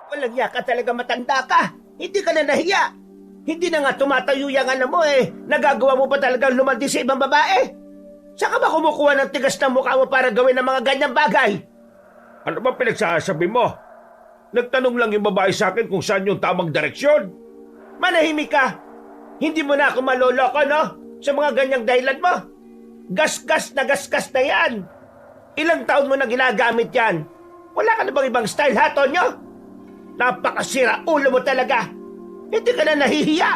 Walang iya ka talaga, matanda ka. Hindi ka na nahiya. Hindi na nga tumatayo yung ano mo eh. Nagagawa mo pa talagang lumandi sa ibang babae. Saan ka ba kumukuha ng tigas ng mukha mo para gawin ng mga ganyang bagay? Ano ba pinagsasabi mo? Nagtanong lang yung babae sa akin kung saan yung tamang direksyon. Manahimik ka. Hindi mo na ako maloloko, no? Sa mga ganyang dahilan mo. Gasgas na yan. Ilang taon mo na ginagamit yan. Wala ka na bang ibang style, ha, Tonyo? Napakasira ulo mo talaga. Hindi ka na nahihiya.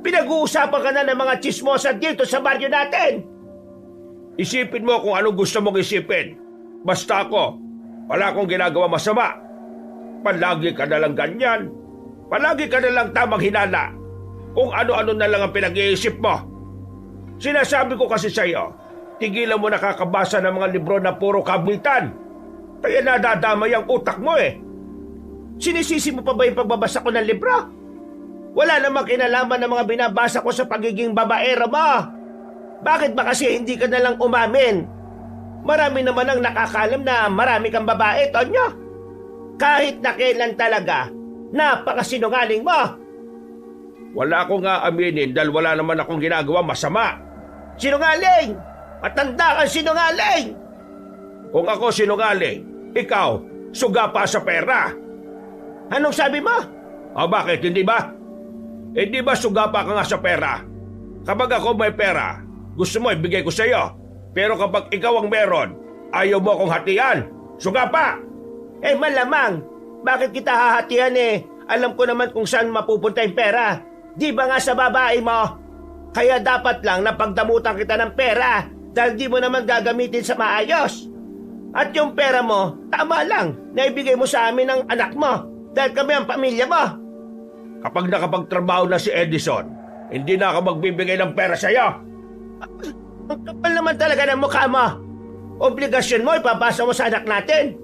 Pinag-uusapan ka na ng mga chismosa dito sa baryo natin. Isipin mo kung anong gusto mong isipin. Basta ako, wala akong ginagawa masama. Palagi ka na lang ganyan. Palagi ka na lang tamang hinala. Kung ano-ano na lang ang pinag-iisip mo. Sinasabi ko kasi sa iyo, tigilan mo nakakabasa ng mga libro na puro kabitan. Kaya nadadamay ang utak mo eh. Sinisisi mo pa ba yung pagbabasa ko ng libro? Wala namang kinalaman ng mga binabasa ko sa pagiging babaero mo. Bakit ba kasi hindi ka nalang umamin? Marami naman ang nakakalam na marami kang babae, Tonyo. Kahit na kailan talaga, napakasinungaling mo. Wala ko nga aminin dahil wala naman akong ginagawa masama. Sinungaling! Matanda kang sinungaling! Kung ako sinungaling, ikaw, suga pa sa pera. Anong sabi mo? O bakit, hindi ba? Hindi ba suga pa ka nga sa pera? Kapag ako may pera, gusto mo ibigay ko sa iyo. Pero kapag ikaw ang meron, ayaw mo akong hatian. Suga pa! Eh malamang, bakit kita hahatian eh? Alam ko naman kung saan mapupunta yung pera. Di ba nga sa babae mo? Kaya dapat lang napagdamutan kita ng pera dahil di mo naman gagamitin sa maayos. At yung pera mo, tama lang, naibigay mo sa amin ng anak mo dahil kami ang pamilya mo. Kapag nakapagtrabaho na si Edison, hindi na ako magbibigay ng pera sa iyo. Ang kapal naman talaga ng mukha mo. Obligasyon mo, ipapasa mo sa anak natin.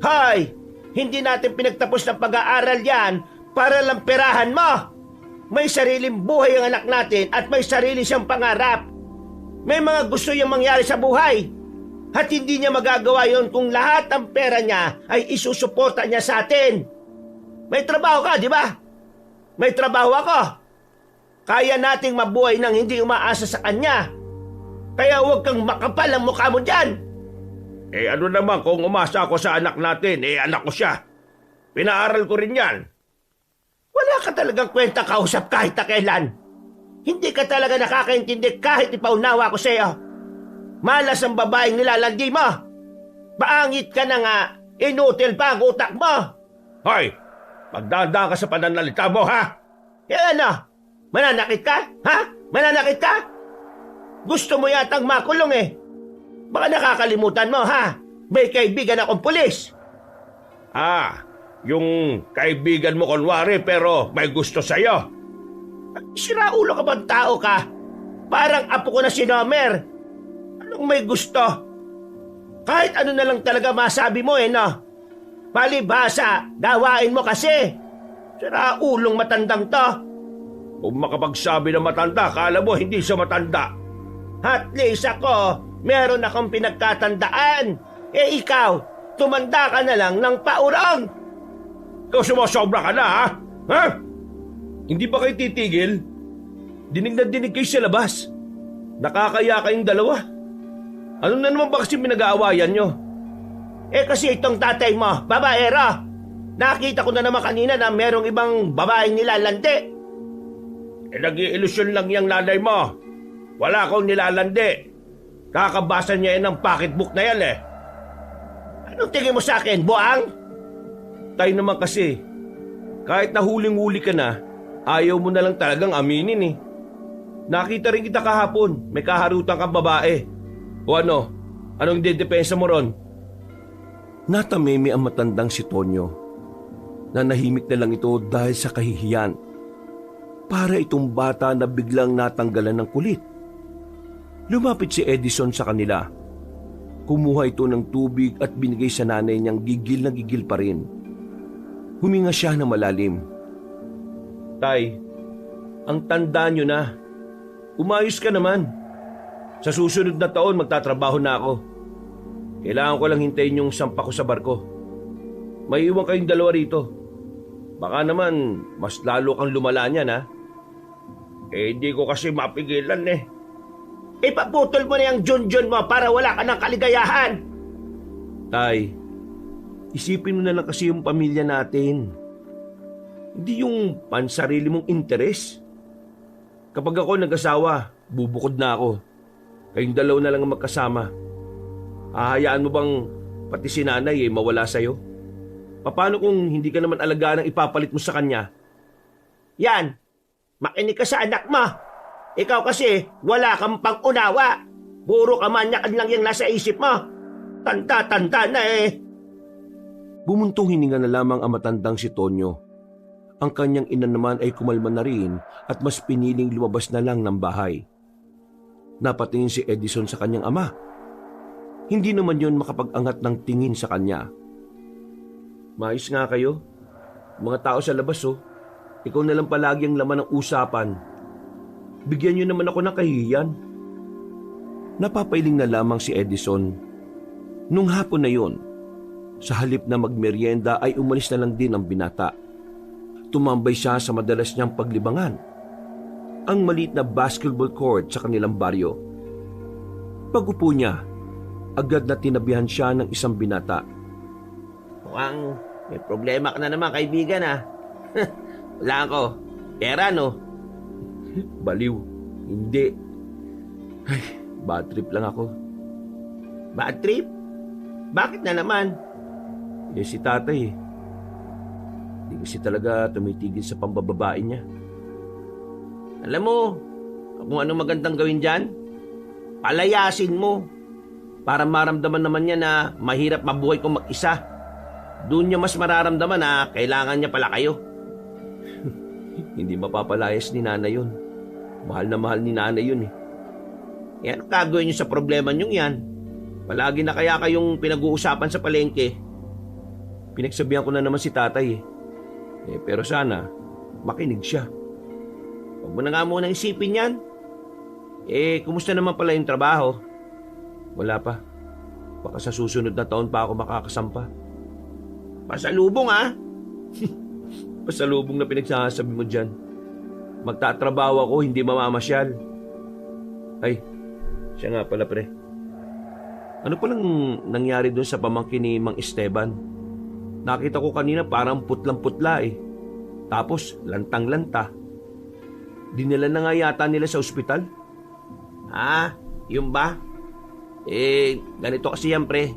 Hoy, hindi natin pinagtapos ng pag-aaral yan para lang perahan mo. May sariling buhay ang anak natin at may sarili siyang pangarap. May mga gusto niyang mangyari sa buhay. At hindi niya magagawa yon kung lahat ng pera niya ay isusuporta niya sa atin. May trabaho ka, di ba? May trabaho ako. Kaya nating mabuhay nang hindi umaasa sa kanya. Kaya huwag kang makapal ang mukha mo dyan. Eh ano naman kung umasa ako sa anak natin, anak ko siya. Pinaaral ko rin yan. Wala ka talagang kwenta kausap kahit na kailan. Hindi ka talaga nakakaintindi kahit ipaunawa ko sa iyo. Malas ang babaeng nilalandi mo. Paangit ka na nga, inutil pa ang utak mo. Hoy, magdadaan ka sa pananalita mo, ha? Eh ano, mananakit ka? Ha? Mananakit ka? Gusto mo yatang makulong eh. Baka nakakalimutan mo, ha? May kaibigan akong pulis. Ah, yung kaibigan mo kunwari pero may gusto sa'yo. Siraulo ka bang tao ka? Parang apo ko na si Nomer. Anong may gusto? Kahit ano na lang talaga masabi mo no? Palibhasa, gawain mo kasi. Siraulong matandang to. Kung makapagsabi ng matanda, kala mo hindi siya matanda. At least ako, meron akong pinagkatandaan. Eh ikaw, tumanda ka na lang ng paurang. Ikaw sumusobra ka na, ha? Ha? Hindi ba kayo titigil? Dinig na dinig kayo sa labas. Nakakaya kayong dalawa. Ano na naman ba kasi pinag-aawayan nyo? Eh kasi itong tatay mo, babaero. Nakita ko na naman kanina na merong ibang babaeng nilalandi. Eh nag-iilusyon lang yung nanay mo. Wala akong nilalandi. Kakabasa niya ng pocketbook na yan eh. Anong tingin mo sa akin, buang? Tayo naman kasi, kahit nahuling-huli ka na, ayaw mo na lang talagang aminin eh. Nakita rin kita kahapon, may kaharutan kang babae. O ano? Anong dedepensa mo ron? Natamimi ang matandang si Tonyo. Nanahimik na lang ito dahil sa kahihiyan. Para itong bata na biglang natanggalan ng kulit. Lumapit si Edison sa kanila. Kumuha ito ng tubig at binigay sa nanay niyang gigil na gigil pa rin. Huminga siya ng malalim. Tay, ang tanda niyo na. Umayos ka naman. Sa susunod na taon magtatrabaho na ako. Kailangan ko lang hintayin yung sampa ko sa barko. May iwan kayong dalawa rito. Baka naman, mas lalo kang lumala niyan, ha? Hindi ko kasi mapigilan eh. Ipaputol mo na yung Junjun mo para wala ka ng kaligayahan. Tay, isipin mo na lang kasi yung pamilya natin. Hindi yung pansarili mong interes. Kapag ako nag-asawa, bubukod na ako. Kayong dalaw na lang ang magkasama. Hahayaan mo bang pati si nanay mawala sa'yo? Paano kung hindi ka naman alagaan ang ipapalit mo sa kanya? Yan, makinig ka sa anak mo. Ikaw kasi wala kang pang-unawa. Puro kamanyakan lang yung nasa isip mo. Tanda-tanda na eh. Bumuntong hininga na lamang ang matandang si Tonyo. Ang kanyang ina naman ay kumalma na rin at mas piniling lumabas na lang ng bahay. Napatingin si Edison sa kanyang ama. Hindi naman yon makapag-angat ng tingin sa kanya. Maayos nga kayo. Mga tao sa labas Ikaw na lang palagi ang laman ng usapan. Bigyan niyo naman ako ng kahihiyan. Napapailing na lamang si Edison. Nung hapon na yon, sa halip na magmeryenda ay umalis na lang din ang binata. Tumambay siya sa madalas niyang paglibangan, ang maliit na basketball court sa kanilang baryo. Pag-upo niya, agad na tinabihan siya ng isang binata. Mukhang may problema ka na naman, kaibigan ah. Wala ako. Pera no? Baliw, hindi. Ay, bad trip lang ako. Bad trip? Bakit na naman? Si tatay Hindi kasi talaga tumitigil sa pambababae niya. Alam mo, kung anong magandang gawin dyan, palayasin mo. Para maramdaman naman niya na mahirap mabuhay kung mag-isa. Doon niya mas mararamdaman na kailangan niya pala kayo. Hindi mapapalayas ni nanay yun. Mahal na mahal ni nanay yun eh. Ano gagawin niyo sa problema niyong yan? Palagi na kaya kayong pinag-uusapan sa palengke. Pinagsabihan ko na naman si tatay pero sana makinig siya. Huwag mo na nga muna isipin yan. Kumusta naman pala yung trabaho? Wala pa. Baka sa susunod na taon pa ako makakasampa. Pasalubong ah. Pasalubong na pinagsasabi mo dyan. Magtatrabaho ako, hindi mamamasyal. Ay, siya nga pala pre. Ano palang nangyari doon sa pamangkin ni Mang Esteban? Nakita ko kanina parang putlang-putla eh. Tapos lantang-lanta. Dinala na nga yata nila sa ospital. Yun ba? Ganito kasi yan pre.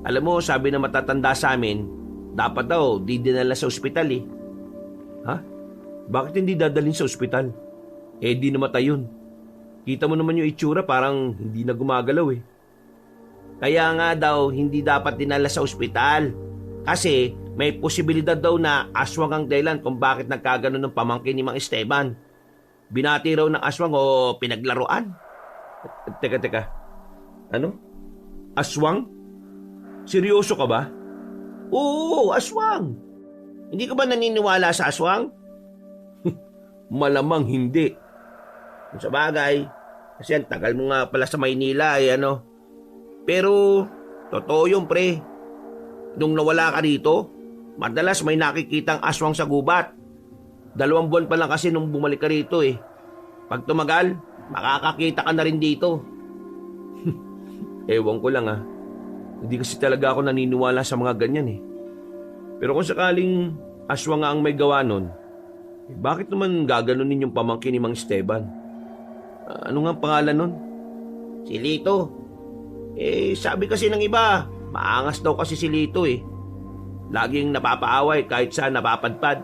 Alam mo, sabi na matatanda sa amin, dapat daw di dinala sa ospital eh. Ha? Bakit hindi dadalhin sa ospital? Di namatay yun. Kita mo naman yung itsura, parang hindi na gumagalaw eh. Kaya nga daw, hindi dapat dinala sa ospital. Kasi may posibilidad daw na aswang ang dahilan kung bakit nagkaganon ng pamangkin ni Mang Esteban. Binati raw ng aswang o pinaglaruan. Teka. Ano? Aswang? Seryoso ka ba? Oo, aswang. Hindi ka ba naniniwala sa aswang? Malamang hindi. Kung sa bagay, kasi ang tagal mo nga pala sa Maynila Pero, totoo yun pre. Nung nawala ka dito, madalas may nakikitang aswang sa gubat. 2 buwan pa lang kasi nung bumalik ka rito eh. Pag tumagal, makakakita ka na rin dito. Ewan ko lang Hindi kasi talaga ako naniniwala sa mga ganyan eh. Pero kung sakaling aswang nga ang may gawa nun, bakit naman gaganunin yung pamangkin ni Mang Esteban? Ano nga ang pangalan nun? Si Lito. Sabi kasi ng iba, maangas daw kasi si Lito eh. Laging napapaaway kahit saan napapadpad.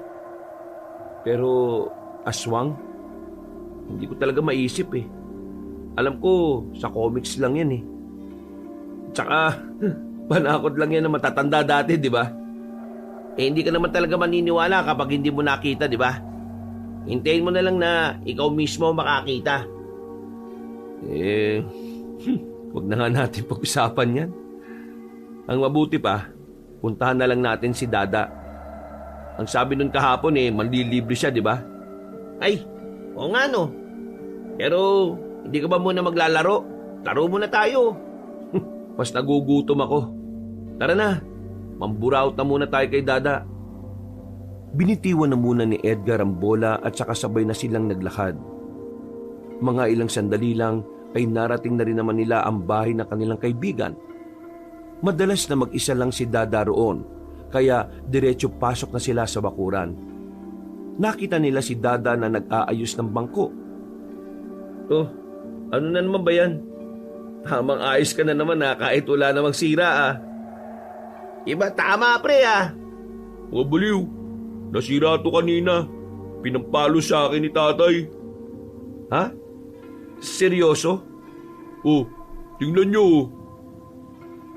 Pero aswang? Hindi ko talaga maisip eh. Alam ko, sa comics lang yan eh. Tsaka, panakot lang yan na matatanda dati, di ba? Hindi ka naman talaga maniniwala kapag hindi mo nakita, di ba? Hintayin mo na lang na ikaw mismo makakita. Wag na nga natin pag-usapan yan. Ang mabuti pa, puntahan na lang natin si Dada. Ang sabi nun kahapon manlilibre siya, di ba? Ay, oo nga no. Pero, hindi ka ba muna maglalaro? Laro muna tayo. Mas nagugutom ako. Tara na, mamburaot na muna tayo kay Dada. Binitiwan na muna ni Edgar ang bola at saka sabay na silang naglakad. Mga ilang sandali lang ay narating na rin naman nila ang bahay ng kanilang kaibigan. Madalas na mag-isa lang si Dada roon, kaya diretso pasok na sila sa bakuran. Nakita nila si Dada na nag-aayos ng bangko. Oh, ano na naman ba yan? Tamang ayos ka na naman kahit wala namang sira Iba tama pre Baliw, nasira to kanina. Pinampalo sa akin ni tatay. Ha? Seryoso? Oh, tingnan nyo.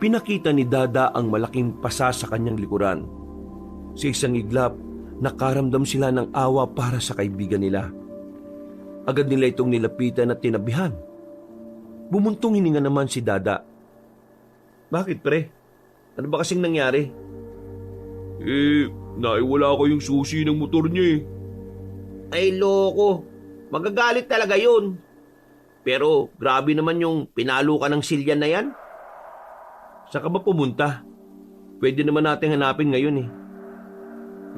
Pinakita ni Dada ang malaking pasa sa kanyang likuran. Sa isang iglap, nakaramdam sila ng awa para sa kaibigan nila. Agad nila itong nilapitan at tinabihan. Bumuntong hininga naman si Dada. Bakit pre? Ano ba kasing nangyari? Naiwala ko yung susi ng motor niya Ay loko, magagalit talaga yun. Pero grabe naman yung pinalo ka ng silyan na yan. Saan ka ba pumunta? Pwede naman natin hanapin ngayon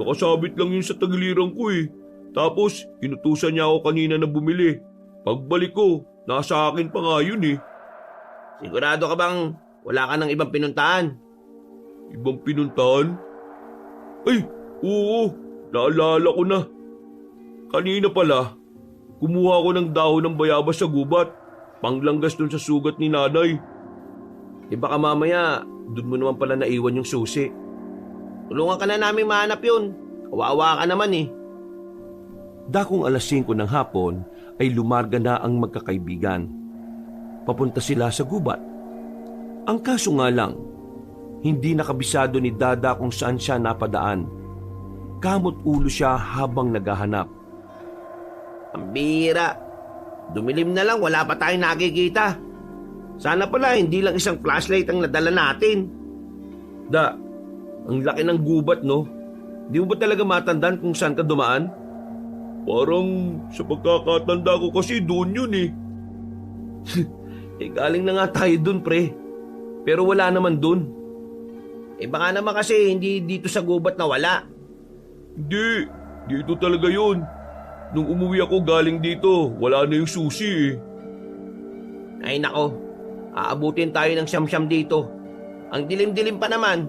Nakasabit lang yun sa tagiliran ko Tapos, inutusan niya ako kanina na bumili. Pagbalik ko, nasa akin pa nga yun Sigurado ka bang wala ka ng ibang pinuntahan? Ibang pinuntahan? Ay, oo, naalala ko na. Kanina pala, kumuha ko ng dahon ng bayabas sa gubat. Panglanggas dun sa sugat ni nanay. Baka mamaya, dun mo naman pala naiwan yung susi. Tulungan ka na namin mahanap yun. Kawawa ka naman Dakong alas 5 ng hapon ay lumarga na ang magkakaibigan. Papunta sila sa gubat. Ang kaso nga lang, hindi nakabisado ni Dada kung saan siya napadaan. Kamot ulo siya habang naghahanap. Ang bihira. Dumilim na lang, wala pa tayong nakikita. Sana pala hindi lang isang flashlight ang nadala natin. Da, ang laki ng gubat no? Di mo ba talaga matandaan kung saan ka dumaan? Parang sa pagkakatanda ko kasi doon yun galing na nga tayo doon pre. Pero wala naman doon. Baka naman kasi hindi dito sa gubat na wala. Hindi, dito talaga yun. Nung umuwi ako galing dito, wala na yung susi Ay nako, aabutin tayo ng siyam-siyam dito. Ang dilim-dilim pa naman.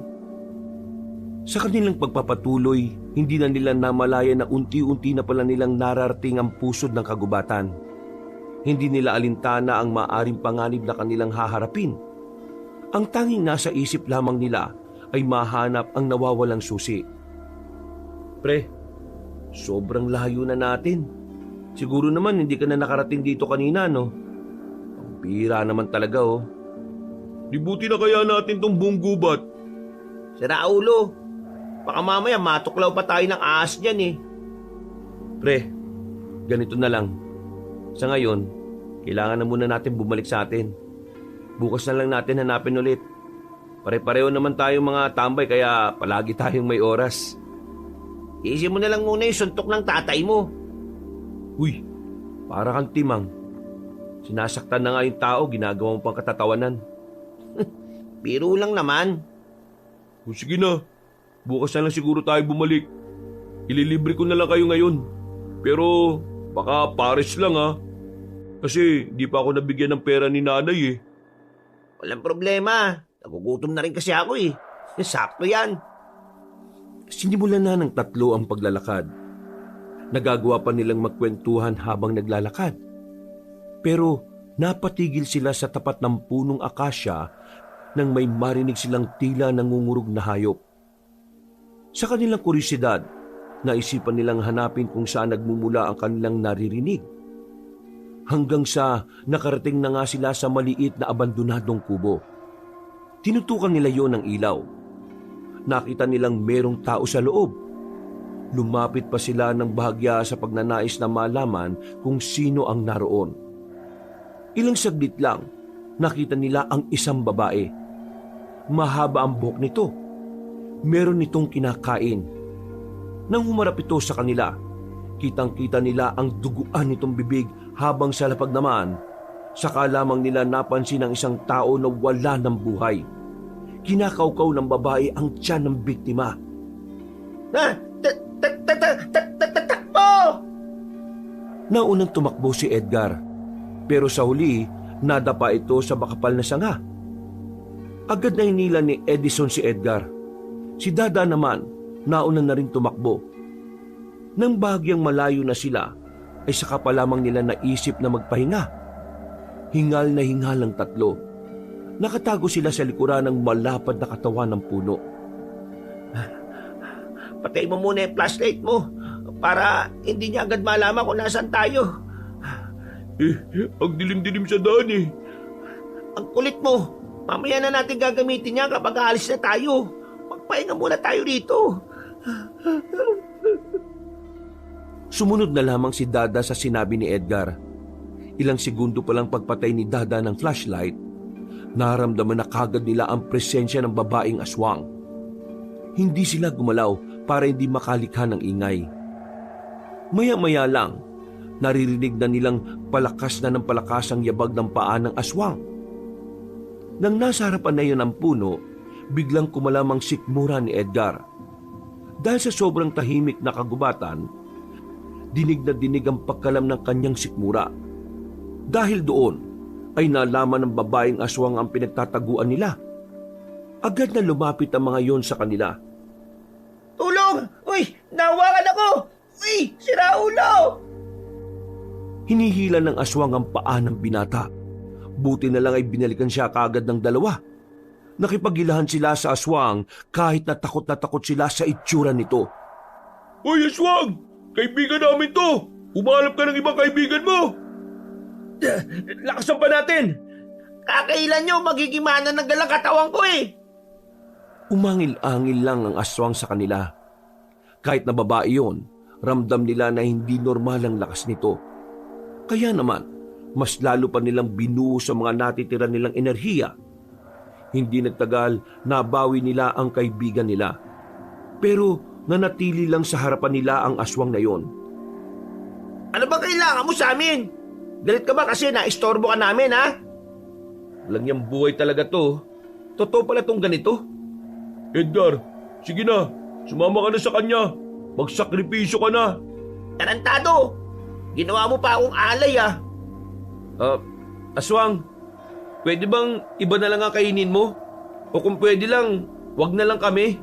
Sa kanilang pagpapatuloy, hindi na nila namalaya na unti-unti na pala nilang nararating ang pusod ng kagubatan. Hindi nila alintana ang maaring panganib na kanilang haharapin. Ang tanging nasa isip lamang nila ay mahanap ang nawawalang susi. Pre, sobrang layo na natin. Siguro naman hindi ka na nakarating dito kanina, no? Ang bihira naman talaga, Di buti na kaya natin tong buong gubat. Sira ulo. Baka mamaya matuklaw pa tayo ng ahas dyan Pre, ganito na lang. Sa ngayon, kailangan na muna natin bumalik sa atin. Bukas na lang natin hanapin ulit. Pare-pareho naman tayong mga tambay kaya palagi tayong may oras. Iisip mo na lang muna yung suntok ng tatay mo. Uy, para kang timang. Sinasaktan na nga yung tao, ginagawa mo pang katatawanan. Biro lang naman. O sige na, bukas na lang siguro tayo bumalik. Ililibre ko na lang kayo ngayon. Pero baka pares lang Kasi di pa ako nabigyan ng pera ni nanay Walang problema. Nagugutom na rin kasi ako Sakto yan. Sinimulan na ng tatlo ang paglalakad. Nagagawa pa nilang magkwentuhan habang naglalakad. Pero napatigil sila sa tapat ng punong akasya nang may marinig silang tila nangungurog na hayop. Sa kanilang kuryosidad, naisipan nilang hanapin kung saan nagmumula ang kanilang naririnig. Hanggang sa nakarating na nga sila sa maliit na abandonadong kubo. Tinutukan nila yon ng ilaw. Nakita nilang merong tao sa loob. Lumapit pa sila ng bahagya sa pagnanais na malaman kung sino ang naroon. Ilang saglit lang, nakita nila ang isang babae. Mahaba ang buhok nito. Meron nitong kinakain. Nang humarap ito sa kanila, kitang-kita nila ang duguan nitong bibig habang sa lapag naman, saka lamang nila napansin ang isang tao na wala ng buhay. Kinakaukaw ng babae ang tiyan ng biktima. Takbo! Naunang tumakbo si Edgar, pero sa huli, nadapa ito sa makapal na sanga. Agad na hinila ni Edison si Edgar. Si Dada naman, nauna na rin tumakbo. Nang bahagyang malayo na sila, ay saka pa lamang nila naisip na magpahinga. Hingal na hingal ang tatlo. Nakatago sila sa likuran ng malapad na katawan ng puno. Patay mo muna yung flashlight mo para hindi niya agad malaman kung nasaan tayo. Ang dilim-dilim sa daan eh. Ang kulit mo. Mamaya na natin gagamitin niya kapag aalis na tayo. Magpahinga muna tayo rito. Sumunod na lamang si Dada sa sinabi ni Edgar. Ilang segundo pa lang pagpatay ni Dada ng flashlight, naramdaman na kagad nila ang presensya ng babaeng aswang. Hindi sila gumalaw para hindi makalikha ng ingay. Maya-maya lang, naririnig na nilang palakas na ng palakas ang yabag ng paa ng aswang. Nang nasa harapan na yun ang puno, biglang kumalamang sikmura ni Edgar. Dahil sa sobrang tahimik na kagubatan, dinig na dinig ang pagkalam ng kanyang sikmura. Dahil doon, ay nalaman ng babaeng aswang ang pinagtataguan nila. Agad na lumapit ang mga yon sa kanila. Tulong! Uy! Nahawakan ako! Uy! Sira ulo! Hinihila ng aswang ang paa ng binata. Buti na lang ay binalikan siya kaagad ng dalawa. Nakipaghilahan sila sa aswang kahit na takot sila sa itsura nito. Hoy aswang! Kaibigan namin to! Umalap ka ng ibang kaibigan mo! Lakasan pa natin! Kakailan nyo, magigimana ng galang katawan ko eh! Umangil-angil lang ang aswang sa kanila. Kahit na babae yon, ramdam nila na hindi normal ang lakas nito. Kaya naman, mas lalo pa nilang binuo sa mga natitira nilang enerhiya. Hindi nagtagal, nabawi nila ang kaibigan nila. Pero nanatili lang sa harapan nila ang aswang na yon. Ano ba kailangan mo sa amin? Galit ka ba kasi naistorbo ka namin, ha? Walang yung buhay talaga to. Totoo pala tong ganito. Edgar, sige na. Sumama ka na sa kanya. Magsakripisyo ka na. Tarantado! Ginawa mo pa akong alay, ah. Aswang, pwede bang iba na lang ang kainin mo? O kung pwede lang, wag na lang kami.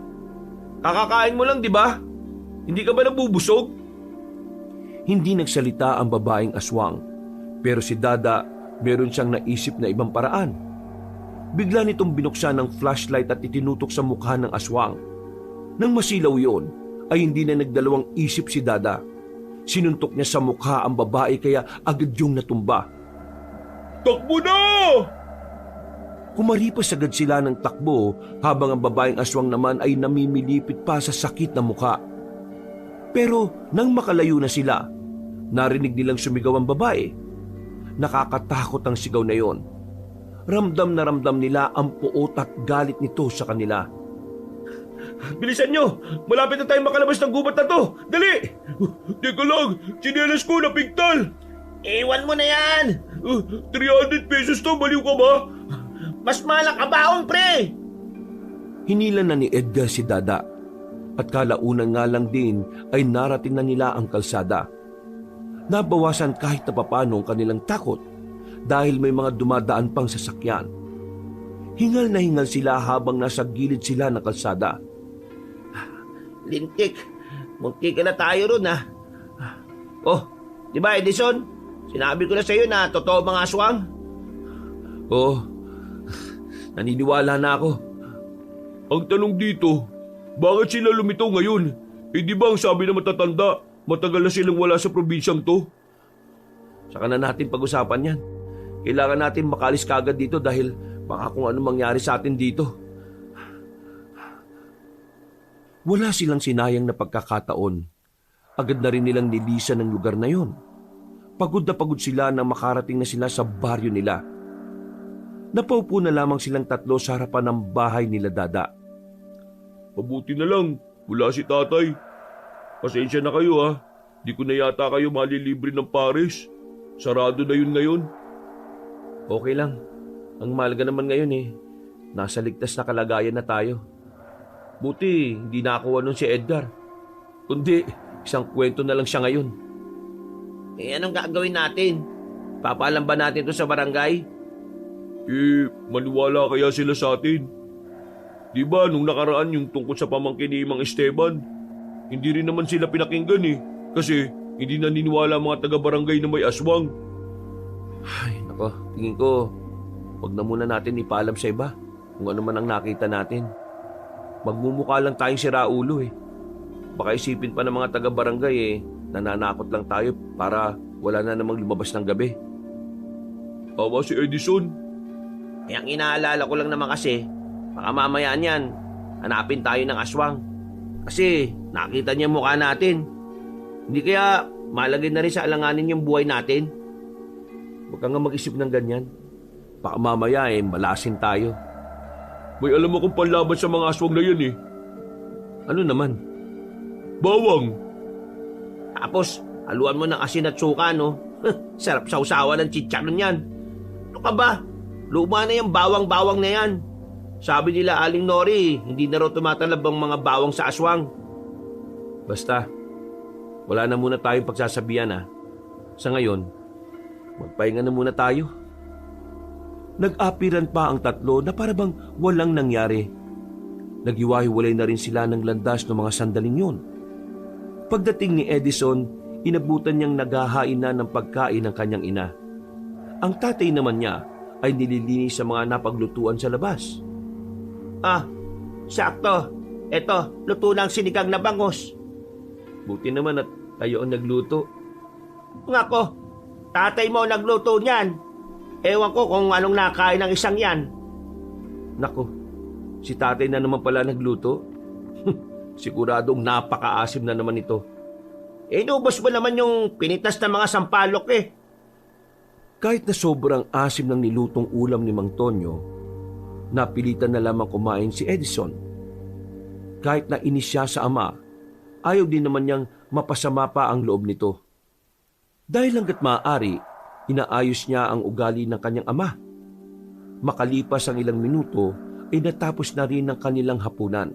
Kakakain mo lang, di ba? Hindi ka ba nabubusog? Hindi nagsalita ang babaeng aswang. Pero si Dada, meron siyang naisip na ibang paraan. Bigla nitong binuksan ng flashlight at itinutok sa mukha ng aswang. Nang masilaw yon, ay hindi na nagdalawang isip si Dada. Sinuntok niya sa mukha ang babae kaya agad yung natumba. Takbo na! Kumaripas agad sila ng takbo habang ang babaeng aswang naman ay namimilipit pa sa sakit na mukha. Pero nang makalayo na sila, narinig nilang sumigaw ang babae. Nakakatakot ang sigaw na yon. Ramdam na ramdam nila ang puot at galit nito sa kanila. Bilisan nyo! Malapit na tayong makalabas ng gubat na to! Dali! Teka lang! Tsinelas ko napigtal! Iwan mo na yan! 300 pesos to! Baliw ka ba? Mas malak kabaong, pre! Hinila na ni Edgar si Dada. At kalaunan nga lang din ay narating na nila ang kalsada. Nabawasan kahit na papano ang kanilang takot dahil may mga dumadaan pang sasakyan. Hingal na hingal sila habang nasa gilid sila ng kalsada. Lintik, munti ka na tayo ron, ha? Oh, di ba Edison? Sinabi ko na sa'yo na totoo mga aswang. Oh, naniniwala na ako. Ang tanong dito, bakit sila lumitaw ngayon? Eh di ba ang sabi na matatanda, matagal na silang wala sa probinsyang to? Saka na natin pag-usapan yan. Kailangan natin makalis kagad dito dahil baka kung ano mangyari sa atin dito. Wala silang sinayang na pagkakataon. Agad na rin nilang nilisan ng lugar na yon. Pagod na pagod sila nang makarating na sila sa baryo nila. Napaupo na lamang silang tatlo sa harapan ng bahay nila Dada. Mabuti na lang, wala si tatay. Pasensya na kayo ha. Di ko na yata kayo malilibre ng pares. Sarado na yun ngayon. Okay lang. Ang mahalaga naman ngayon nasa ligtas na kalagayan na tayo. Buti, hindi nakakuha nun si Edgar. Kundi, isang kwento na lang siya ngayon. Anong gagawin natin? Papaalam ba natin to sa barangay? Maniwala kaya sila sa atin? Di ba nung nakaraan yung tungkol sa pamangkin ni Mang Esteban, hindi rin naman sila pinakinggan kasi hindi naniniwala ang mga taga-barangay na may aswang. Ay, nako, tingin ko, wag na muna natin ipaalam sa iba kung ano man ang nakita natin. Magmumukha lang tayong siraulo Baka isipin pa ng mga taga-barangay nananakot lang tayo para wala na namang lumabas ng gabi. Awa si Edison. Ang inaalala ko lang naman kasi, baka mamaya niyan, hanapin tayo ng aswang. Kasi nakita niya mukha natin. Hindi kaya malagay na rin sa alanganin yung buhay natin. Huwag ka nga mag-isip ng ganyan. Baka mamaya malasin tayo. May alam mo kung panlaban sa mga aswang na yan Ano naman? Bawang. Tapos, haluan mo ng asin at suka, no? Sarap sausawa ng chicharon yan. Ano ka ba? Luma na yung bawang-bawang na yan. Sabi nila Aling Nori, hindi na raw tumatalab ang mga bawang sa aswang. Basta, wala na muna tayong pagsasabihan Sa ngayon, magpahinga na muna tayo. Nag-apiran pa ang tatlo na parabang walang nangyari. Naghiwa-hiwalay na rin sila ng landas ng mga sandaling yun. Pagdating ni Edison, inabutan niyang naghahain na ng pagkain ng kanyang ina. Ang tatay naman niya ay nililinis sa mga napaglutuan sa labas. Sakto. Eto, luto ng sinigang na bangos. Buti naman at tayo ang nagluto. Ngako, tatay mo nagluto niyan. Ewan ko kung anong nakain ng isang yan. Nako, si tatay na naman pala nagluto. Siguradong napakaasim na naman ito. Inubos mo naman yung pinitas na mga sampalok Kahit na sobrang asim ng nilutong ulam ni Mang Tonyo, napilitan na lamang kumain si Edison. Kahit na inis siya sa ama, ayaw din naman niyang mapasama pa ang loob nito. Dahil hanggat maaari, inaayos niya ang ugali ng kanyang ama. Makalipas ang ilang minuto, ay natapos na rin ang kanilang hapunan.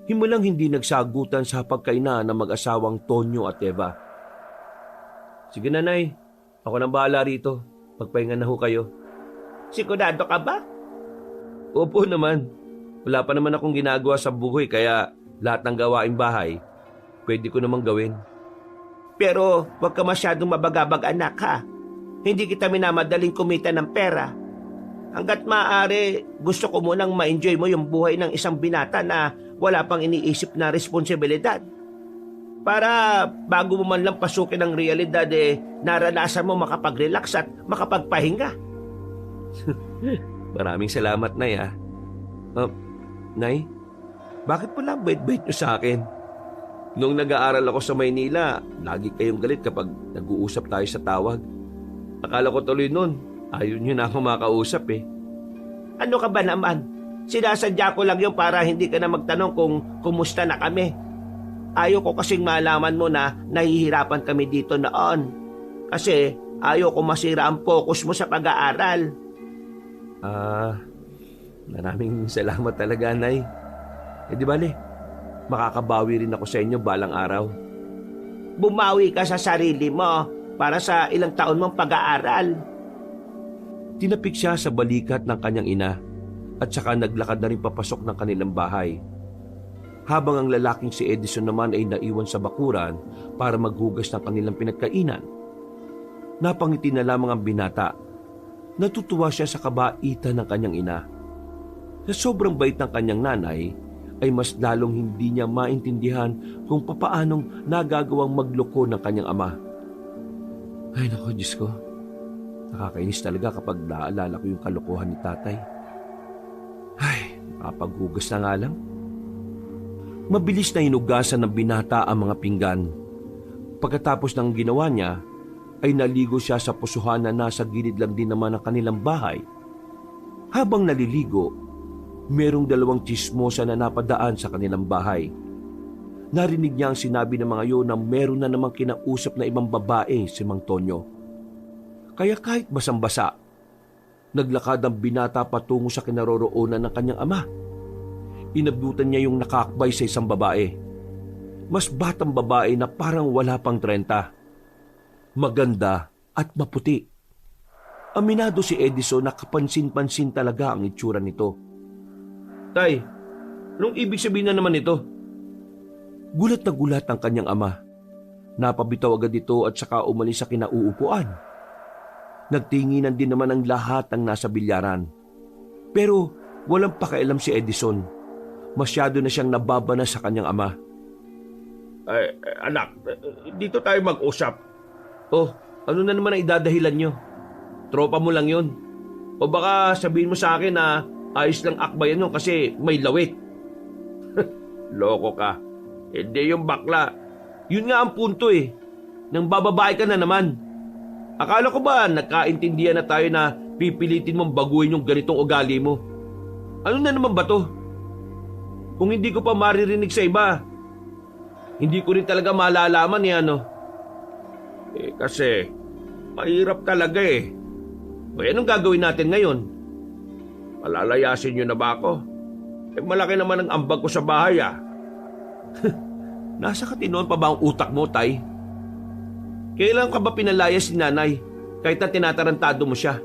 Himulang hindi nagsagutan sa pagkainan ng mag-asawang Tonyo at Eva. Sige nanay, ako nang bahala rito. Magpahinga na ho kayo. Sigurado ka ba? Opo naman. Wala pa naman akong ginagawa sa buhay kaya lahat ng gawaing bahay, pwede ko namang gawin. Pero huwag ka masyadong mabagabag anak Hindi kita minamadaling kumita ng pera. Hanggat maaari, gusto ko munang ma-enjoy mo yung buhay ng isang binata na wala pang iniisip na responsibilidad. Para bago mo man lang pasukin ang realidad naranasan mo makapag-relax at makapagpahinga. Maraming salamat, Nay Nay, bakit pala bait-bait niyo sa akin? Nung nag-aaral ako sa Maynila, lagi kayong galit kapag nag-uusap tayo sa tawag. Akala ko tuloy nun, ayaw niyo na ako makausap Ano ka ba naman? Sinasadya ko lang yun para hindi ka na magtanong kung kumusta na kami. Ayaw ko kasing malaman mo na nahihirapan kami dito noon. Kasi ayaw ko masira ang focus mo sa pag-aaral. Maraming salamat talaga, Nay. Di bale, makakabawi rin ako sa inyo balang araw. Bumawi ka sa sarili mo para sa ilang taon mong pag-aaral. Tinapik siya sa balikat ng kanyang ina at saka naglakad na rin papasok ng kanilang bahay. Habang ang lalaking si Edison naman ay naiwan sa bakuran para maghugas ng kanilang pinagkainan. Napangiti na lamang ang binata. Natutuwa siya sa kabaitan ng kanyang ina. Sa sobrang bait ng kanyang nanay, ay mas lalong hindi niya maintindihan kung papaanong nagagawang magloko ng kanyang ama. Ay naku, Diyos ko. Nakakainis talaga kapag naalala ko yung kalokohan ni tatay. Ay, makapaghugas na nga lang. Mabilis na hinugasan ng binata ang mga pinggan. Pagkatapos ng ginawa niya, ay naligo siya sa pusuhan na nasa gilid lang din naman ng kanilang bahay. Habang naliligo, merong dalawang tsismosa na napadaan sa kanilang bahay. Narinig niya ang sinabi ng mga yun na meron na namang kinausap na ibang babae si Mang Tonyo. Kaya kahit basang-basa, naglakad ang binata patungo sa kinaroroonan ng kanyang ama. Inabutan niya yung nakakbay sa isang babae. mas batang babae na parang wala pang 30. Maganda at maputi. Aminado si Edison na kapansin-pansin talaga ang itsura nito. Tay, anong ibig sabihin na naman ito? Gulat na gulat ang kanyang ama. Napabitaw agad ito at saka umalis sa kinauupuan. Nagtinginan din naman ang lahat ng nasa bilyaran. Pero walang pakialam si Edison. Masyado na siyang nababana sa kanyang ama. Anak, dito tayo mag-usap. Oh, ano na naman ang idadahilan nyo? Tropa mo lang yun. O baka sabihin mo sa akin na ayos lang akbayan yun kasi may lawit. Loko ka. Hindi yung bakla. Yun nga ang punto eh. Nang bababae ka na naman. Akala ko ba nagkaintindihan na tayo na pipilitin mong baguhin yung ganitong ugali mo? Ano na naman ba to? Kung hindi ko pa maririnig sa iba, hindi ko rin talaga malalaman eh ano. Kasi mahirap talaga eh. O anong gagawin natin ngayon? Palalayasin nyo na ba ako? Malaki naman ang ambag ko sa bahay ah. Nasa katinoan pa ba ang utak mo, Tay? Kailan ka ba pinalayas si nanay kahit na tinatarantado mo siya?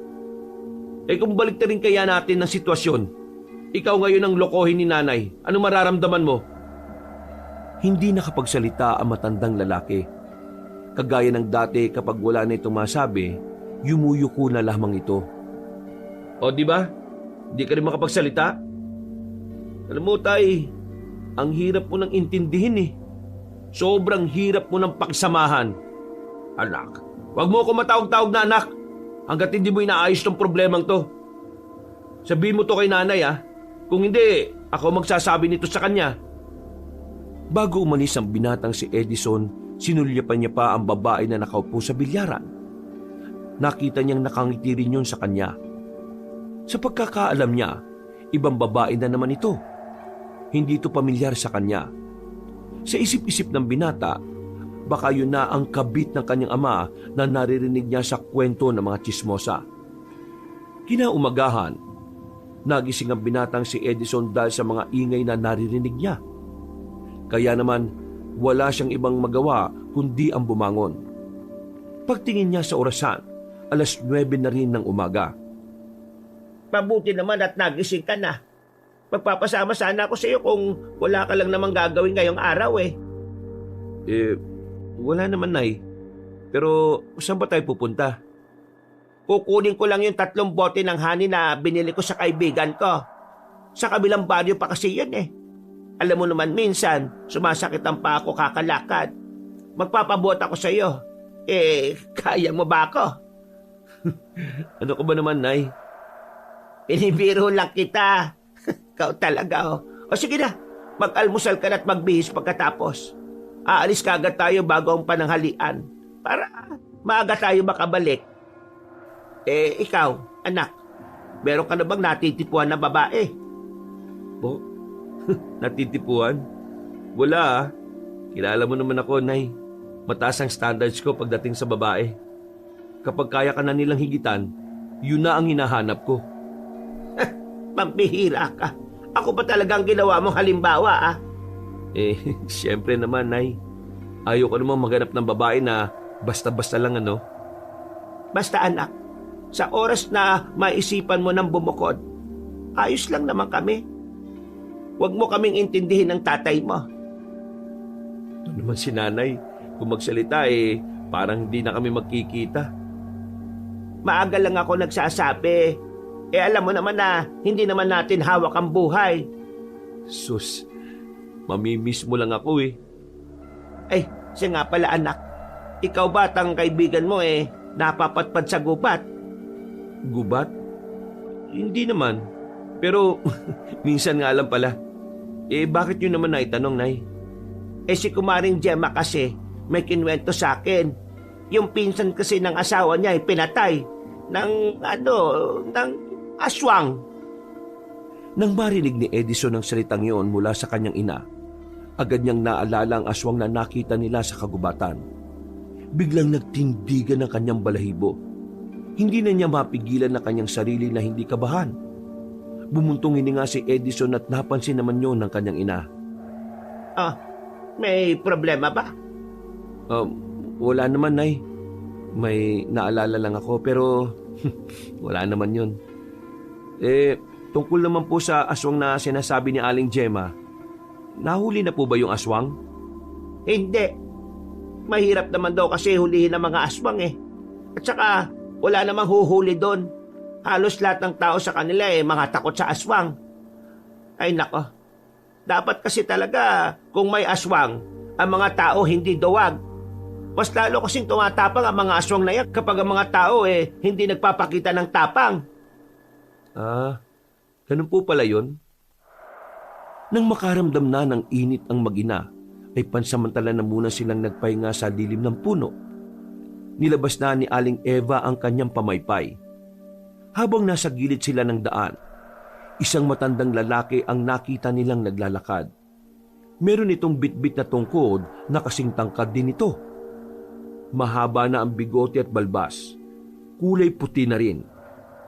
Kung balik na rin kaya natin ng sitwasyon, ikaw ngayon ang lokohin ni nanay, ano mararamdaman mo? Hindi nakapagsalita ang matandang lalaki. Kagaya ng dati kapag wala na itong masabi, yumuyuko na lamang ito. O di ba? Di ka rin makapagsalita? Alam mo, Tay, ang hirap mo nang intindihin eh. Sobrang hirap mo nang pakisamahan. Anak, wag mo ako matawag-tawag na anak hanggat hindi mo inaayos tong problemang to. Sabihin mo to kay nanay ah. Kung hindi, ako magsasabi nito sa kanya. Bago umalis ang binatang si Edison, sinulyapan niya pa ang babae na nakaupo sa bilyaran. Nakita niyang nakangiti rin yun sa kanya. Sa pagkakaalam niya, ibang babae na naman ito. Hindi ito pamilyar sa kanya. Sa isip-isip ng binata, baka yun na ang kabit ng kanyang ama na naririnig niya sa kwento ng mga tsismosa. Kinaumagahan, nagising ang binatang si Edison dahil sa mga ingay na naririnig niya. Kaya naman, wala siyang ibang magawa kundi ang bumangon. Pagtingin niya sa orasan, 9:00 na rin ng umaga. Mabuti naman at nagising ka na. Magpapasama sana ako sa iyo kung wala ka lang namang gagawin ngayong araw eh. Wala naman, Nay. Pero saan ba tayo pupunta? Kukunin ko lang yung 3 bote ng honey na binili ko sa kaibigan ko. Sa kabilang baryo pa kasi yun eh. Alam mo naman minsan, sumasakit ang paa ko kakalakad. Magpapabot ako sa iyo. Kaya mo ba ako? Ano ko ba naman, Nay? Pinibiro lang kita. Ikaw talaga oh. O sige na, mag-almusal ka na at magbihis pagkatapos. Aalis ka agad tayo bago ang pananghalian para maaga tayo makabalik. Ikaw, anak, meron ka na bang natitipuan na babae? Po? Natitipuan? Wala ah. Kilala mo naman ako, Nay. Mataas ang standards ko pagdating sa babae. Kapag kaya ka na nilang higitan, yun na ang hinahanap ko. Pampihira ka. Ako pa talagang ginawa mong halimbawa ah. Siyempre naman, Nay. Ayaw ko namang maghanap ng babae na basta-basta lang ano. Basta anak, sa oras na maisipan mo ng bumukod, ayos lang naman kami. Huwag mo kaming intindihin ng tatay mo. Ito naman si nanay. Kung magsalita parang hindi na kami magkikita. Maaga lang ako nagsasabi. Alam mo naman na hindi naman natin hawak ang buhay. Sus, mamimiss mo lang ako eh. Siya nga pala anak. Ikaw ba at ang kaibigan mo napapatpad sa gubat? Gubat? Hindi naman. Pero minsan nga lang pala. Bakit yun naman naitanong, Nay? Si Kumaring Gemma kasi may kinwento sa akin. Yung pinsan kasi ng asawa niya pinatay ng aswang. Nang marinig ni Edison ang salitang yun mula sa kanyang ina, agad niyang naalala ang aswang na nakita nila sa kagubatan. Biglang nagtindigan ang kanyang balahibo. Hindi na niya mapigilan na kanyang sarili na hindi kabahan. Bumuntong hininga si Edison at napansin naman yun ng kanyang ina. May problema ba? Wala naman, Nay. May naalala lang ako pero wala naman yun. Tungkol naman po sa aswang na sinasabi ni Aling Gemma, nahuli na po ba yung aswang? Hindi. Mahirap naman daw kasi hulihin ng mga aswang eh. At saka wala namang huhuli doon. Halos lahat ng tao sa kanila mga takot sa aswang. Ay nako. Dapat kasi talaga kung may aswang, ang mga tao hindi duwag. Mas lalo kasing tumatapang ang mga aswang na yan kapag ang mga tao hindi nagpapakita ng tapang. Ganun po pala yun? Nang makaramdam na ng init ang mag-ina, ay pansamantala na muna silang nagpahinga sa dilim ng puno. Nilabas na ni Aling Eva ang kanyang pamaypay. Habang nasa gilid sila ng daan, isang matandang lalaki ang nakita nilang naglalakad. Meron itong bitbit na tungkod na kasing tangkad din ito. Mahaba na ang bigote at balbas. Kulay puti na rin.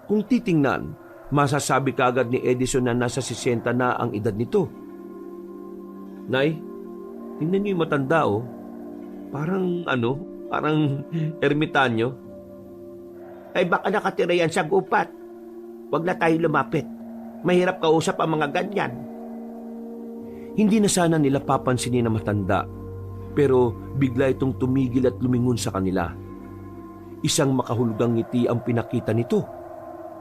Kung titingnan, masasabi kaagad ni Edison na nasa 60 na ang edad nito. Nay, tingnan niyo yung matanda oh. Parang ermitanyo. Ay baka nakatira yan sa gupat. Huwag na tayo lumapit. Mahirap kausap ang mga ganyan. Hindi na sana nila papansinin na matanda, pero bigla itong tumigil at lumingon sa kanila. Isang makahulugang ngiti ang pinakita nito,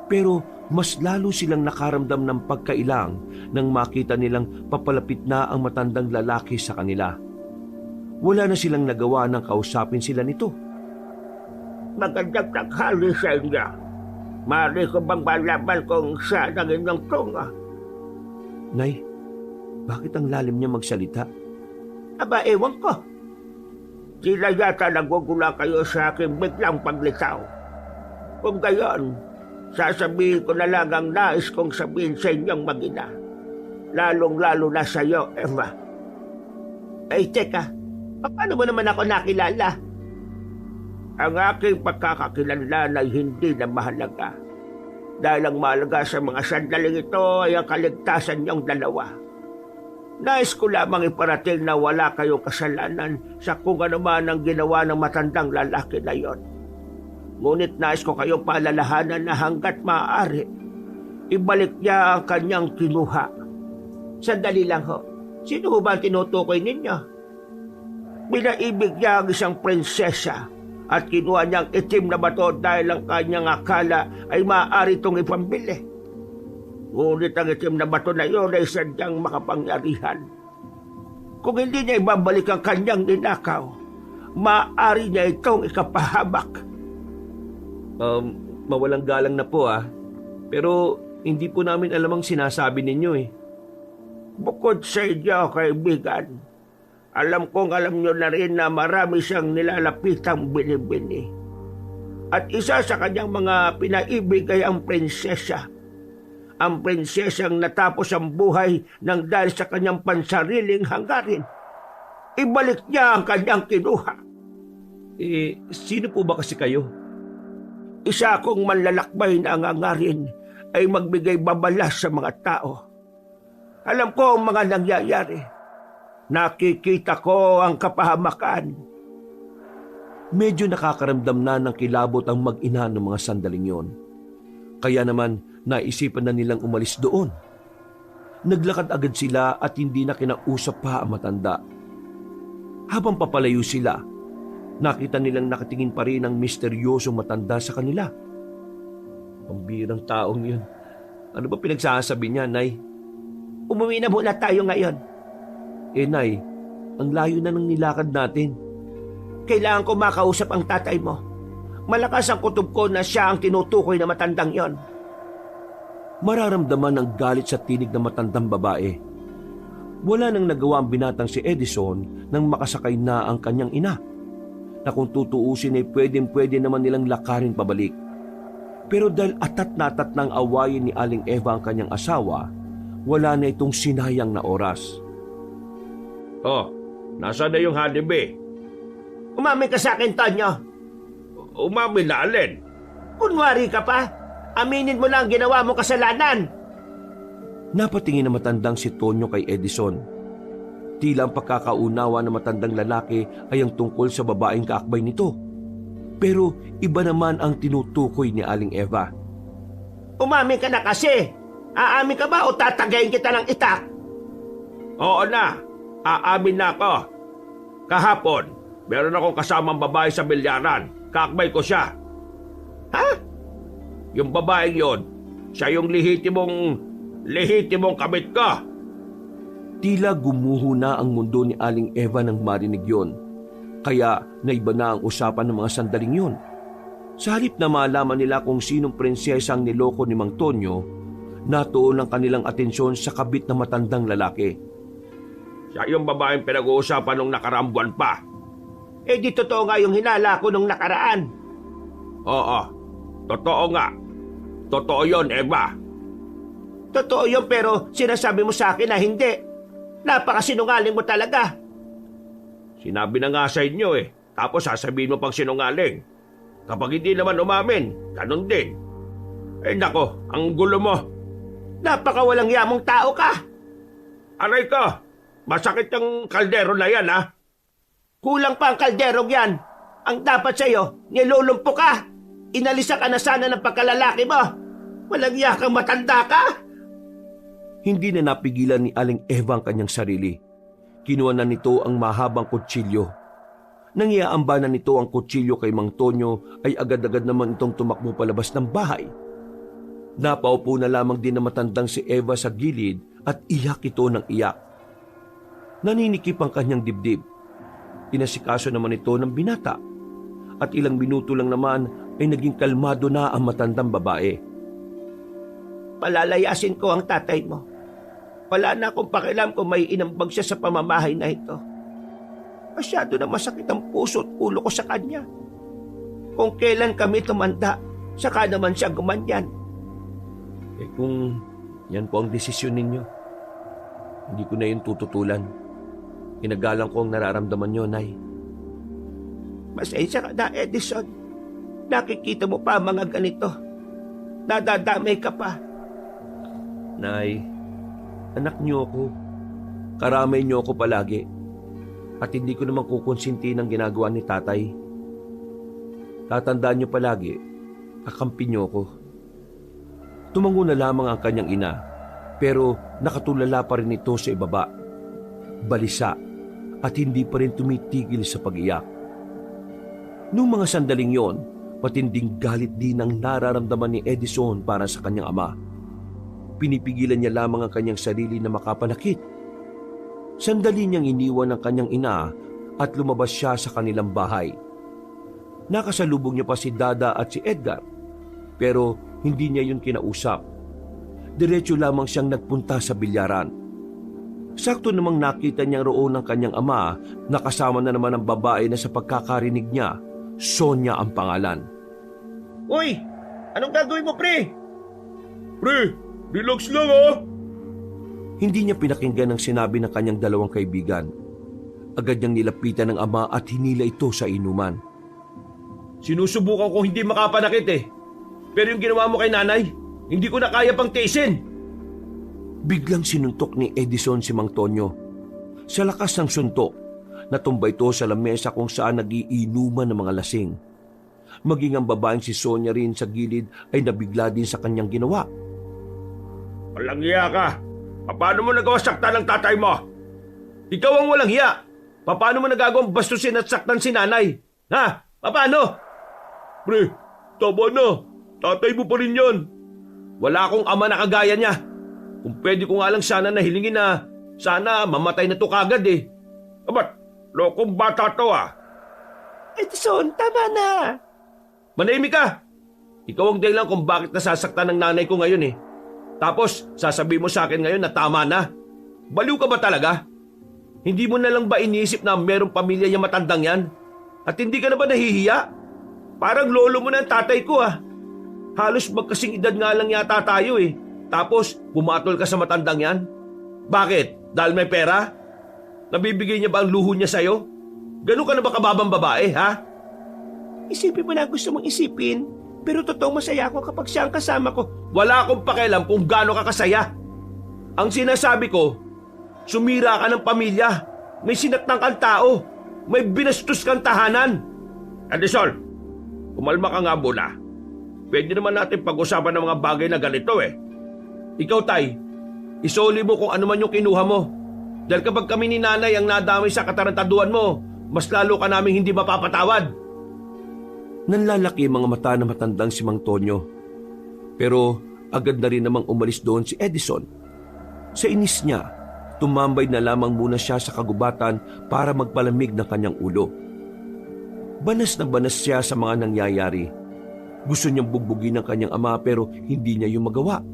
pero mas lalo silang nakaramdam ng pagkailang nang makita nilang papalapit na ang matandang lalaki sa kanila. Wala na silang nagawa nang kausapin sila nito. Magandang tanghali sa inyo. Maaari ko bang malaman kung saan ang inyong tunga? Nay, bakit ang lalim niya magsalita? Aba, ewan ko. Sila yata nagugula kayo sa aking biglang paglitaw. Kung gayon, sasabihin ko na lang ang nais kong sabihin sa inyong mag-ina. Lalong-lalo na sa iyo, Eva. Ay, teka. Paano mo naman ako nakilala? Ang aking pagkakakilanlan ay hindi na mahalaga. Dahil ang mahalaga sa mga sandaling ito ay ang kaligtasan niyong dalawa. Nais ko lamang iparating na wala kayong kasalanan sa kung ano man ang ginawa ng matandang lalaki na yon. Ngunit nais ko kayong paalalahanan na hanggat maaari, ibalik niya ang kanyang kinuha. Sandali lang ho. Sino ho ba ang tinutukoy ninyo? Pinaibig niya ang isang prinsesa at kinuha niyang itim na bato dahil ang kanyang akala ay maaari itong ipambili. Ngunit ang itim na bato na iyon ay sadyang makapangyarihan. Kung hindi niya ibabalik ang kanyang ninakaw, maaari niya itong ikapahamak. Mawalang galang na po Pero hindi po namin alam ang sinasabi ninyo Bukod sa inyo, kaibigan, alam kong alam nyo na rin na marami siyang nilalapitang binibini. At isa sa kanyang mga pinaibig ay ang prinsesa. Ang prinsesang natapos ang buhay nang dahil sa kanyang pansariling hangarin. Ibalik niya ang kanyang kinuha. Sino po ba kasi kayo? Isa akong manlalakbay na ang hangarin ay magbigay babala sa mga tao. Alam ko ang mga nangyayari. Nakikita ko ang kapahamakan. Medyo nakakaramdam na ng kilabot ang mag-ina ng mga sandaling yon. Kaya naman naisipan na nilang umalis doon. Naglakad agad sila at hindi na kinausap pa ang matanda. Habang papalayo sila, nakita nilang nakatingin pa rin ang misteryosong matanda sa kanila. Pambirang taong yun. Ano ba pinagsasabi niya, Nay? Umuwi na muna tayo ngayon. Nay, ang layo na ng nilakad natin. Kailangan ko makausap ang tatay mo. Malakas ang kutob ko na siya ang tinutukoy na matandang yon. Mararamdaman ng galit sa tinig ng matandang babae. Wala nang nagawa ang binatang si Edison nang makasakay na ang kanyang ina. Na kung tutuusin ay pwedeng-pwede naman nilang lakarin pabalik. Pero dahil atat na atat ng awayin ni Aling Eva ang kanyang asawa, wala na itong sinayang na oras. Nasaan na yung hanibe? Umami ka sa akin, Tonyo. Umami na alin? Kunwari ka pa. Aminin mo na ang ginawa mo kasalanan. Napatingin na matandang si Tonyo kay Edison. Tila ang pagkakaunawa ng matandang lalaki ay ang tungkol sa babaeng kaakbay nito. Pero iba naman ang tinutukoy ni Aling Eva. Umamin ka na kasi. Aamin ka ba o tatagayin kita ng itak? Oo na, aamin na ako. Kahapon, meron akong kasamang babae sa bilyaran. Kaakbay ko siya. Ha? Yung babaeng yon, siya yung lehitimong kabit ko. Tila gumuho na ang mundo ni Aling Eva nang marinig yon. Kaya naiba na ang usapan ng mga sandaling yon. Sa halip na malaman nila kung sinong prinsesa ang niloko ni Mang Tonyo, natuon ang kanilang atensyon sa kabit na matandang lalaki. Siya yung babaeng pinag-uusapan nung nakaraang buwan pa. Eh di totoo nga yung hinala ko nung nakaraan. Oo, totoo nga. Totoo yon, Eva. Totoo yun pero sinasabi mo sa akin na hindi. Napakasinungaling mo talaga. Sinabi na nga sa inyo eh. Tapos sasabihin mo pang sinungaling. Kapag hindi naman umamin, ganun din. Eh nako, ang gulo mo. Napakawalang yamong tao ka. Aray ko, masakit ang kaldero na yan ha. Kulang pa ang kalderong yan. Ang dapat sa'yo, nilulumpo ka. Inalisa ka na sana ng pagkalalaki mo. Walang yakang matanda ka. Hindi na napigilan ni Aling Eva ang kanyang sarili. Kinuha na nito ang mahabang kutsilyo. Nang iaamba na nito ang kutsilyo kay Mang Tonyo ay agad-agad naman itong tumakbo palabas ng bahay. Napaupo na lamang din na matandang si Eva sa gilid at iyak ito ng iyak. Naninikip ang kanyang dibdib. Inasikaso naman ito ng binata. At ilang minuto lang naman ay naging kalmado na ang matandang babae. Palalayasin ko ang tatay mo. Wala na akong pakialam kung may inambag siya sa pamamahay na ito. Masyado na masakit ang puso at ulo ko sa kanya. Kung kailan kami tumanda, saka naman siya gumanyan. Eh kung yan po ang desisyon ninyo, hindi ko na yun tututulan. Inagalang ko ang nararamdaman nyo, Nay. Masensya ka na, Edison. Nakikita mo pa ang mga ganito. Nadadamay ka pa. Nay, anak niyo ako. Karamay niyo ako palagi. At hindi ko naman kukonsinti ng ginagawa ni tatay. Tatandaan niyo palagi, kakampi niyo ako. Tumango na lamang ang kanyang ina, pero nakatulala pa rin ito sa ibaba. Balisa at hindi pa rin tumitigil sa pag-iyak. Noong mga sandaling yon, matinding galit din ang nararamdaman ni Edison para sa kanyang ama. Pinipigilan niya lamang ang kanyang sarili na makapanakit. Sandali niyang iniwan ang kanyang ina at lumabas siya sa kanilang bahay. Nakasalubong niya pa si Dada at si Edgar, pero hindi niya yun kinausap. Diretso lamang siyang nagpunta sa bilyaran. Sakto namang nakita niya roon ang kanyang ama na kasama na naman ang babae na sa pagkakarinig niya, Sonia ang pangalan. Uy! Anong gagawin mo, pre? Pre, relax lang ha. Hindi niya pinakinggan ang sinabi ng kanyang dalawang kaibigan. Agad niyang nilapitan ng ama at hinila ito sa inuman. Sinusubukan ko hindi makapanakit eh. Pero yung ginawa mo kay nanay, hindi ko na kaya pang tiisin. Biglang sinuntok ni Edison si Mang Tonyo. Sa lakas ng suntok, natumba ito sa lamesa kung saan nagiinuman ng mga lasing. Maging ang babaeng si Sonia rin sa gilid ay nabigla din sa kanyang ginawa. Walang hiya ka. Paano mo nagawa saktan ng tatay mo? Ikaw ang walang hiya. Paano mo nagagawang bastusin at saktan si nanay? Ha? Paano? Pre, tama na. Tatay mo pa rin yan. Wala akong ama na kagaya niya. Kung pwede ko nga lang sana nahilingin na sana mamatay na to kagad eh. Abat, lokong bata to ah. Edison, tama na. Manahimik ka! Ikaw ang dahilan kung bakit nasasaktan ng nanay ko ngayon eh. Tapos, sasabihin mo sa akin ngayon na tama na. Baliw ka ba talaga? Hindi mo na lang ba iniisip na merong pamilya yung matandang yan? At hindi ka na ba nahihiya? Parang lolo mo na ang tatay ko ah. Halos magkasing edad nga lang yata tayo eh. Tapos, bumatol ka sa matandang yan? Bakit? Dahil may pera? Nabibigay niya ba ang luho niya sa'yo? Ganun ka na ba kababang babae, ha? Isipin mo na gusto mong isipin. Pero totoong masaya ako kapag siya ang kasama ko. Wala akong pakialam kung gaano ka kasaya. Ang sinasabi ko, sumira ka ng pamilya. May sinatang kang tao. May binastos kang tahanan. Edison, kumalma ka nga muna. Pwede naman natin pag-usapan ng mga bagay na ganito eh. Ikaw, Tay, isoli mo kung ano man yung kinuha mo. Dahil kapag kami ni Nanay ang nadamay sa katarantaduan mo, mas lalo ka namin hindi mapapatawad. Nanlalaki ang mga mata na matandang si Mang Tonyo. Pero agad na rin namang umalis doon si Edison. Sa inis niya, tumambay na lamang muna siya sa kagubatan para magpalamig ng kanyang ulo. Banas na banas siya sa mga nangyayari. Gusto niyang bugbugin ang kanyang ama pero hindi niya yung magawa.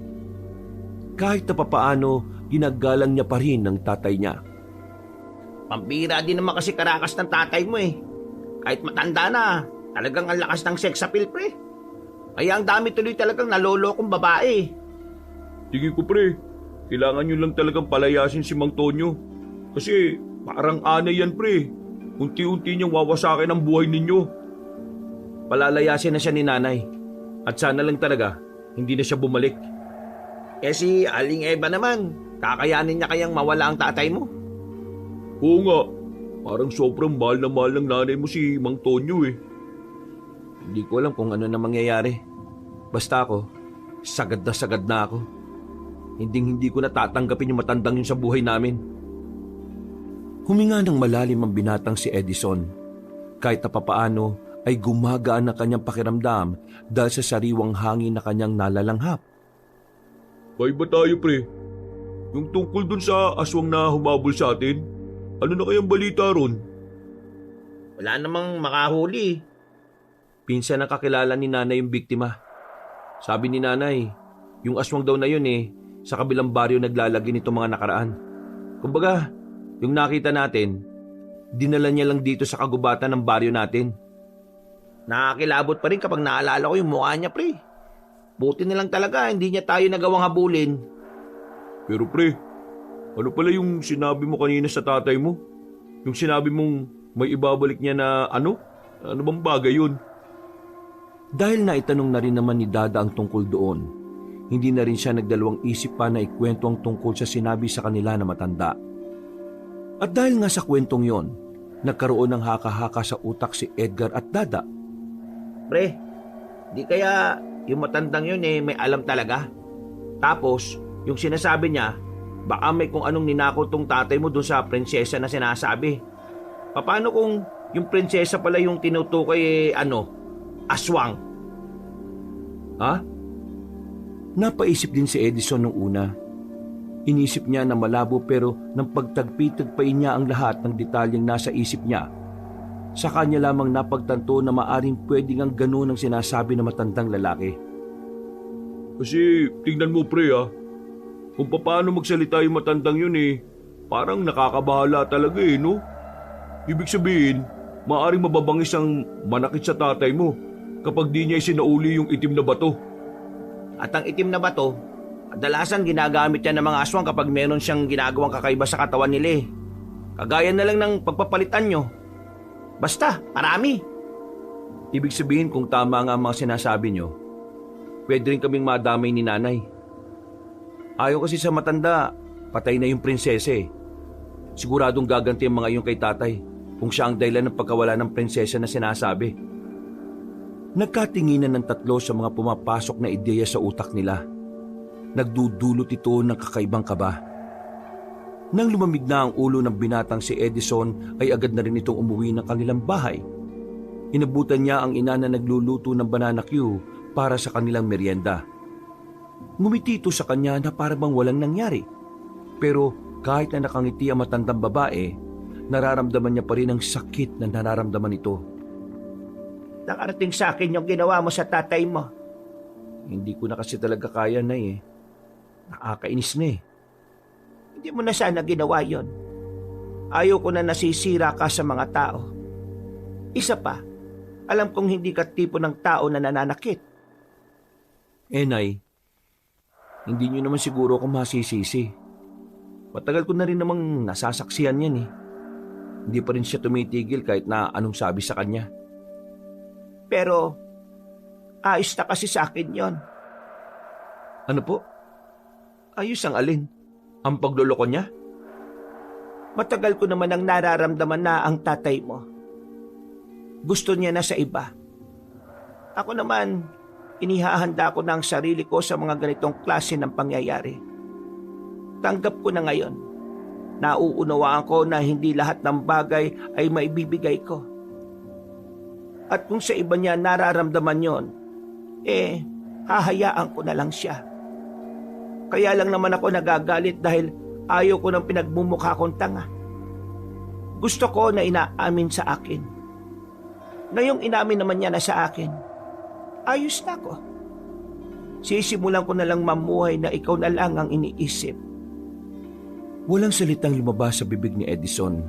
Kahit na papaano, ginagalang niya pa rin ng tatay niya. Pambira din naman kasi karakas ng tatay mo eh. Kahit matanda na, talagang ang lakas ng sex appeal, pre. Kaya ang dami tuloy talagang nalolokong babae. Tingin ko pre, kailangan nyo lang talagang palayasin si Mang Tonyo. Kasi parang anay yan pre. Unti-unti niyang wawasakin ang buhay ninyo. Palalayasin na siya ni Nanay. At sana lang talaga, hindi na siya bumalik. Eh si Aling Eva naman, kakayanin niya kayang mawala ang tatay mo? Oo nga, parang sobrang mahal na mahal ng nanay mo si Mang Tonyo eh. Hindi ko alam kung ano na mangyayari. Basta ako, sagad na ako. Hindi ko natatanggapin yung matandang yun sa buhay namin. Huminga ng malalim ang binatang si Edison. Kahit na papaano ay gumagaan ang kanyang pakiramdam dahil sa sariwang hangin na kanyang nalalanghap. Kaya ba tayo pre? Yung tungkol dun sa aswang na humabol sa atin, ano na kayang balita ron? Wala namang makahuli. Pinsan ang kakilala ni Nanay yung biktima. Sabi ni Nanay, yung aswang daw na yun sa kabilang baryo naglalagi nito mga nakaraan. Kumbaga, yung nakita natin, dinala niya lang dito sa kagubatan ng baryo natin. Nakakilabot pa rin kapag naalala ko yung mukha niya, pre. Buti na lang talaga, hindi niya tayo nagawang habulin. Pero pre, ano pala yung sinabi mo kanina sa tatay mo? Yung sinabi mong may ibabalik niya na ano? Ano bang bagay yun? Dahil naitanong na rin naman ni Dada ang tungkol doon, hindi na rin siya nagdalawang isip pa na ikwento ang tungkol sa sinabi sa kanila na matanda. At dahil nga sa kwentong yon, nagkaroon ng haka-haka sa utak si Edgar at Dada. Pre, di kaya yung matandang yun may alam talaga? Tapos, yung sinasabi niya, baka may kung anong ninakaw tong tatay mo dun sa prinsesa na sinasabi. Paano kung yung prinsesa pala yung tinutukoy aswang? Ha? Napaisip din si Edison nung una. Inisip niya na malabo pero nang pagtagpi-tagpain niya ang lahat ng detalyeng nasa isip niya, sa kanya lamang napagtanto na maaring pwedeng ang ganun ang sinasabi ng matandang lalaki. Kasi tingnan mo pre kung paano magsalita yung matandang yun parang nakakabahala talaga no? Ibig sabihin, maaring mababangis ang manakit sa tatay mo kapag di niya isinauli yung itim na bato. At ang itim na bato, kadalasan ginagamit yan ng mga aswang kapag meron siyang ginagawang kakaiba sa katawan nila Kagaya na lang ng pagpapalitan nyo. Basta, marami. Ibig sabihin kung tama nga ang mga sinasabi nyo, pwede rin kaming madamay ni Nanay. Ayaw kasi sa matanda, patay na yung prinsesa Siguradong gaganti ang mga iyon kay tatay kung siya ang dahilan ng pagkawala ng prinsesa na sinasabi. Nagkatinginan ng tatlo sa mga pumapasok na ideya sa utak nila. Nagdudulot ito ng kakaibang kaba. Nang lumamig na ang ulo ng binatang si Edison ay agad na rin itong umuwi ng kanilang bahay. Inabutan niya ang ina na nagluluto ng banana Q para sa kanilang merienda. Ngumiti ito sa kanya na para bang walang nangyari. Pero kahit na nakangiti ang matandang babae, nararamdaman niya pa rin ang sakit na nararamdaman ito. Nakarating sa akin yung ginawa mo sa tatay mo. Hindi ko na kasi talaga kaya na Nakakainis na Hindi mo na sana ginawa yon. Ayaw ko na nasisira ka sa mga tao. Isa pa, alam kong hindi ka tipo ng tao na nananakit. Nay, hindi niyo naman siguro ako masisisi. Matagal ko na rin namang nasasaksihan yan Hindi pa rin siya tumitigil kahit na anong sabi sa kanya. Pero, ayos na kasi sa akin yon. Ano po? Ayos ang alin? Ang pagluloko niya? Matagal ko naman ang nararamdaman na ang tatay mo. Gusto niya na sa iba. Ako naman, inihahanda ko na ang sarili ko sa mga ganitong klase ng pangyayari. Tanggap ko na ngayon. Nauunawaan ko na hindi lahat ng bagay ay maibibigay ko. At kung sa iba niya nararamdaman yon, hahayaan ko na lang siya. Kaya lang naman ako nagagalit dahil ayaw ko ng pinagmumukha kong tanga. Gusto ko na inaamin sa akin. Ngayong inamin naman niya na sa akin, ayos na ako. Sisimulan ko na lang mamuhay na ikaw na lang ang iniisip. Walang salitang lumabas sa bibig ni Edison.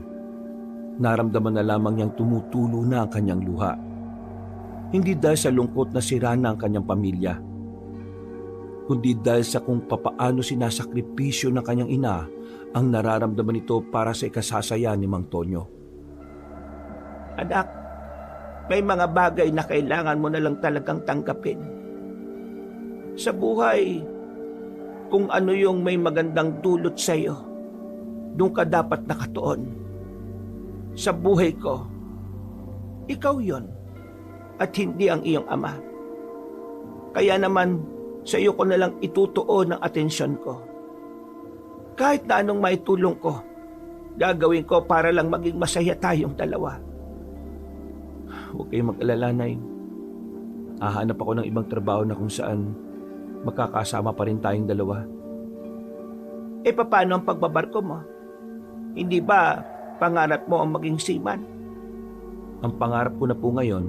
Naramdaman na lamang niyang tumutulo na ang kanyang luha. Hindi dahil sa lungkot na sira na ang kanyang pamilya, kundi dahil sa kung papaano sinasakripisyo ng kanyang ina ang nararamdaman nito para sa ikasasaya ni Mang Tonyo. Anak, may mga bagay na kailangan mo na lang talagang tanggapin. Sa buhay, kung ano yung may magandang dulot sa iyo, doon ka dapat nakatuon. Sa buhay ko, ikaw yon at hindi ang iyong ama. Kaya naman, sa iyo ko na lang itutuon ang atensyon ko. Kahit na anong maitulong ko, gagawin ko para lang maging masaya tayong dalawa. Huwag kayong mag-alala, Nay. Hahanap ako ng ibang trabaho na kung saan magkakasama pa rin tayong dalawa. Paano ang pagbabarko mo? Hindi ba pangarap mo ang maging seaman? Ang pangarap ko na po ngayon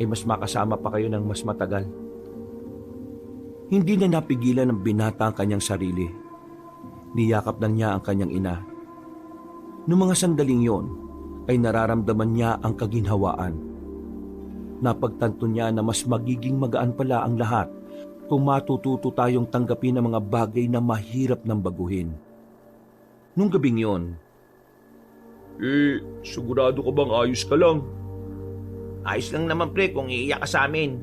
ay mas makasama pa kayo ng mas matagal. Hindi na napigilan ng binata ang kanyang sarili. Niyakap na niya ang kanyang ina. Noong mga sandaling yon, ay nararamdaman niya ang kaginhawaan. Napagtanto niya na mas magiging magaan pala ang lahat kung matututo tayong tanggapin ang mga bagay na mahirap nang baguhin. Nung gabing yon, Sigurado ka bang ayos ka lang? Ayos lang naman pre kung iiyak ka sa amin.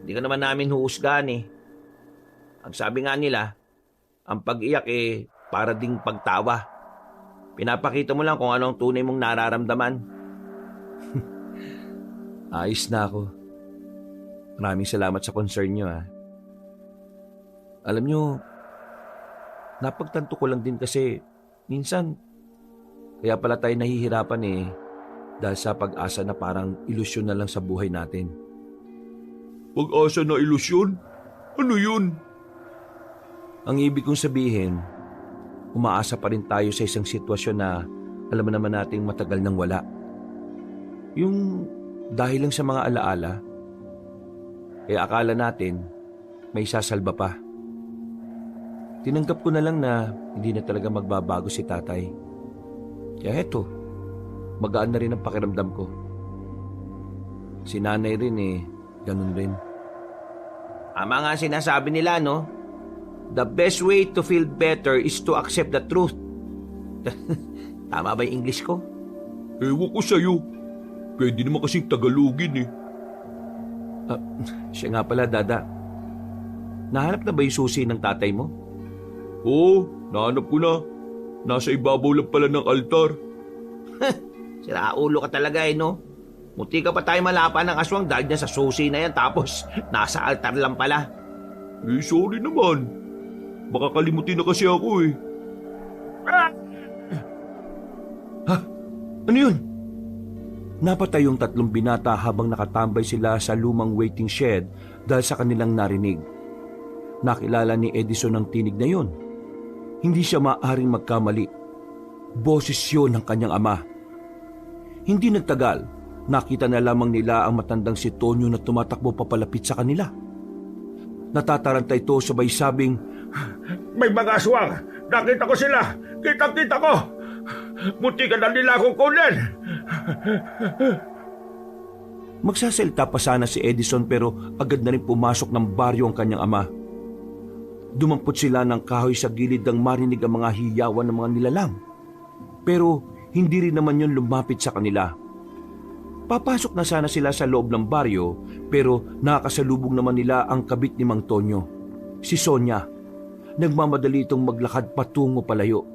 Hindi ka naman namin huhusgahan eh. Ang sabi nga nila, ang pag-iyak para ding pagtawa. Pinapakita mo lang kung ano ang tunay mong nararamdaman. ayos na ako. Maraming salamat sa concern niyo, ha. Alam niyo, napagtanto ko lang din kasi minsan kaya pala tayo nahihirapan dahil sa pag-asa na parang ilusyon na lang sa buhay natin. Pag-asa na ilusyon? Ano yun? Ang ibig kong sabihin, umaasa pa rin tayo sa isang sitwasyon na alam naman nating matagal nang wala. Yung dahil lang sa mga alaala, kaya akala natin may sasalba pa. Tinanggap ko na lang na hindi na talaga magbabago si tatay. Kaya eto, magaan na rin ang pakiramdam ko. Si nanay rin ganun rin. Tama nga sinasabi nila, no? The best way to feel better is to accept the truth. Tama ba yung English ko? Ewan ko sa'yo. Pwede naman kasing Tagalogin Siya nga pala, Dada. Nahanap na ba yung susi ng tatay mo? Oo, nahanap ko na. Nasa ibabaw lang pala ng altar. Siraulo ka talaga no? Munti ka pa tayo malapan ng aswang dahil niya sa susi na yan tapos nasa altar lang pala. Sorry naman. Baka kalimutin na kasi ako Ha? Ano yun? Napatay yung tatlong binata habang nakatambay sila sa lumang waiting shed dahil sa kanilang narinig. Nakilala ni Edison ang tinig na yun. Hindi siya maaaring magkamali. Boses yun ng kanyang ama. Hindi nagtagal, nakita na lamang nila ang matandang si Tonyo na tumatakbo papalapit sa kanila. Natataranta ito sabay sabing, May mga aswang! Nakita ko sila! Kitang-kita ko! Munti ka na nila akong kunin! Magsasalita pa sana si Edison pero agad na rin pumasok ng baryo ang kanyang ama. Dumampot sila ng kahoy sa gilid nang marinig ang mga hiyawan ng mga nilalang. Pero hindi rin naman yun lumapit sa kanila. Papasok na sana sila sa loob ng baryo pero nakakasalubong naman nila ang kabit ni Mang Tonyo, si Sonia. Nagmamadali itong maglakad patungo palayo.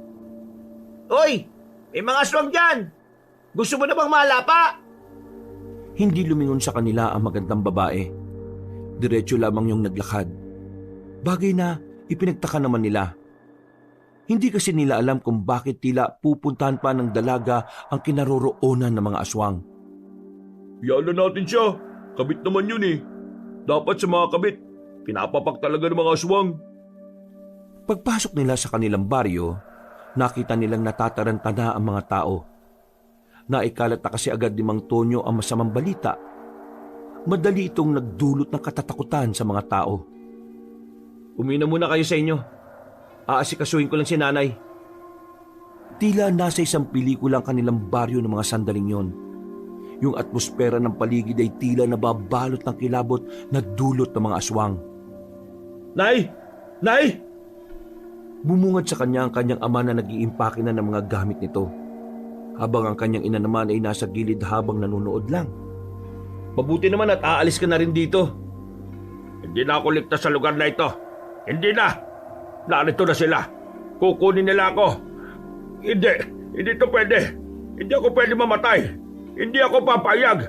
Oy! May mga aswang dyan! Gusto mo na bang malapa? Hindi lumingon sa kanila ang magandang babae. Diretso lamang yung naglakad. Bagay na ipinagtaka naman nila. Hindi kasi nila alam kung bakit tila pupuntahan pa ng dalaga ang kinaroroonan ng mga aswang. Yan na natin siya. Kabit naman yun eh. Dapat sa mga kabit, pinapapak talaga ng mga aswang. Pagpasok nila sa kanilang baryo, nakita nilang natataranta na ang mga tao. Naikalat na kasi agad ni Mang Tonyo ang masamang balita. Madali itong nagdulot ng katatakutan sa mga tao. Umina muna kayo sa inyo. Aasikasuhin ko lang si nanay. Tila nasa isang pelikula ang kanilang baryo ng mga sandaling yon. Yung atmosfera ng paligid ay tila nababalot ng kilabot na dulot ng mga aswang. Nay! Nay! Bumungad sa kanya ang kanyang ama na nag-iimpake na ng mga gamit nito, habang ang kanyang ina naman ay nasa gilid habang nanonood lang. Mabuti naman at aalis ka na rin dito. Hindi na ako ligtas sa lugar na ito. Hindi na. Narito na sila. Kukunin nila ako. Hindi to pwede. Hindi ako pwede mamatay. Hindi ako papayag.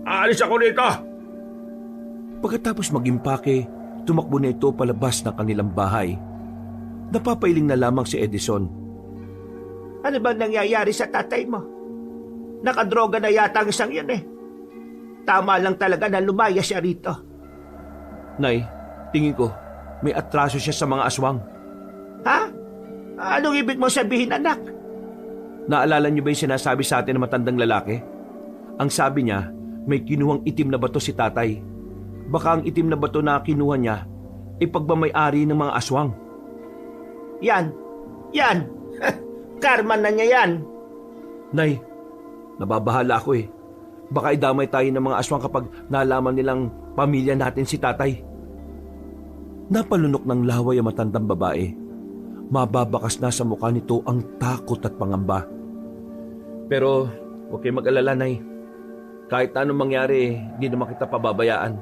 Aalis ako rito. Pagkatapos mag-impake, tumakbo na ito palabas ng kanilang bahay. Napapailing na lamang si Edison. Ano bang nangyayari sa tatay mo? Nakadroga na yata ang isang yun eh. Tama lang talaga na lumaya siya rito. Nay, tingin ko, may atraso siya sa mga aswang. Ha? Anong ibig mo sabihin, anak? Naalala niyo ba yung sinasabi sa atin ng matandang lalaki? Ang sabi niya, may kinuhang itim na bato si tatay. Baka ang itim na bato na kinuha niya, ipagmamay-ari ng mga aswang. Yan! Karma na niya yan! Nay, nababahala ako eh. Baka idamay tayo ng mga aswang kapag nalaman nilang pamilya natin si tatay. Napalunok ng laway ang matandang babae. Mababakas na sa mukha nito ang takot at pangamba. Pero huwag kayo mag-alala, Nay. Kahit anong mangyari, hindi naman kita pababayaan.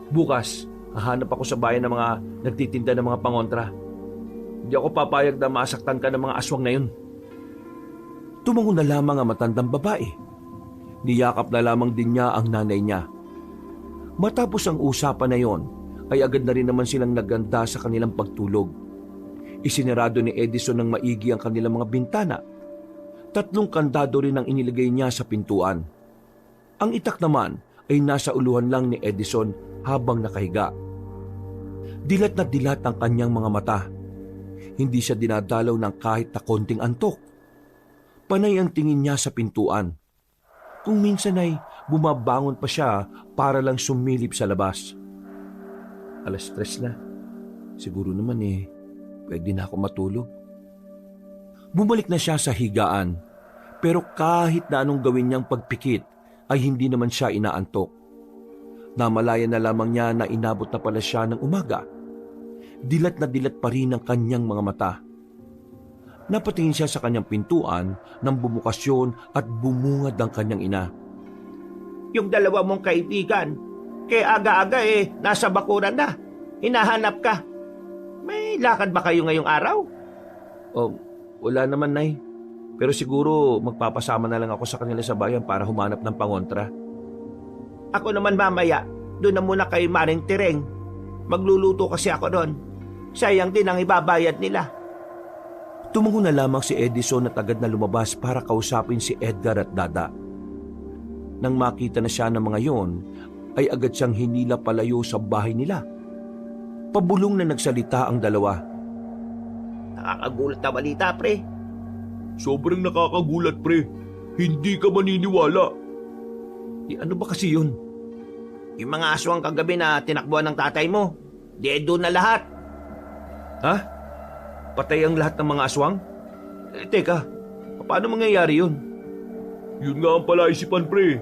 Bukas, hahanap ako sa bayan ng mga nagtitinda ng mga pangontra. Hindi ako papayag na masaktan ka ng mga aswang na yun. Tumango na lamang ang matandang babae. Niyakap na lamang din niya ang nanay niya. Matapos ang usapan na yon, ay agad na rin naman silang naganda sa kanilang pagtulog. Isinarado ni Edison ng maigi ang kanilang mga bintana. 3 kandado rin ang inilagay niya sa pintuan. Ang itak naman ay nasa uluhan lang ni Edison habang nakahiga. Dilat na dilat ang kanyang mga mata. Hindi siya dinadalaw ng kahit na konting antok. Panay ang tingin niya sa pintuan. Kung minsan ay bumabangon pa siya para lang sumilip sa labas. 3:00 na. Siguro naman pwede na ako matulog. Bumalik na siya sa higaan, pero kahit na anong gawin niyang pagpikit ay hindi naman siya inaantok. Namalayan na lamang niya na inabot na pala siya ng umaga. Dilat na dilat pa rin ang kanyang mga mata. Napatingin siya sa kanyang pintuan nang bumukas yun at bumungad ang kanyang ina. Yung dalawa mong kaibigan, kaya aga-aga nasa bakuran na. Hinahanap ka. May lakad ba kayo ngayong araw? Oh, wala naman, Nay. Pero siguro magpapasama na lang ako sa kanila sa bayan para humanap ng pangontra. Ako naman mamaya, doon na muna kay Maring Tireng. Magluluto kasi ako doon. Sayang din ang ibabayad nila. Tumungo na lamang si Edison at agad na lumabas para kausapin si Edgar at Dada. Nang makita na siya ng mga yon, ay agad siyang hinila palayo sa bahay nila. Pabulong na nagsalita ang dalawa. Nakakagulat na balita, pre. Sobrang nakakagulat, pre. Hindi ka maniniwala. Ano ba kasi yun? Yung mga aswang kagabi na tinakbuhan ng tatay mo, doon na lahat. Ha? Patay ang lahat ng mga aswang? Teka, paano mangyayari yun? Yun nga ang palaisipan, pre.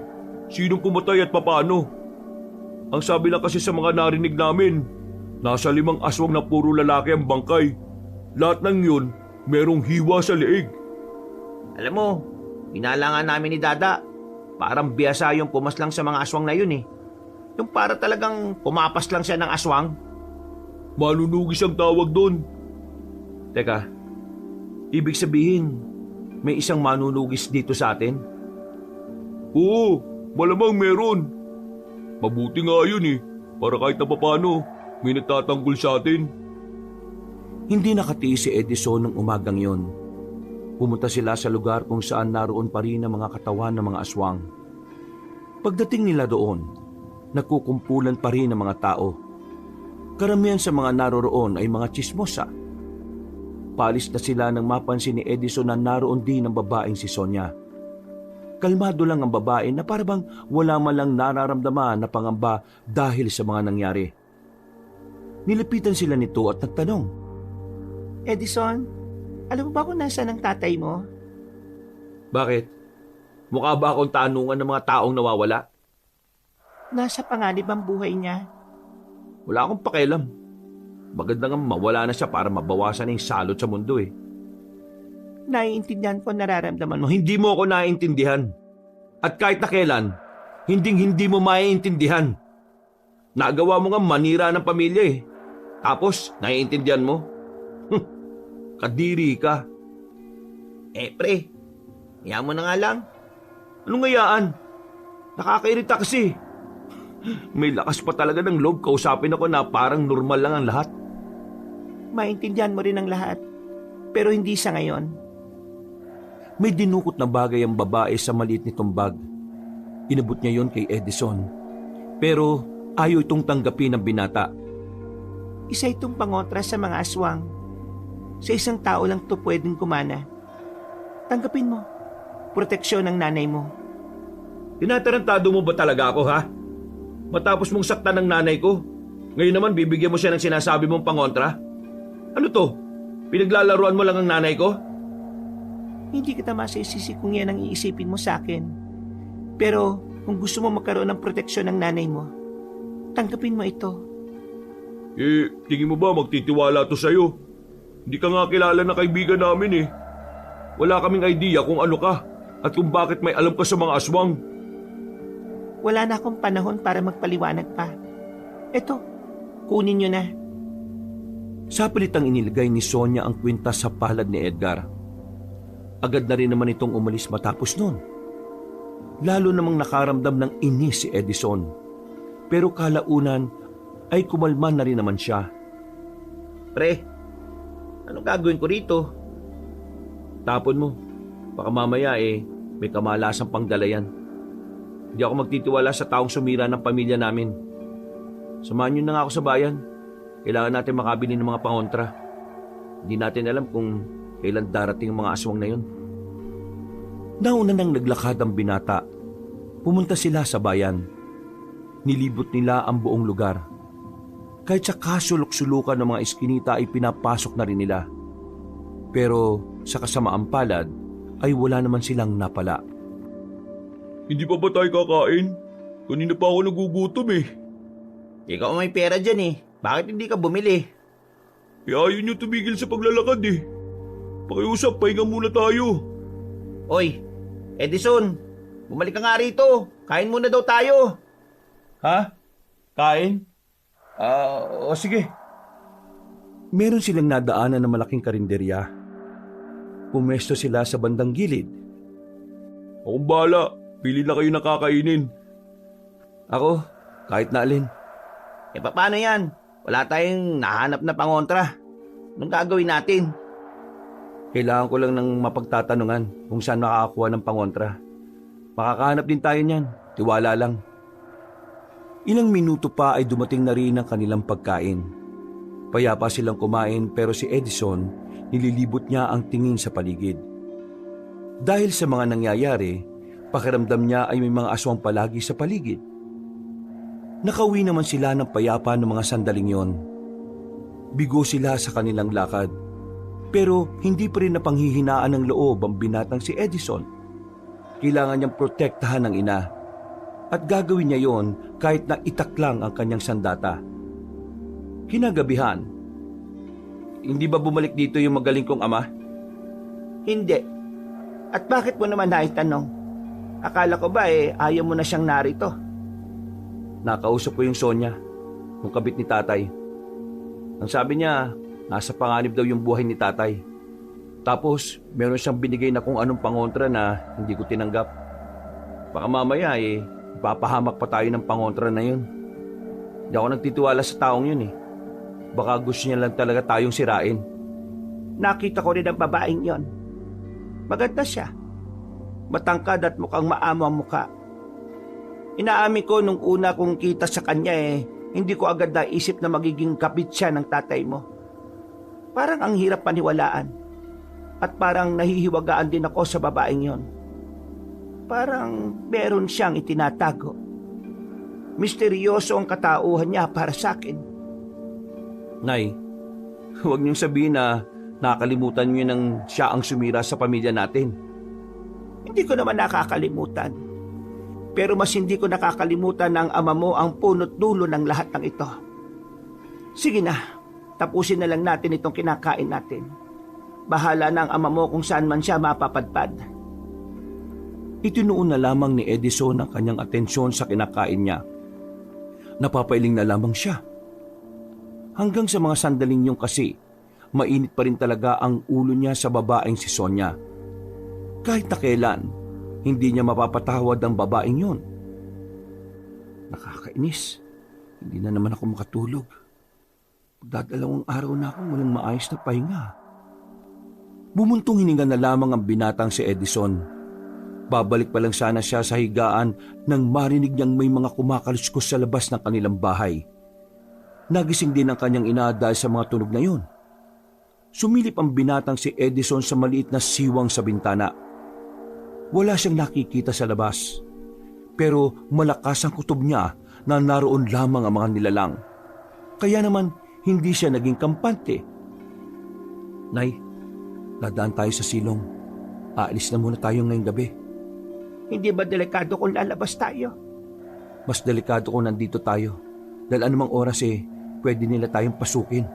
Sinong pumatay at papaano? Ang sabi lang kasi sa mga narinig namin, nasa 5 aswang na puro lalaki ang bangkay. Lahat ng yun, merong hiwa sa leeg. Alam mo, binalangan namin ni Dada. Parang biyasa yung pumaslang sa mga aswang na yun eh. Yung para talagang pumapas lang siya ng aswang. Manunugis ang tawag doon. Teka, ibig sabihin, may isang manunugis dito sa atin? Oo, malamang meron. Mabuti nga yun eh, para kahit na papano, may nagtatanggol sa atin. Hindi nakatiis si Edison ng umagang yon. Pumunta sila sa lugar kung saan naroon pa rin ang mga katawan ng mga aswang. Pagdating nila doon, nagkukumpulan pa rin ang mga tao. Karamihan sa mga naroroon ay mga tsismosa. Palis na sila nang mapansin ni Edison na naroon din ang babaeng si Sonia. Kalmado lang ang babae na parabang wala man lang nararamdaman na pangamba dahil sa mga nangyari. Nilipitan sila nito at nagtanong, Edison, alam mo ba kung nasaan ang tatay mo? "Bakit? Mukha ba akong tanungan ng mga taong nawawala?" Nasa panganib ang buhay niya. "Wala akong pakialam. Maganda nga mawala na siya para mabawasan na yung salot sa mundo eh." Naiintindihan ko nararamdaman mo. Hindi mo ako naiintindihan. At kahit na kailan, hindi mo maiintindihan. Nagawa mo nga manira ng pamilya eh. Tapos, naiintindihan mo? Kadiri ka. Pre, hiya mo na nga lang. Anong ngayaan? Nakakairita kasi. May lakas pa talaga ng loob kausapin ako na parang normal lang ang lahat. Maintindihan mo rin ang lahat. Pero hindi sa ngayon. May dinukot na bagay ang babae sa maliit nitong bag. Inabot niya yon kay Edison. Pero ayaw itong tanggapin ng binata. Isa itong pangotra sa mga aswang. Sa isang tao lang to pwedeng kumana. Tanggapin mo. Proteksyon ng nanay mo. Tinatarantado mo ba talaga ako, ha? Matapos mong saktan ng nanay ko, ngayon naman bibigyan mo siya ng sinasabi mong pangontra? Ano to? Pinaglalaruan mo lang ang nanay ko? Hindi kita masisisi kung yan ang iisipin mo sa akin. Pero kung gusto mo magkaroon ng proteksyon ng nanay mo, tanggapin mo ito. Tingin mo ba magtitiwala to sa'yo? Hindi ka nga kilala na kaibigan namin eh. Wala kaming idea kung ano ka at kung bakit may alam ka sa mga aswang. Wala na akong panahon para magpaliwanag pa. Eto, kunin nyo na. Sa palitang inilagay ni Sonia ang kwintas sa palad ni Edgar. Agad na rin naman itong umalis matapos nun. Lalo namang nakaramdam ng inis si Edison. Pero kalaunan ay kumalman na rin naman siya. Pre, anong gagawin ko rito? Tapon mo. Baka mamaya may kamalasang pangdalayan. Hindi ako magtitiwala sa taong sumira ng pamilya namin. Samahan niyo na nga ako sa bayan. Kailangan natin makabili ng mga pangontra. Hindi natin alam kung kailan darating ang mga aswang na yun. Nauna nang naglakad ang binata. Pumunta sila sa bayan. Nilibot nila ang buong lugar. Kahit sa kasulok-sulukan ng mga iskinita ay pinapasok na rin nila. Pero sa kasamaang palad ay wala naman silang napala. Hindi pa ba tayo kakain? Kanina pa ako nagugutom eh. Ikaw may pera dyan eh. Bakit hindi ka bumili? Ayaw niyo tumigil sa paglalakad eh. Pakiusap, pahinga muna tayo. Oy, Edison, bumalik ka nga rito. Kain muna daw tayo. Ha? Kain? O sige. Meron silang nadaanan na malaking karinderya. Pumesto sila sa bandang gilid. Akong bahala, pili na kayo nakakainin. Ako, kahit na alin. Paano yan? Wala tayong nahanap na pangontra. Anong gagawin natin? Kailangan ko lang ng mapagtatanungan kung saan makakakuha ng pangontra. Makakahanap din tayo niyan, tiwala lang. Ilang minuto pa ay dumating na rin ang kanilang pagkain. Payapa silang kumain pero si Edison, nililibot niya ang tingin sa paligid. Dahil sa mga nangyayari, pakiramdam niya ay may mga aswang palagi sa paligid. Nakauwi naman sila ng payapa ng mga sandaling yon. Bigo sila sa kanilang lakad. Pero hindi pa rin napanghihinaan ng loob ang binatang si Edison. Kailangan niyang protektahan ng ina. At gagawin niya yon kahit na itaklang ang kanyang sandata. Kinagabihan. Hindi ba bumalik dito yung magaling kong ama? Hindi. At bakit mo naman naitanong? Akala ko ba ayaw mo na siyang narito? Nakausap ko yung Sonia, yung kabit ni tatay. Ang sabi niya, nasa panganib daw yung buhay ni tatay. Tapos, meron siyang binigay na kung anong pangontra na hindi ko tinanggap. Baka mamaya ipapahamak pa tayo ng pangontra na yun. Hindi ako nagtitiwala sa taong yun eh. Baka gusto niya lang talaga tayong sirain. Nakita ko rin ang babaeng yon. Maganda siya. Matangkad at mukhang maamo ang mukha. Inaamin ko nung una kong kita sa kanya hindi ko agad naisip na magiging kapit siya ng tatay mo. Parang ang hirap paniwalaan. At parang nahihiwagaan din ako sa babaeng yon. Parang meron siyang itinatago. Misteryoso ang katauhan niya para sa akin. Nay, huwag niyong sabihin na nakakalimutan niyo nang siya ang sumira sa pamilya natin. Hindi ko naman nakakalimutan. Pero mas hindi ko nakakalimutan na ang ama mo ang punot dulo ng lahat ng ito. Sige na, tapusin na lang natin itong kinakain natin. Bahala na ang ama mo kung saan man siya mapapadpad. Itinuon na lamang ni Edison ang kanyang atensyon sa kinakain niya. Napapailing na lamang siya. Hanggang sa mga sandaling yun kasi, mainit pa rin talaga ang ulo niya sa babaeng si Sonia. Kahit na kailan, hindi niya mapapatawad ang babaeng yun. Nakakainis. Hindi na naman ako makatulog. Magdadalawang araw na akong walang maayos na pahinga. Bumuntong hininga na lamang ang binatang si Edison. Babalik pa lang sana siya sa higaan nang marinig niyang may mga kumakaluskos sa labas ng kanilang bahay. Nagising din ang kanyang ina dahil sa mga tunog na yun. Sumilip ang binatang si Edison sa maliit na siwang sa bintana. Wala siyang nakikita sa labas. Pero malakas ang kutob niya na naroon lamang ang mga nilalang. Kaya naman hindi siya naging kampante. Nay, dadaan tayo sa silong. Aalis na muna tayo ngayong gabi. Hindi ba delikado kung lalabas tayo? Mas delikado kung nandito tayo. Dahil anumang oras pwede nila tayong pasukin.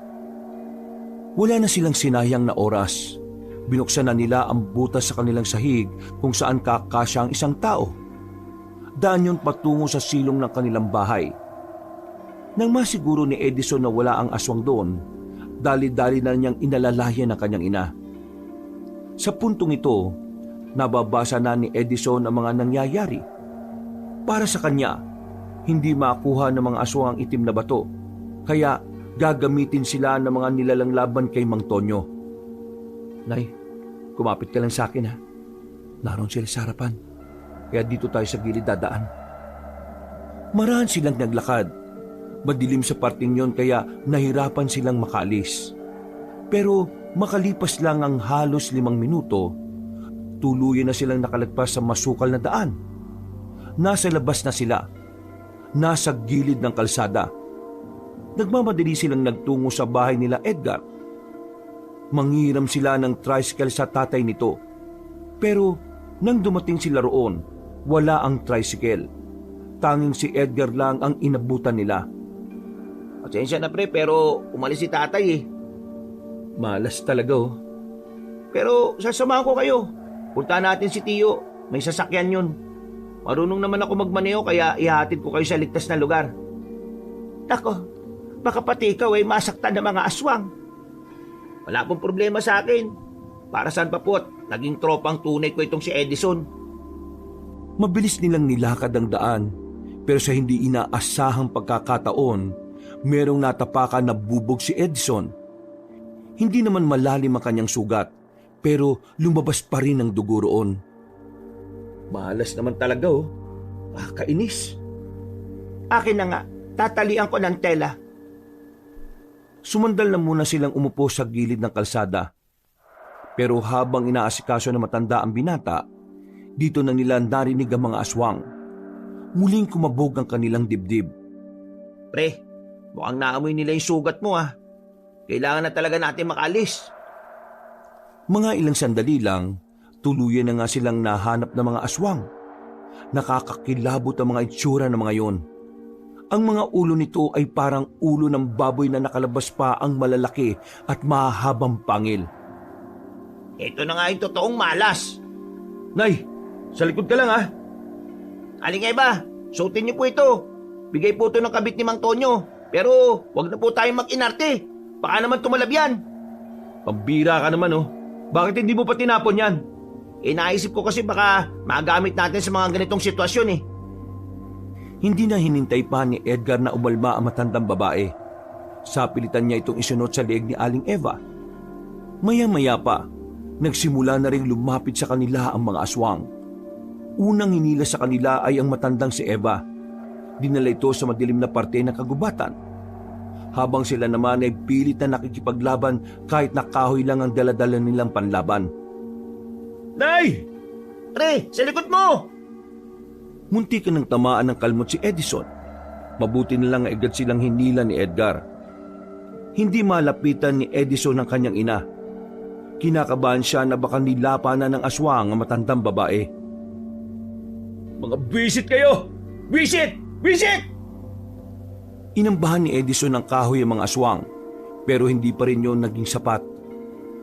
Wala na silang sinayang na oras. Binuksan na nila ang butas sa kanilang sahig kung saan kakasya ang isang tao. Daan yun patungo sa silong ng kanilang bahay. Nang masiguro ni Edison na wala ang aswang doon, dali-dali na niyang inalalayan ang kanyang ina. Sa puntong ito, nababasa na ni Edison ang mga nangyayari. Para sa kanya, hindi makuha ng mga aswang ang itim na bato, kaya gagamitin sila ng mga nilalang laban kay Mang Tonyo. Nay, kumapit ka lang sa akin ha. Naroon sila sa harapan, kaya dito tayo sa gilid dadaan. Marahan silang naglakad. Madilim sa parting yon kaya nahirapan silang makaalis. Pero makalipas lang ang halos 5 minuto, tuluyan na silang nakalagpas sa masukal na daan. Nasa labas na sila. Nasa gilid ng kalsada. Nagmamadali silang nagtungo sa bahay nila Edgar. Manghiram sila ng tricycle sa tatay nito. Pero nang dumating sila roon, wala ang tricycle. Tanging si Edgar lang ang inabutan nila. Pasensya na pre, pero umalis si tatay Malas talaga Pero sasamahan ko kayo. Punta natin si Tio. May sasakyan yun. Marunong naman ako magmaneho kaya ihatid ko kayo sa ligtas na lugar. Nako, baka pati ikaw ay masaktan ng mga aswang. Wala pong problema sa akin. Para saan pa po't naging tropang tunay ko itong si Edison. Mabilis nilang nilakad ang daan, pero sa hindi inaasahang pagkakataon, merong natapakan na bubog si Edison. Hindi naman malalim ang kanyang sugat, pero lumabas pa rin ang dugo roon. Malas naman talaga Kainis. Akin na nga, tatalian ko ng tela. Sumandal na muna silang umupo sa gilid ng kalsada. Pero habang inaasikaso na matanda ang binata, dito na nila narinig ang mga aswang. Muling kumabog ang kanilang dibdib. Pre, mukhang naamoy nila yung sugat mo Kailangan na talaga natin makalis. Mga ilang sandali lang, tuluyan na nga silang nahanap ng mga aswang. Nakakakilabot ang mga itsura ng mga yon. Ang mga ulo nito ay parang ulo ng baboy na nakalabas pa ang malalaki at mahahabang pangil. Ito na nga yung totoong malas. Nay, sa likod ka lang Alingay ba? Suotin niyo po ito. Bigay po ito ng kabit ni Mang Tonyo. Pero wag na po tayong mag-inarte. Baka naman tumalab yan. Pambira ka naman Bakit hindi mo pa tinapon yan? Inaisip ko kasi baka magamit natin sa mga ganitong sitwasyon eh. Hindi na hinintay pa ni Edgar na umalma ang matandang babae. Sapilitan niya itong isunod sa leeg ni Aling Eva. Maya-maya pa, nagsimula na ring lumapit sa kanila ang mga aswang. Unang hinila sa kanila ay ang matandang si Eva. Dinala ito sa madilim na parte ng kagubatan. Habang sila naman ay pilit na nakikipaglaban kahit nakahoy lang ang daladala nilang panlaban. Nay! Pre, sa likod mo! Munti ka nang tamaan ng kalmot si Edison. Mabuti na lang agad silang hinila ni Edgar. Hindi malapitan ni Edison ang kanyang ina. Kinakabahan siya na baka nilapanan ng aswang ang matandang babae. Mga bisit kayo! Bisit! Bisit! Inambahan ni Edison ng kahoy ang mga aswang, pero hindi pa rin yun naging sapat.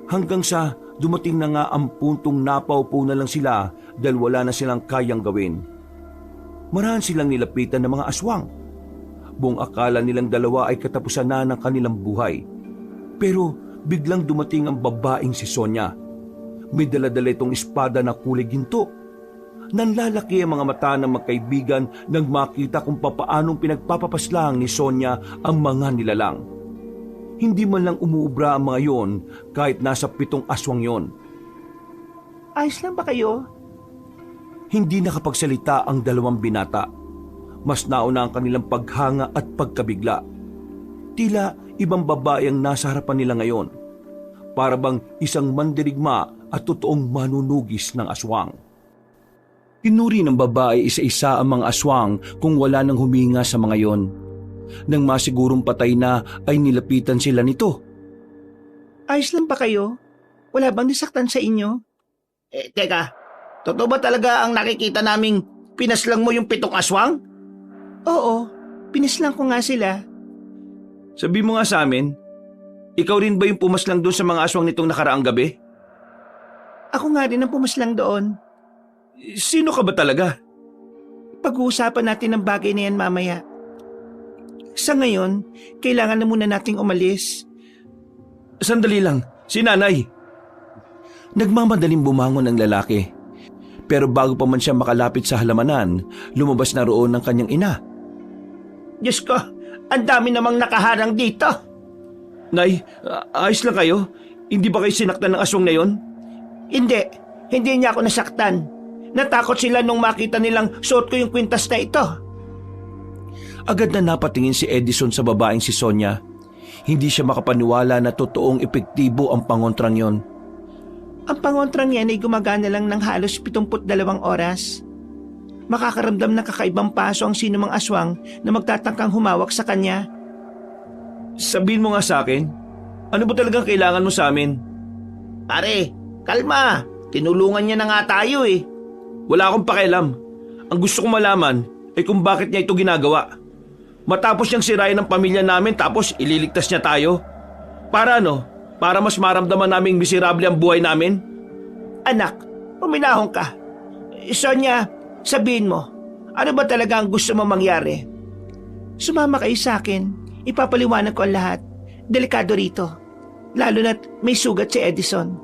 Hanggang sa dumating na nga ang puntong napaupo na lang sila dahil wala na silang kayang gawin. Marahan silang nilapitan ng mga aswang. Buong akala nilang dalawa ay katapusan na ng kanilang buhay. Pero biglang dumating ang babaeng si Sonia. May dala-dala itong espada na kulay ginto. Nanlalaki ang mga mata ng magkaibigan nang makita kung papaanong pinagpapapaslang ni Sonia ang mga nilalang. Hindi man lang umuubra ang mga yon kahit nasa 7 aswang yon. Ayos lang ba kayo? Hindi nakapagsalita ang dalawang binata. Mas nauna ang kanilang paghanga at pagkabigla. Tila ibang babae ang nasa harapan nila ngayon. Para bang isang mandirigma at totoong manunugis ng aswang. Pinuri ng babae isa-isa ang mga aswang kung wala nang huminga sa mga yon. Nang masigurong patay na ay nilapitan sila nito. Ayos lang ba kayo? Wala bang nisaktan sa inyo? Teka, totoo ba talaga ang nakikita naming pinaslang mo yung 7 aswang? Oo, pinaslang ko nga sila. Sabi mo nga sa amin, ikaw rin ba yung pumaslang doon sa mga aswang nitong nakaraang gabi? Ako nga rin ang pumaslang doon. Sino ka ba talaga? Pag-uusapan natin ang bagay na yan mamaya. Sa ngayon, kailangan na muna nating umalis. Sandali lang, si nanay. Nagmamadaling bumangon ang lalaki. Pero bago pa man siya makalapit sa halamanan, lumabas na roon ng kanyang ina. Diyos ko, ang dami namang nakaharang dito. Nay, ayos lang kayo? Hindi ba kayo sinaktan ng aswang na yon? Hindi niya ako nasaktan. Natakot sila nung makita nilang suot ko yung kwintas na ito. Agad na napatingin si Edison sa babaeng si Sonia. Hindi siya makapaniwala na totoong epektibo ang pangontrang yon. Ang pangontrang yan ay gumagana lang ng halos 72 oras. Makakaramdam ng kakaibang paso ang sinumang aswang na magtatangkang humawak sa kanya. Sabihin mo nga sa akin, ano ba talagang kailangan mo sa amin? Pare, kalma. Tinulungan niya na nga tayo eh. Wala akong pakialam. Ang gusto kong malaman ay kung bakit niya ito ginagawa. Matapos niyang sirain ang pamilya namin tapos ililigtas niya tayo. Para ano? Para mas maramdaman naming miserable ang buhay namin? Anak, puminahon ka. Sonia, sabihin mo, ano ba talaga ang gusto mo mangyari? Sumama kayo sa akin. Ipapaliwanag ko ang lahat. Delikado rito. Lalo na't may sugat si Edison.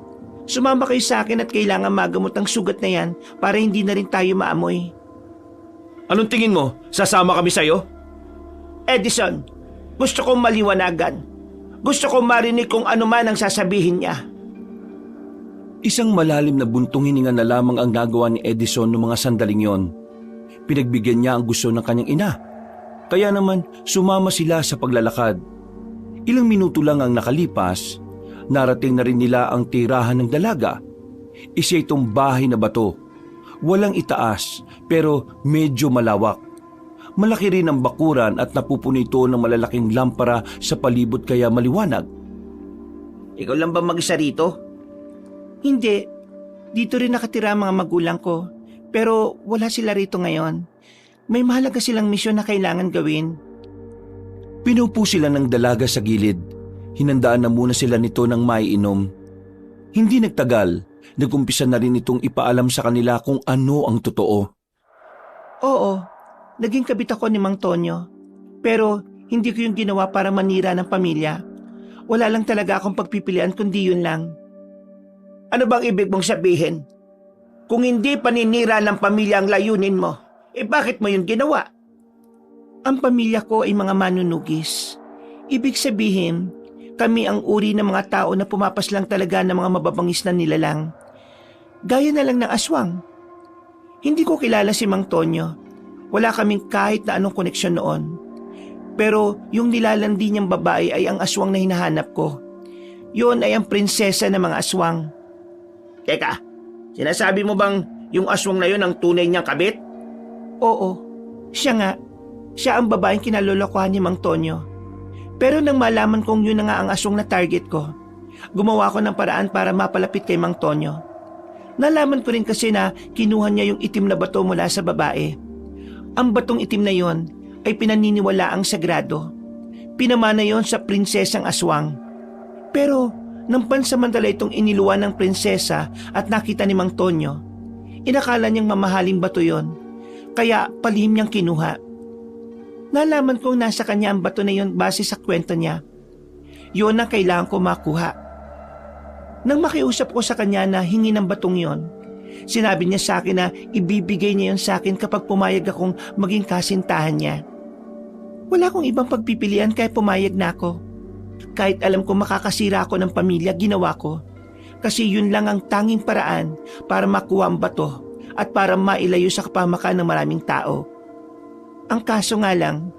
Sumama kayo sa akin at kailangan magamot ang sugat na yan para hindi na rin tayo maamoy. Anong tingin mo? Sasama kami sa'yo? Edison, gusto kong maliwanagan. Gusto kong marinig kung ano man ang sasabihin niya. Isang malalim na buntong hininga na lamang ang nagawa ni Edison noong mga sandaling yon. Pinagbigyan niya ang gusto ng kanyang ina. Kaya naman sumama sila sa paglalakad. Ilang minuto lang ang nakalipas, narating na rin nila ang tirahan ng dalaga. Isa itong bahay na bato. Walang itaas pero medyo malawak. Malaki rin ang bakuran at napupuno ito ng malalaking lampara sa palibot kaya maliwanag. Ikaw lang ba mag-isa rito? Hindi. Dito rin nakatira ang mga magulang ko. Pero wala sila rito ngayon. May mahalaga silang misyon na kailangan gawin. Pinupo sila ng dalaga sa gilid. Hinandaan na muna sila nito ng maiinom. Hindi nagtagal, nagumpisa na rin itong ipaalam sa kanila kung ano ang totoo. Oo, naging kabit ako ni Mang Tonyo. Pero hindi ko yung ginawa para manira ng pamilya. Wala lang talaga akong pagpipilian kundi yun lang. Ano bang ibig mong sabihin? Kung hindi paninira ng pamilya ang layunin mo, bakit mo yun ginawa? Ang pamilya ko ay mga manunugis. Ibig sabihin, kami ang uri ng mga tao na pumapaslang talaga ng mga mababangis na nilalang. Gaya na lang ng aswang. Hindi ko kilala si Mang Tonyo. Wala kaming kahit na anong koneksyon noon. Pero yung nilalandi niyang babae ay ang aswang na hinahanap ko. Yun ay ang prinsesa ng mga aswang. Teka, sinasabi mo bang yung aswang na yun ang tunay niyang kabit? Oo, siya nga. Siya ang babaeng kinalolokohan ni Mang Tonyo. Pero nang malaman kong yun na nga ang aswang na target ko, gumawa ko ng paraan para mapalapit kay Mang Tonyo. Nalaman ko rin kasi na kinuha niya yung itim na bato mula sa babae. Ang batong itim na yon ay pinaniniwalaang sagrado. Pinamana yon sa prinsesang aswang. Pero nang pansamantala itong iniluwan ng prinsesa at nakita ni Mang Tonyo, inakala niyang mamahaling bato yon, kaya palihim niyang kinuha. Nalaman kong nasa kanya ang bato na yon base sa kwento niya. Yun ang kailangan ko makuha. Nang makiusap ko sa kanya na hingi ng batong yon, sinabi niya sa akin na ibibigay niya yon sa akin kapag pumayag akong maging kasintahan niya. Wala akong ibang pagpipilian kaya pumayag na ako. Kahit alam ko makakasira ako ng pamilya, ginawa ko. Kasi yun lang ang tanging paraan para makuha ang bato at para mailayo sa kapamakan ng maraming tao. Ang kaso nga lang,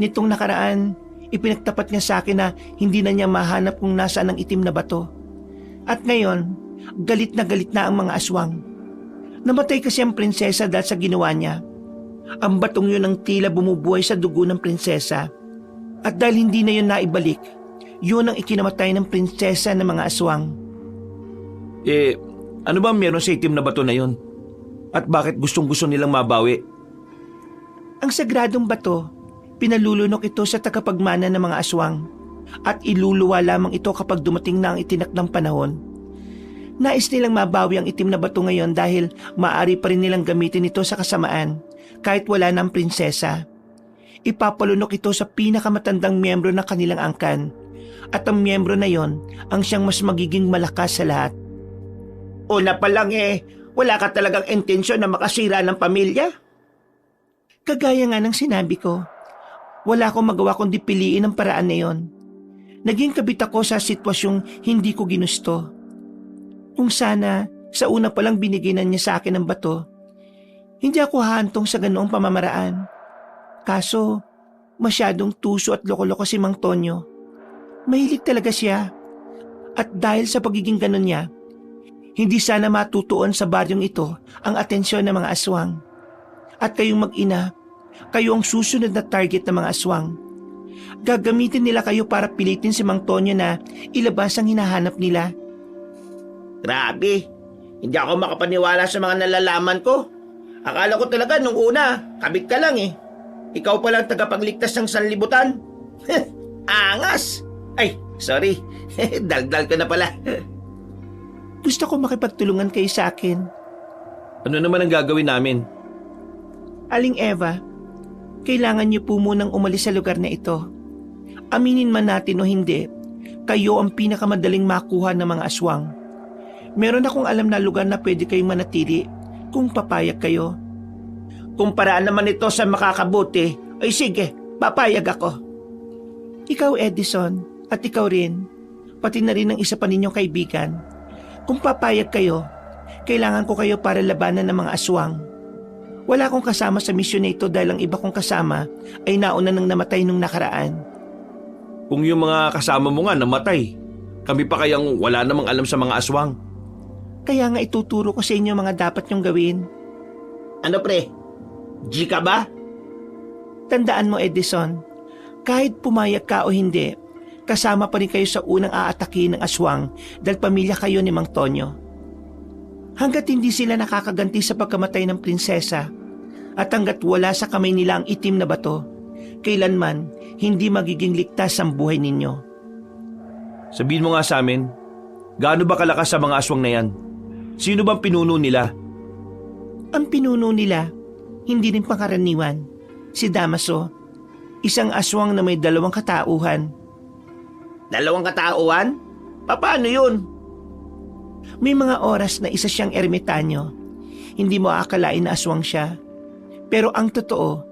nitong nakaraan, ipinagtapat niya sa akin na hindi na niya mahanap kung nasaan ang itim na bato. At ngayon, galit na ang mga aswang. Namatay kasi ang prinsesa dahil sa ginawa niya. Ang batong yun ang tila bumubuhay sa dugo ng prinsesa. At dahil hindi na yun naibalik, yun ang ikinamatay ng prinsesa ng mga aswang. Ano ba meron sa itim na bato na yun? At bakit gustong-gusto nilang mabawi? Ang sagradong bato, pinalulunok ito sa tagapagmana ng mga aswang at iluluwa lamang ito kapag dumating na ang itinakdang panahon. Nais nilang mabawi ang itim na bato ngayon dahil maaari pa rin nilang gamitin ito sa kasamaan kahit wala ng prinsesa. Ipapalunok ito sa pinakamatandang miyembro ng kanilang angkan at ang miyembro na yon ang siyang mas magiging malakas sa lahat. Una pa lang wala ka talagang intensyon na makasira ng pamilya? Kagaya nga ng sinabi ko, wala akong magawa kundi piliin ang paraan na yon. Naging kabit ako sa sitwasyong hindi ko ginusto. Kung sana, sa una pa lang binigyan niya sa akin ng bato, hindi ako hahantong sa ganoong pamamaraan. Kaso, masyadong tuso at loko-loko si Mang Tonyo. Mahilig talaga siya. At dahil sa pagiging ganon niya, hindi sana matutuon sa baryong ito ang atensyon ng mga aswang. At kayong mag-ina, kayo ang susunod na target ng mga aswang. Gagamitin nila kayo para pilitin si Mang Tonyo na ilabas ang hinahanap nila. Grabe, hindi ako makapaniwala sa mga nalalaman ko. Akala ko talaga nung una, kabit ka lang Ikaw palang tagapagligtas ng sanlibutan. Angas! Ay, sorry. Daldal ko na pala. Gusto ko makipagtulungan kayo sa akin. Ano naman ang gagawin namin? Aling Eva, kailangan niyo po munang umalis sa lugar na ito. Aminin man natin o hindi, kayo ang pinakamadaling makuha ng mga aswang. Meron akong alam na lugar na pwede kayong manatili kung papayag kayo. Kung paraan naman ito sa makakabuti, ay sige, papayag ako. Ikaw Edison, at ikaw rin, pati na rin ang isa pa ninyong kaibigan. Kung papayag kayo, kailangan ko kayo para labanan ng mga aswang. Wala akong kasama sa misyon na ito dahil ang iba kong kasama ay nauna nang namatay nung nakaraan. Kung yung mga kasama mo nga namatay, kami pa kayang wala namang alam sa mga aswang. Kaya nga ituturo ko sa inyo mga dapat nyong gawin. Ano pre? G ka ba? Tandaan mo Edison, kahit pumayag ka o hindi, kasama pa rin kayo sa unang aatake ng aswang dahil pamilya kayo ni Mang Tonyo. Hanggat hindi sila nakakaganti sa pagkamatay ng prinsesa at hanggat wala sa kamay nila ang itim na bato, kailanman hindi magiging ligtas ang buhay ninyo. Sabihin mo nga sa amin, gaano ba kalakas sa mga aswang na yan? Sino bang pinuno nila? Ang pinuno nila, hindi rin pangkaraniwan. Si Damaso, isang aswang na may 2 katauhan. 2 katauhan? Paano yun? May mga oras na isa siyang ermitanyo. Hindi mo aakalain na aswang siya. Pero ang totoo,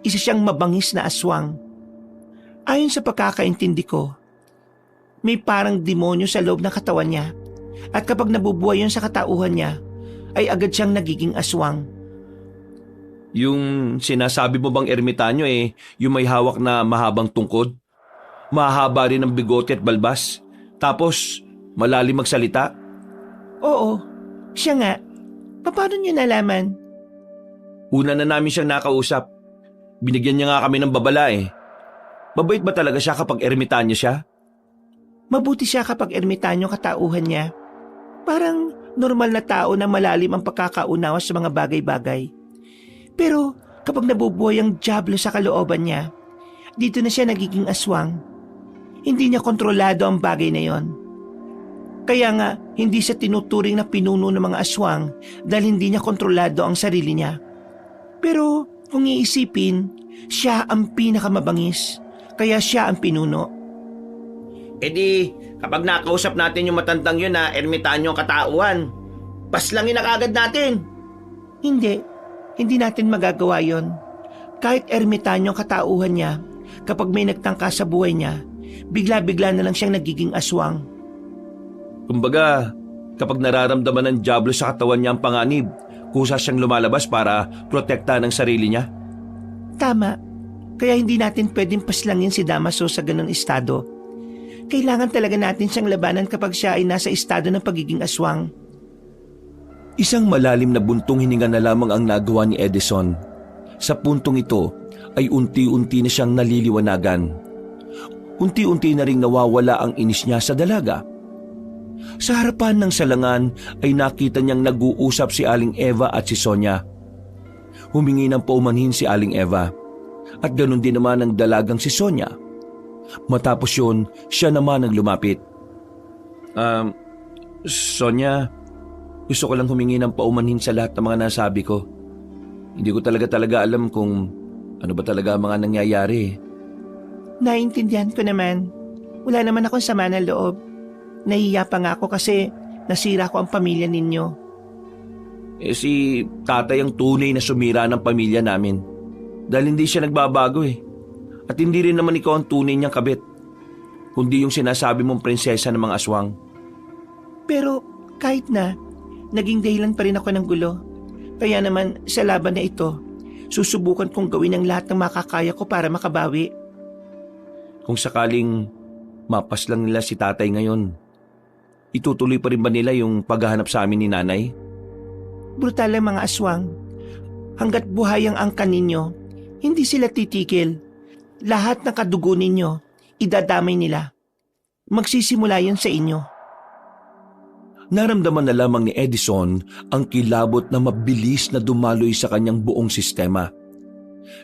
isa siyang mabangis na aswang. Ayon sa pagkakaintindi ko, may parang demonyo sa loob ng katawan niya. At kapag nabubuhay yun sa katauhan niya, ay agad siyang nagiging aswang. Yung sinasabi mo bang ermitanyo yung may hawak na mahabang tungkod? Mahaba rin ang bigote at balbas? Tapos, malalim magsalita? Oo, siya nga. Paano niyo nalaman? Una na namin siyang nakausap. Binigyan niya nga kami ng babala Mabait ba talaga siya kapag ermitanyo siya? Mabuti siya kapag ermitanyo katauhan niya. Parang normal na tao na malalim ang pagkakaunawa sa mga bagay-bagay. Pero kapag nabubuhay ang dyablo sa kalooban niya, dito na siya nagiging aswang. Hindi niya kontrolado ang bagay na yon. Kaya nga, hindi siya tinuturing na pinuno ng mga aswang dahil hindi niya kontrolado ang sarili niya. Pero kung iisipin, siya ang pinakamabangis, kaya siya ang pinuno. Kapag nakausap natin yung matandang yun na ermitanyo ang katauhan, paslangin na kagad natin. Hindi natin magagawa yon. Kahit ermitanyo ang katauhan niya, kapag may nagtangka sa buhay niya, bigla-bigla na lang siyang nagiging aswang. Kumbaga, kapag nararamdaman ng dyablo sa katawan niya ang panganib, kusa siyang lumalabas para protektahan ang sarili niya. Tama. Kaya hindi natin pwedeng paslangin si Damaso sa ganung estado. Kailangan talaga natin siyang labanan kapag siya ay nasa estado ng pagiging aswang. Isang malalim na buntong hininga na lamang ang nagawa ni Edison. Sa puntong ito ay unti-unti na siyang naliliwanagan. Unti-unti na ring nawawala ang inis niya sa dalaga. Sa harapan ng salangan ay nakita niyang nag-uusap si Aling Eva at si Sonia. Humingi ng paumanhin si Aling Eva at ganun din naman ang dalagang si Sonia. Matapos yun, siya naman ang lumapit. Sonia, gusto ko lang humingi ng paumanhin sa lahat ng mga nasabi ko. Hindi ko talaga alam kung ano ba talaga ang mga nangyayari. Naintindihan ko naman. Wala naman akong sama ng loob. Nahiya pa nga ako kasi nasira ko ang pamilya ninyo. Si tatay ang tunay na sumira ng pamilya namin. Dahil hindi siya nagbabago At hindi rin naman ikaw ang tunay niyang kabit, kundi yung sinasabi mong prinsesa ng mga aswang. Pero kahit na, naging dahilan pa rin ako ng gulo. Kaya naman sa laban na ito, susubukan kong gawin ang lahat ng makakaya ko para makabawi. Kung sakaling mapaslang nila si tatay ngayon, itutuloy pa rin ba nila yung paghahanap sa amin ni nanay? Brutal ang mga aswang. Hanggat buhay ang angkan ninyo, hindi sila titikil. Lahat ng kadugo ninyo, idadamay nila. Magsisimula yun sa inyo. Naramdaman na lamang ni Edison ang kilabot na mabilis na dumaloy sa kanyang buong sistema.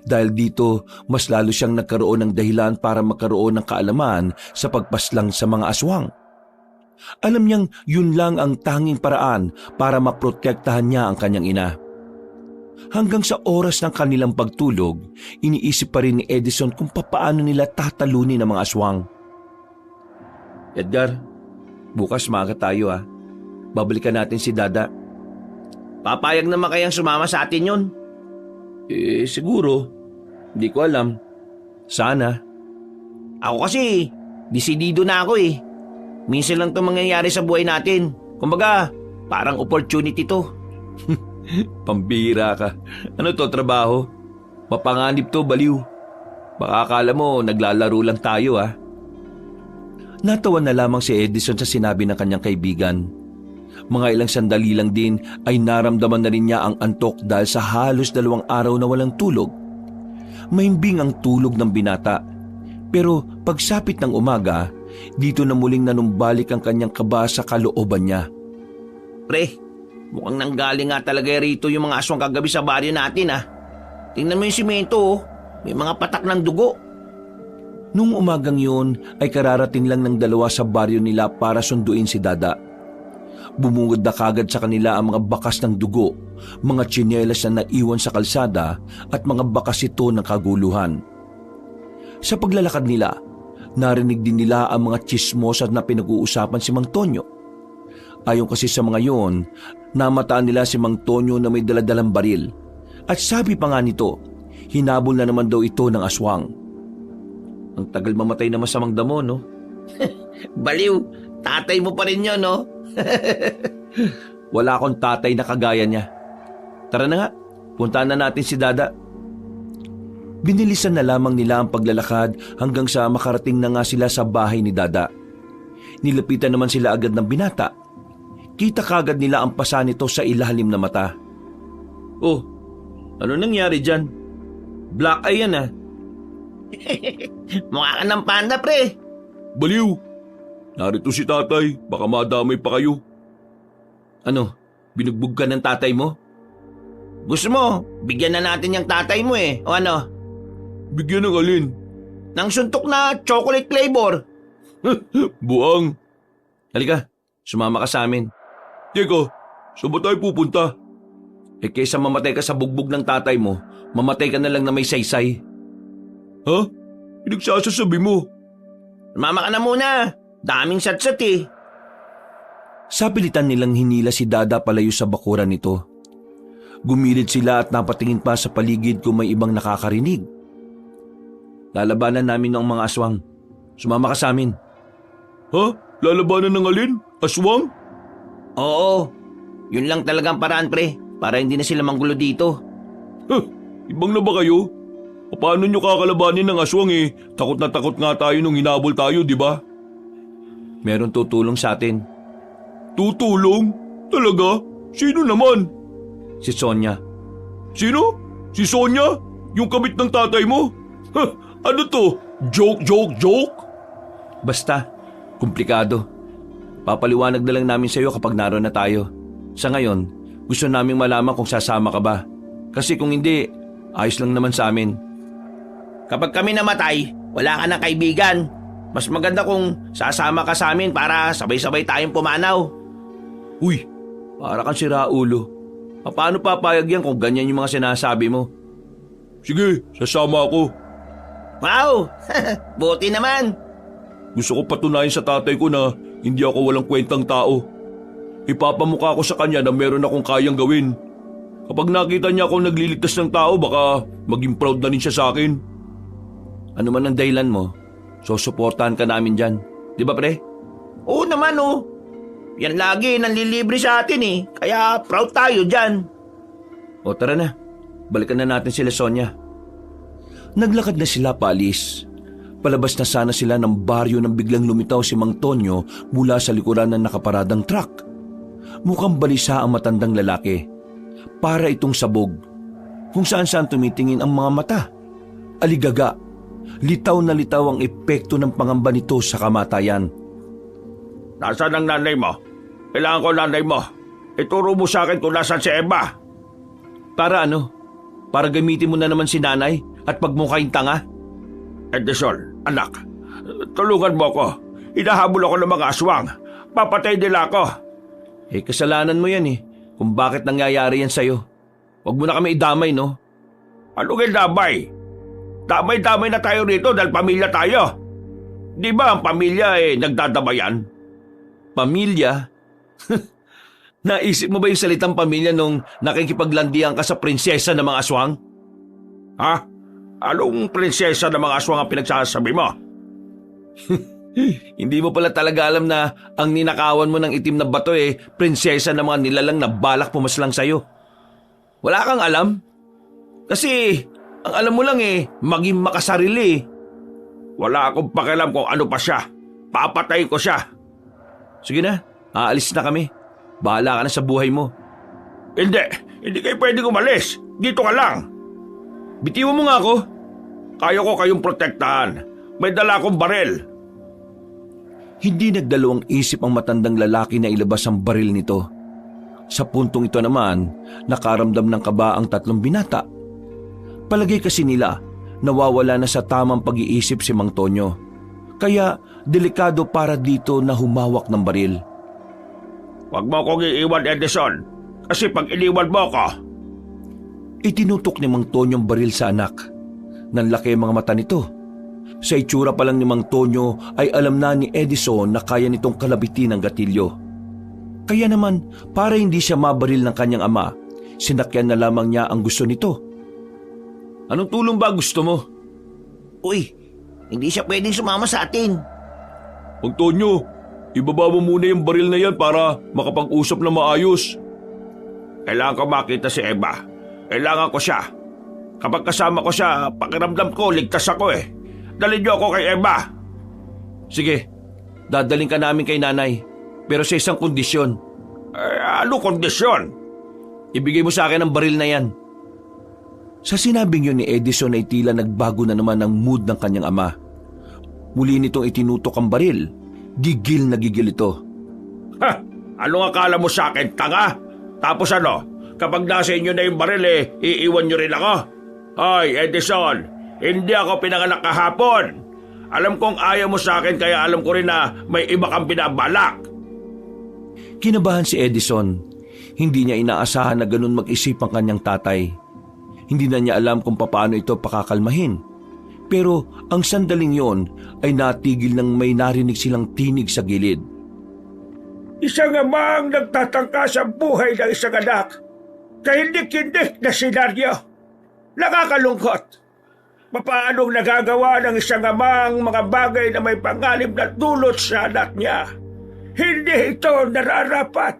Dahil dito, mas lalo siyang nagkaroon ng dahilan para magkaroon ng kaalaman sa pagpaslang sa mga aswang. Alam niyang yun lang ang tanging paraan para maprotektahan niya ang kanyang ina. Hanggang sa oras ng kanilang pagtulog, iniisip pa rin ni Edison kung papaano nila tatalunin ang mga aswang. Edgar, bukas maaga tayo Babalikan natin si Dada. Papayag naman kayang sumama sa atin yun? Siguro. Hindi ko alam. Sana. Ako kasi, desidido na ako Minsan lang itong mangyayari sa buhay natin. Kumbaga, parang opportunity to. Pambira ka. Ano to, trabaho? Mapanganib to, baliw. Baka akala mo, naglalaro lang tayo Natawa na lamang si Edison sa sinabi ng kanyang kaibigan. Mga ilang sandali lang din ay naramdaman na rin niya ang antok dahil sa halos 2 araw na walang tulog. Mahimbing ang tulog ng binata. Pero pagsapit ng umaga, dito na muling nanumbalik ang kanyang kaba sa kalooban niya. Pre, mukhang nanggaling nga talaga rito yung mga aswang kagabi sa baryo natin Tingnan mo yung simento may mga patak ng dugo. Nung umagang yun ay kararating lang ng 2 sa baryo nila para sunduin si Dada. Bumungad na kagad sa kanila ang mga bakas ng dugo, mga tsinelas na naiwan sa kalsada at mga bakas ito ng kaguluhan. Sa paglalakad nila, narinig din nila ang mga tsismosa na pinag-uusapan si Mang Tonyo. Ayon kasi sa mga yon, namataan nila si Mang Tonyo na may daladalang baril. At sabi pa nga nito, hinabol na naman daw ito ng aswang. Ang tagal mamatay na masamang damo, no? Baliw, tatay mo pa rin yun, no? Wala akong tatay na kagaya niya. Tara na nga, puntahan na natin si Dada. Binilisan na lamang nila ang paglalakad hanggang sa makarating na nga sila sa bahay ni Dada. Nilapitan naman sila agad ng binata. Kita kagad nila ang pasa nito sa ilalim na mata. Oh, ano nangyari dyan? Black eye yan ah. Mukha ka ng panda, pre. Baliw! Narito si tatay, baka madamay pa kayo. Ano, binugbog ka ng tatay mo? Gusto mo, bigyan na natin yung tatay mo eh. O ano? Bigyan ng alin? Nang suntok na chocolate flavor. Buang! Halika, sumama ka sa amin. Teka, saan ba tayo pupunta? Eh kaysa mamatay ka sa bugbog ng tatay mo, mamatay ka na lang na may saysay. Ha? Pinagsasasabi mo? Mama ka na muna. Daming satsat eh. Sa pilitan nilang hinila si Dada palayo sa bakuran nito. Gumilid sila at napatingin pa sa paligid kung may ibang nakakarinig. Lalabanan namin ng mga aswang. Sumama ka sa amin. Ha? Lalabanan ng alin? Aswang? Oo. Yun lang talagang paraan, pre. Para hindi na sila manggulo dito. Huh, ibang na ba kayo? Paano nyo kakalabanin ng aswang eh? Takot na takot nga tayo nung hinabol tayo, di ba? Meron tutulong sa atin. Tutulong? Talaga? Sino naman? Si Sonia. Sino? Si Sonia? Yung kabit ng tatay mo? Huh, ano to? Joke? Basta, komplikado. Papaliwanag na lang namin sa iyo kapag naroon na tayo. Sa ngayon, gusto naming malaman kung sasama ka ba. Kasi kung hindi, ayos lang naman sa amin. Kapag kami namatay, wala ka ng kaibigan. Mas maganda kung sasama ka sa amin para sabay-sabay tayong pumanaw. Uy, para kang siraulo. Paano papayag yan kung ganyan yung mga sinasabi mo? Sige, sasama ako. Wow! Buti naman. Gusto ko patunayan sa tatay ko na hindi ako walang kwentang tao. Ipapamukha ko sa kanya na meron akong kayang gawin. Kapag nakita niya akong nagliligtas ng tao, baka maging proud na rin siya sa akin. Ano man ang dahilan mo, susuportahan ka namin dyan. Di ba, pre? Oo naman oh. Yan lagi nanlilibre sa atin eh. Kaya proud tayo dyan. O tara na, balikan na natin sila Sonia. Naglakad na sila paalis. Palabas na sana sila ng baryo nang biglang lumitaw si Mang Tonyo mula sa likuran ng nakaparadang truck. Mukhang balisa ang matandang lalaki. Para itong sabog. Kung saan-saan tumitingin ang mga mata. Aligaga. Litaw na litaw ang epekto ng pangamba nito sa kamatayan. Nasaan ang nanay mo? Kailangan ko nanay mo. Ituro mo sa akin kung nasaan si Emma. Para ano? Para gamitin mo na naman si nanay at pagmukhaing tanga? Edison, anak, tulungan mo ako. Hinahabol ako ng mga aswang. Papatay nila ako. Eh kasalanan mo yan kung bakit nangyayari yan sa'yo. Huwag mo na kami idamay, no? Ano kay damay? Damay-damay na tayo rito dahil pamilya tayo. Di ba ang pamilya nagdadamayan? Pamilya? Naisip mo ba yung salitang pamilya nung nakikipaglandian ka sa prinsesa ng mga aswang? Ha? Anong prinsesa ng mga aswang ang pinagsasabi mo? Hindi mo pala talaga alam na ang ninakawan mo ng itim na bato prinsesa ng mga nilalang na balak pumaslang sa'yo. Wala kang alam? Kasi ang alam mo lang maging makasarili. Wala akong pakialam kung ano pa siya. Papatay ko siya. Sige na, aalis na kami. Bahala ka na sa buhay mo. Hindi kayo pwedeng umalis. Dito ka lang. Bitiwan mo nga ako. Kaya ko kayong protektahan. May dala akong baril. Hindi nagdalawang isip ang matandang lalaki na ilabas ang baril nito. Sa puntong ito naman, nakaramdam ng kaba ang tatlong binata. Palagay kasi nila, nawawala na sa tamang pag-iisip si Mang Tonyo. Kaya delikado para dito na humawak ng baril. Huwag mo akong iiwan, Edison. Kasi pag iniwan mo ako... Itinutok ni Mang Tonyo ang baril sa anak. Nanlaki ang mga mata nito. Sa itsura pa lang ni Mang Tonyo ay alam na ni Edison na kaya nitong kalabitin ang gatilyo. Kaya naman, para hindi siya mabaril ng kanyang ama, sinakyan na lamang niya ang gusto nito. Anong tulong ba gusto mo? Uy, hindi siya pwedeng sumama sa atin. Antonio, ibaba mo muna yung baril na yan para makapag-usap na maayos. Kailangan ko makita si Eva. Kailangan ko siya. Kapag kasama ko siya, pakiramdam ko, ligtas ako eh. Dalhin niyo ako kay Eva. Sige, dadaling ka namin kay nanay, pero sa isang kondisyon. Ano kondisyon? Ibigay mo sa akin ang baril na yan. Sa sinabing yun ni Edison ay tila nagbago na naman ang mood ng kanyang ama. Muli nitong itinutok ang baril. Gigil na gigil ito. Ha? Anong akala mo sa akin, tanga? Tapos ano? Kapag nasa inyo na yung baril iiwan nyo rin ako? Hoy, Edison, hindi ako pinanganak kahapon. Alam kong ayaw mo sa akin kaya alam ko rin na may iba kang binabalak. Kinabahan si Edison. Hindi niya inaasahan na ganun mag-isip ang kanyang tatay. Hindi na niya alam kung paano ito pakakalmahin. Pero ang sandaling yon ay natigil nang may narinig silang tinig sa gilid. Isang amang nagtatangka sa buhay ng isang anak. Kahindik-hindik na senaryo. Nakakalungkot. Papaanong nagagawa ng isang amang mga bagay na may panganib na dulot sa anak niya? Hindi ito nararapat.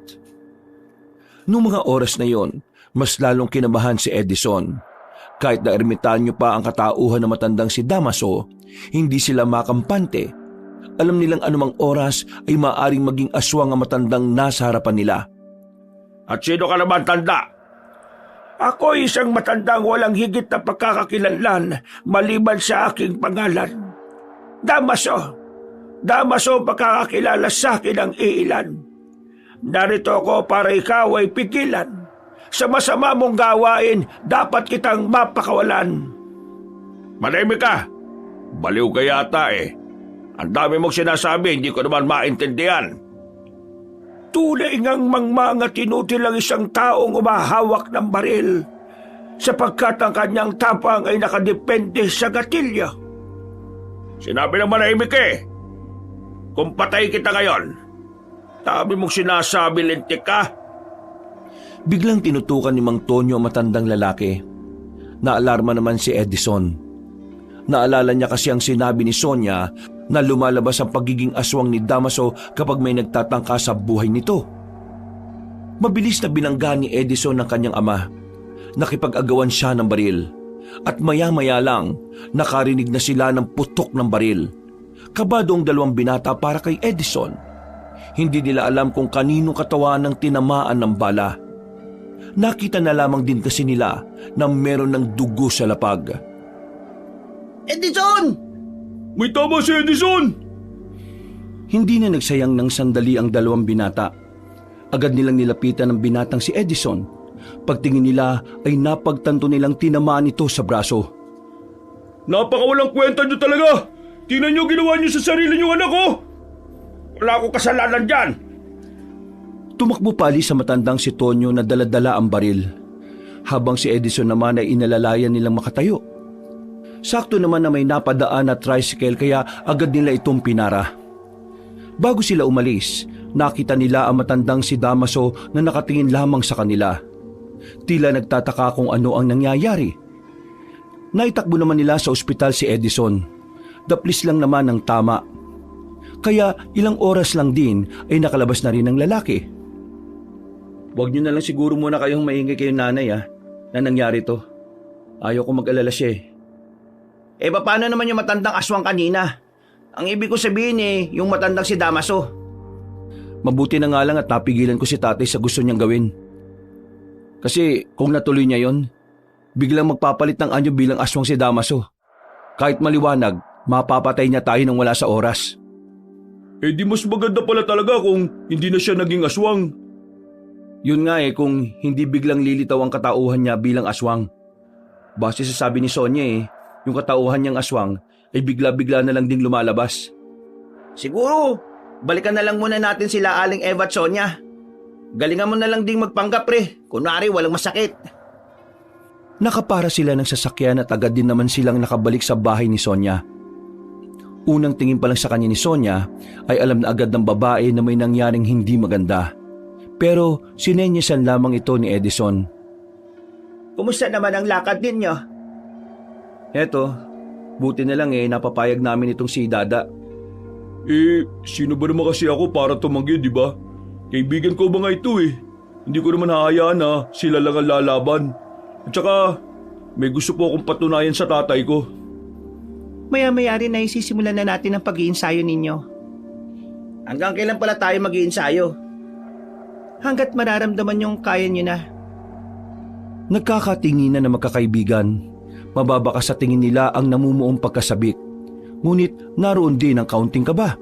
Noong mga oras na yon, mas lalong kinabahan si Edison. Kahit na ermitanyo pa ang katauhan na matandang si Damaso, hindi sila makampante. Alam nilang anumang oras ay maaaring maging aswang ang matandang nasa harapan nila. At sino ka naman, tanda? Ako isang matandang walang higit na pagkakakilanlan maliban sa aking pangalan. Damaso. Damaso pagkakakilala sa akin ang iilan. Narito ako para ikaw ay pigilan. Sa masama mong gawain, dapat kitang mapakawalan. Manahimik ka. Baliw ka yata eh. Ang dami mong sinasabi, hindi ko naman maintindihan. Tunay ngang mangmanga tinutil ang isang taong umahawak ng baril sapagkat ang kanyang tapang ay nakadepende sa gatilyo. Sinabi ng manahimik eh. Kung patay kita ngayon, dami mong sinasabi, lintik ka. Biglang tinutukan ni Mang Tonyo ang matandang lalaki. Naalarma naman si Edison. Naalala niya kasi ang sinabi ni Sonia na lumalabas ang pagiging aswang ni Damaso kapag may nagtatangka sa buhay nito. Mabilis na binangga ni Edison ng kanyang ama. Nakipag-agawan siya ng baril. At maya-maya lang, nakarinig na sila ng putok ng baril. Kabado ang dalawang binata para kay Edison. Hindi nila alam kung kanino katawan ang tinamaan ng bala. Nakita na lamang din kasi nila na meron ng dugo sa lapag. Edison! May tama si Edison! Hindi na nagsayang ng sandali ang dalawang binata. Agad nilang nilapitan ang binatang si Edison. Pagtingin nila ay napagtanto nilang tinamaan ito sa braso. Napakawalang kwenta niyo talaga! Tingnan niyo ginawa niyo sa sarili niyo, anak ko! Wala akong kasalanan dyan. Tumakbo pali sa matandang si Tonyo na daladala ang baril. Habang si Edison naman ay inalalayan nilang makatayo. Sakto naman na may napadaan na tricycle kaya agad nila itong pinara. Bago sila umalis, nakita nila ang matandang si Damaso na nakatingin lamang sa kanila. Tila nagtataka kung ano ang nangyayari. Naitakbo naman nila sa ospital si Edison. Daplis lang naman ang tama. Kaya ilang oras lang din ay nakalabas na rin ang lalaki. Huwag niyo na lang siguro muna kayong maingay kayong nanay na nangyari to. Ayaw ko mag-alala siya eh. Paano naman yung matandang aswang kanina? Ang ibig ko sabihin yung matandang si Damaso. Mabuti na nga lang at napigilan ko si tatay sa gusto niyang gawin. Kasi kung natuloy niya yon, biglang magpapalit ng anyo bilang aswang si Damaso. Kahit maliwanag, mapapatay niya tayo nang wala sa oras. Eh di mas maganda pala talaga kung hindi na siya naging aswang. Yun nga kung hindi biglang lilitaw ang katauhan niya bilang aswang. Base sa sabi ni Sonia yung katauhan niyang aswang ay bigla-bigla na lang ding lumalabas. Siguro, balikan na lang muna natin sila Aling Eva at Sonia. Galingan mo na lang ding magpanggap kunwari walang masakit. Nakapara sila ng sasakyan at agad din naman silang nakabalik sa bahay ni Sonia. Unang tingin pa lang sa kanya ni Sonia ay alam na agad ng babae na may nangyaring hindi maganda. Pero sinenyasan lamang ito ni Edison. Kumusta naman ang lakad ninyo? Eto, buti na lang napapayag namin itong si Dada. Sino ba naman kasi ako para tumanggi, di ba? Kaibigan ko ba nga ito eh. Hindi ko naman hahayaan na sila lang ang lalaban. At saka, may gusto po akong patunayan sa tatay ko. Maya-maya rin na isisimulan na natin ang pag-iinsayo ninyo. Hanggang kailan pala tayo mag-iinsayo? Hanggat mararamdaman yung kaya nyo na. Nagkakatinginan na magkakaibigan. Mababa ka sa tingin nila ang namumuong pagkasabik. Ngunit naroon din ang kaunting kaba.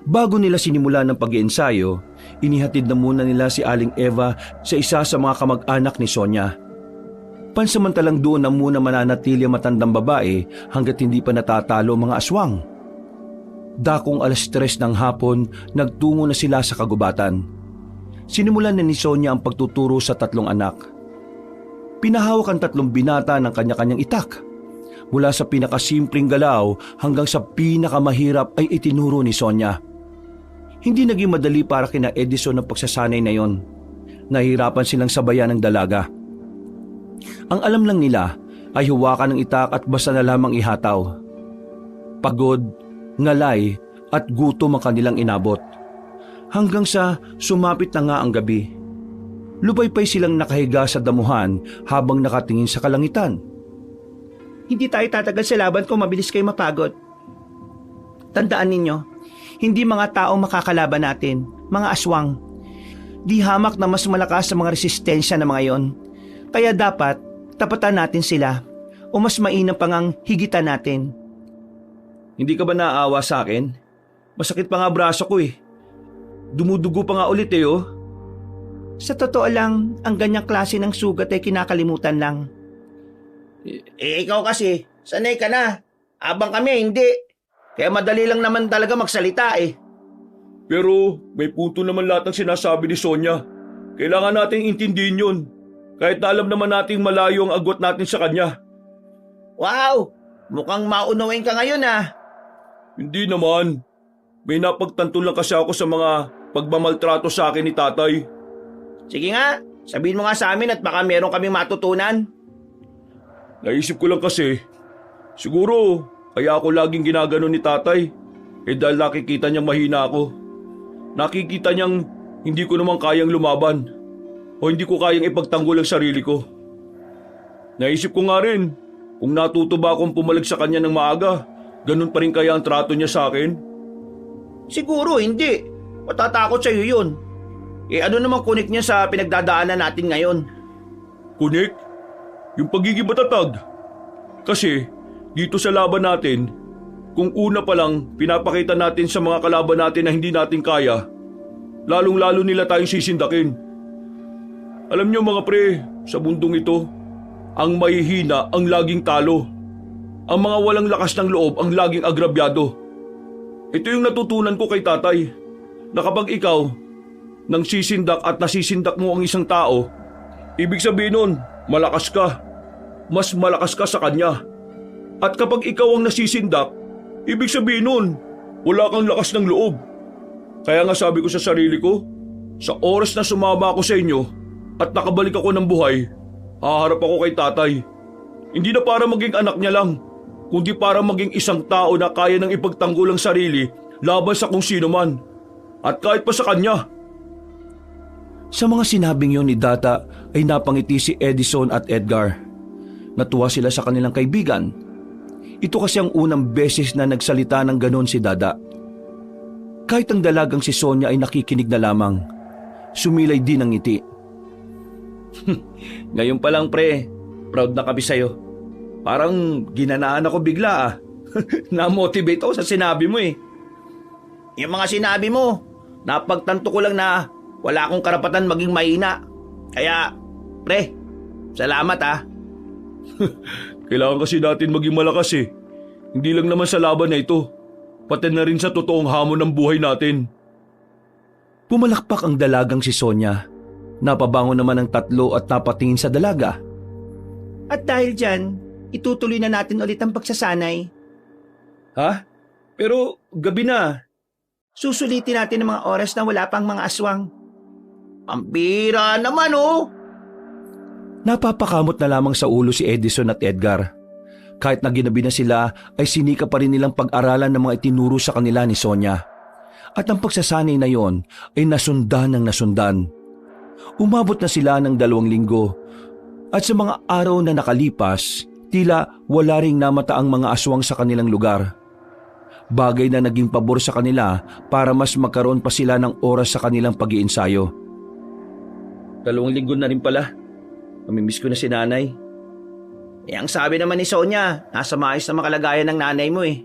Bago nila sinimula ng pag-iensayo, inihatid na muna nila si Aling Eva sa isa sa mga kamag-anak ni Sonia. Pansamantalang doon na muna mananatili ang matandang babae hanggat hindi pa natatalo ang mga aswang. Dakong 3:00 ng hapon, nagtungo na sila sa kagubatan. Sinimulan na ni Sonia ang pagtuturo sa 3 anak. Pinahawak ang 3 binata ng kanya-kanyang itak. Mula sa pinakasimpleng galaw hanggang sa pinakamahirap ay itinuro ni Sonia. Hindi naging madali para kina Edison ang pagsasanay na yon. Nahihirapan silang sabayan ng dalaga. Ang alam lang nila ay huwakan ng itak at basta na lamang ihataw. Pagod, ngalay at gutom ang kanilang inabot. Hanggang sa sumapit na nga ang gabi. Lupaypay silang nakahiga sa damuhan habang nakatingin sa kalangitan. Hindi tayo tatagal sa laban kung mabilis kayo mapagod. Tandaan ninyo, hindi mga tao makakalaban natin, mga aswang. Di hamak na mas malakas sa mga resistensya na mga yon. Kaya dapat, tapatan natin sila o mas mainam pang ang higitan natin. Hindi ka ba naaawa sa akin? Masakit pa nga braso ko eh. Dumudugo pa nga ulit oh. Sa totoo lang, ang ganyang klase ng sugat ay kinakalimutan lang. Ikaw kasi, sanay ka na. Abang kami, hindi. Kaya madali lang naman talaga magsalita eh. Pero may punto naman lahat ng sinasabi ni Sonia. Kailangan nating intindihin yun. Kahit na alam naman nating malayo ang agwat natin sa kanya. Wow! Mukhang maunawain ka ngayon ah. Hindi naman. May napagtanto lang kasi ako sa mga pagmamaltrato sa akin ni tatay. Sige nga, sabihin mo nga sa amin at baka meron kaming matutunan. Naisip ko lang kasi, siguro kaya ako laging ginagano ni tatay. Dahil nakikita niyang mahina ako. Nakikita niyang hindi ko naman kayang lumaban. O hindi ko kayang ipagtanggol ang sarili ko. Naisip ko nga rin, kung natuto ba akong pumalag sa kanya ng maaga, ganun pa rin kaya ang trato niya sa akin? Siguro hindi. Matatakot sa'yo yun. Ano namang kunik niya sa pinagdadaanan natin ngayon? Kunik? Yung pagiging matatag. Kasi dito sa laban natin, kung una pa lang pinapakita natin sa mga kalaban natin na hindi natin kaya, lalong-lalo nila tayong sisindakin. Alam niyo mga pre, sa mundong ito, ang mahihina ang laging talo. Ang mga walang lakas ng loob ang laging agrabyado. Ito yung natutunan ko kay tatay, na kapag ikaw nang sisindak at nasisindak mo ang isang tao, ibig sabihin nun, malakas ka. Mas malakas ka sa kanya. At kapag ikaw ang nasisindak, ibig sabihin nun, wala kang lakas ng loob. Kaya nga sabi ko sa sarili ko, sa oras na sumama ako sa inyo at nakabalik ako ng buhay, haharap ako kay tatay. Hindi na para maging anak niya lang, kundi para maging isang tao na kaya nang ipagtanggol ang sarili laban sa kung sino man. At kahit pa sa kanya. Sa mga sinabing yon ni Data ay napangiti si Edison at Edgar. Natuwa sila sa kanilang kaibigan. Ito kasi ang unang beses na nagsalita ng ganon si Dada. Kahit ang dalagang si Sonia ay nakikinig na lamang. Sumilay din ang ngiti. Ngayon pa lang pre, proud na kami sa'yo. Parang ginanaan ako bigla ah. Na-motivate ako sa sinabi mo eh. Yung mga sinabi mo, napagtanto ko lang na wala akong karapatan maging mahina. Kaya, pre, salamat ah. Kailangan kasi natin maging malakas eh. Hindi lang naman sa laban na ito, pati na rin sa totoong hamon ng buhay natin. Pumalakpak ang dalagang si Sonia. Napabangon naman ang 3 at napatingin sa dalaga. At dahil dyan, itutuloy na natin ulit ang pagsasanay. Ha? Pero gabi na. Susulitin natin ang mga oras na wala pang mga aswang. Pampira naman oh. Napapakamot na lamang sa ulo si Edison at Edgar. Kahit na ginabi na sila ay sinika pa rin nilang pag-aralan ng mga itinuro sa kanila ni Sonia. At ang pagsasanay na yon ay nasundan ng nasundan. Umabot na sila ng 2 linggo at sa mga araw na nakalipas, tila wala ring namataang mga aswang sa kanilang lugar. Bagay na naging pabor sa kanila para mas magkaroon pa sila ng oras sa kanilang pag-iensayo. 2 linggo na rin pala. Mamimiss ko na si nanay. Ang sabi naman ni Sonia, nasa maayos na makalagayan ng nanay mo eh.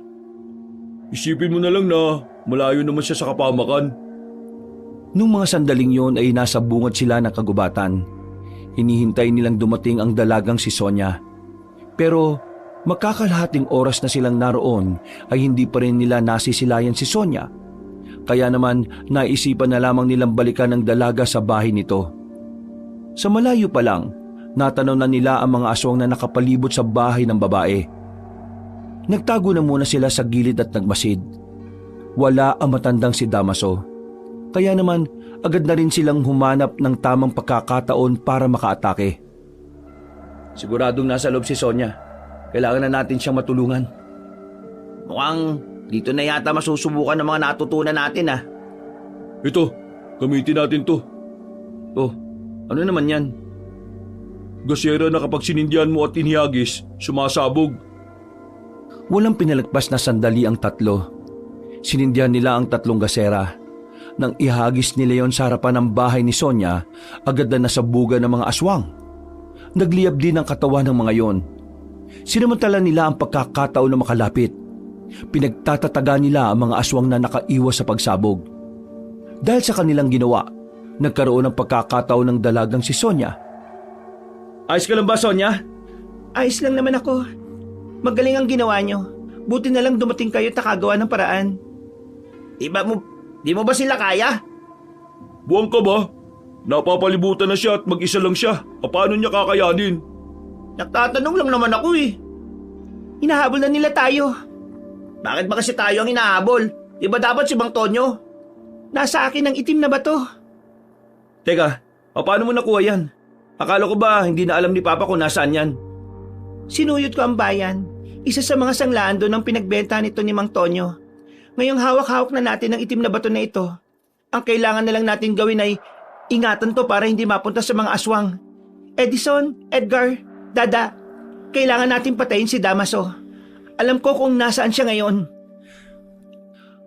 Isipin mo na lang na malayo naman siya sa kapamakan. Nung mga sandaling yon ay nasa bungad sila ng kagubatan. Hinihintay nilang dumating ang dalagang si Sonia. Pero magkakalahating oras na silang naroon ay hindi pa rin nila nasisilayan si Sonia. Kaya naman naisipan na lamang nilang balikan ang dalaga sa bahay nito. Sa malayo pa lang, natanaw na nila ang mga aswang na nakapalibot sa bahay ng babae. Nagtago na muna sila sa gilid at nagmasid. Wala ang matandang si Damaso. Kaya naman agad na rin silang humanap ng tamang pagkakataon para makaatake. Siguradong nasa loob si Sonia. Kailangan na natin siyang matulungan. Mukhang dito na yata masusubukan ng mga natutunan natin ah. Ito, gamitin natin to. Oh, ano naman yan? Gasera na kapag sinindihan mo at inihagis, sumasabog. Walang pinalagpas na sandali ang tatlo. Sinindihan nila ang 3 gasera. Nang ihagis nila yon sa harapan ng bahay ni Sonia, agad na nasabugan ng mga aswang. Nagliyab din ang katawan ng mga yon. Sinamantala nila ang pagkakataon na makalapit. Pinagtatataga nila ang mga aswang na nakaiwas sa pagsabog. Dahil sa kanilang ginawa, nagkaroon ng pagkakataon ng dalagang si Sonia. Ayos ka lang ba, Sonia? Ayos lang naman ako. Magaling ang ginawa nyo. Buti na lang dumating kayo at nakagawa ng paraan. Di mo ba sila kaya? Buwang ka ba? Napapalibutan na siya at mag-isa lang siya. Paano niya kakayanin? Nagtatanong lang naman ako eh. Hinahabol na nila tayo. Bakit ba kasi tayo ang hinahabol? Di ba dapat si Mang Tonyo? Nasa akin ang itim na bato. Teka, paano mo nakuha yan? Akala ko ba hindi na alam ni Papa kung nasaan yan? Sinuyot ko ang bayan. Isa sa mga sanglaan doon ang pinagbenta nito ni Mang Tonyo. Ngayong hawak-hawak na natin ang itim na bato na ito. Ang kailangan na lang natin gawin ay ingatan to para hindi mapunta sa mga aswang. Edison, Edgar, Dada, kailangan natin patayin si Damaso. Alam ko kung nasaan siya ngayon.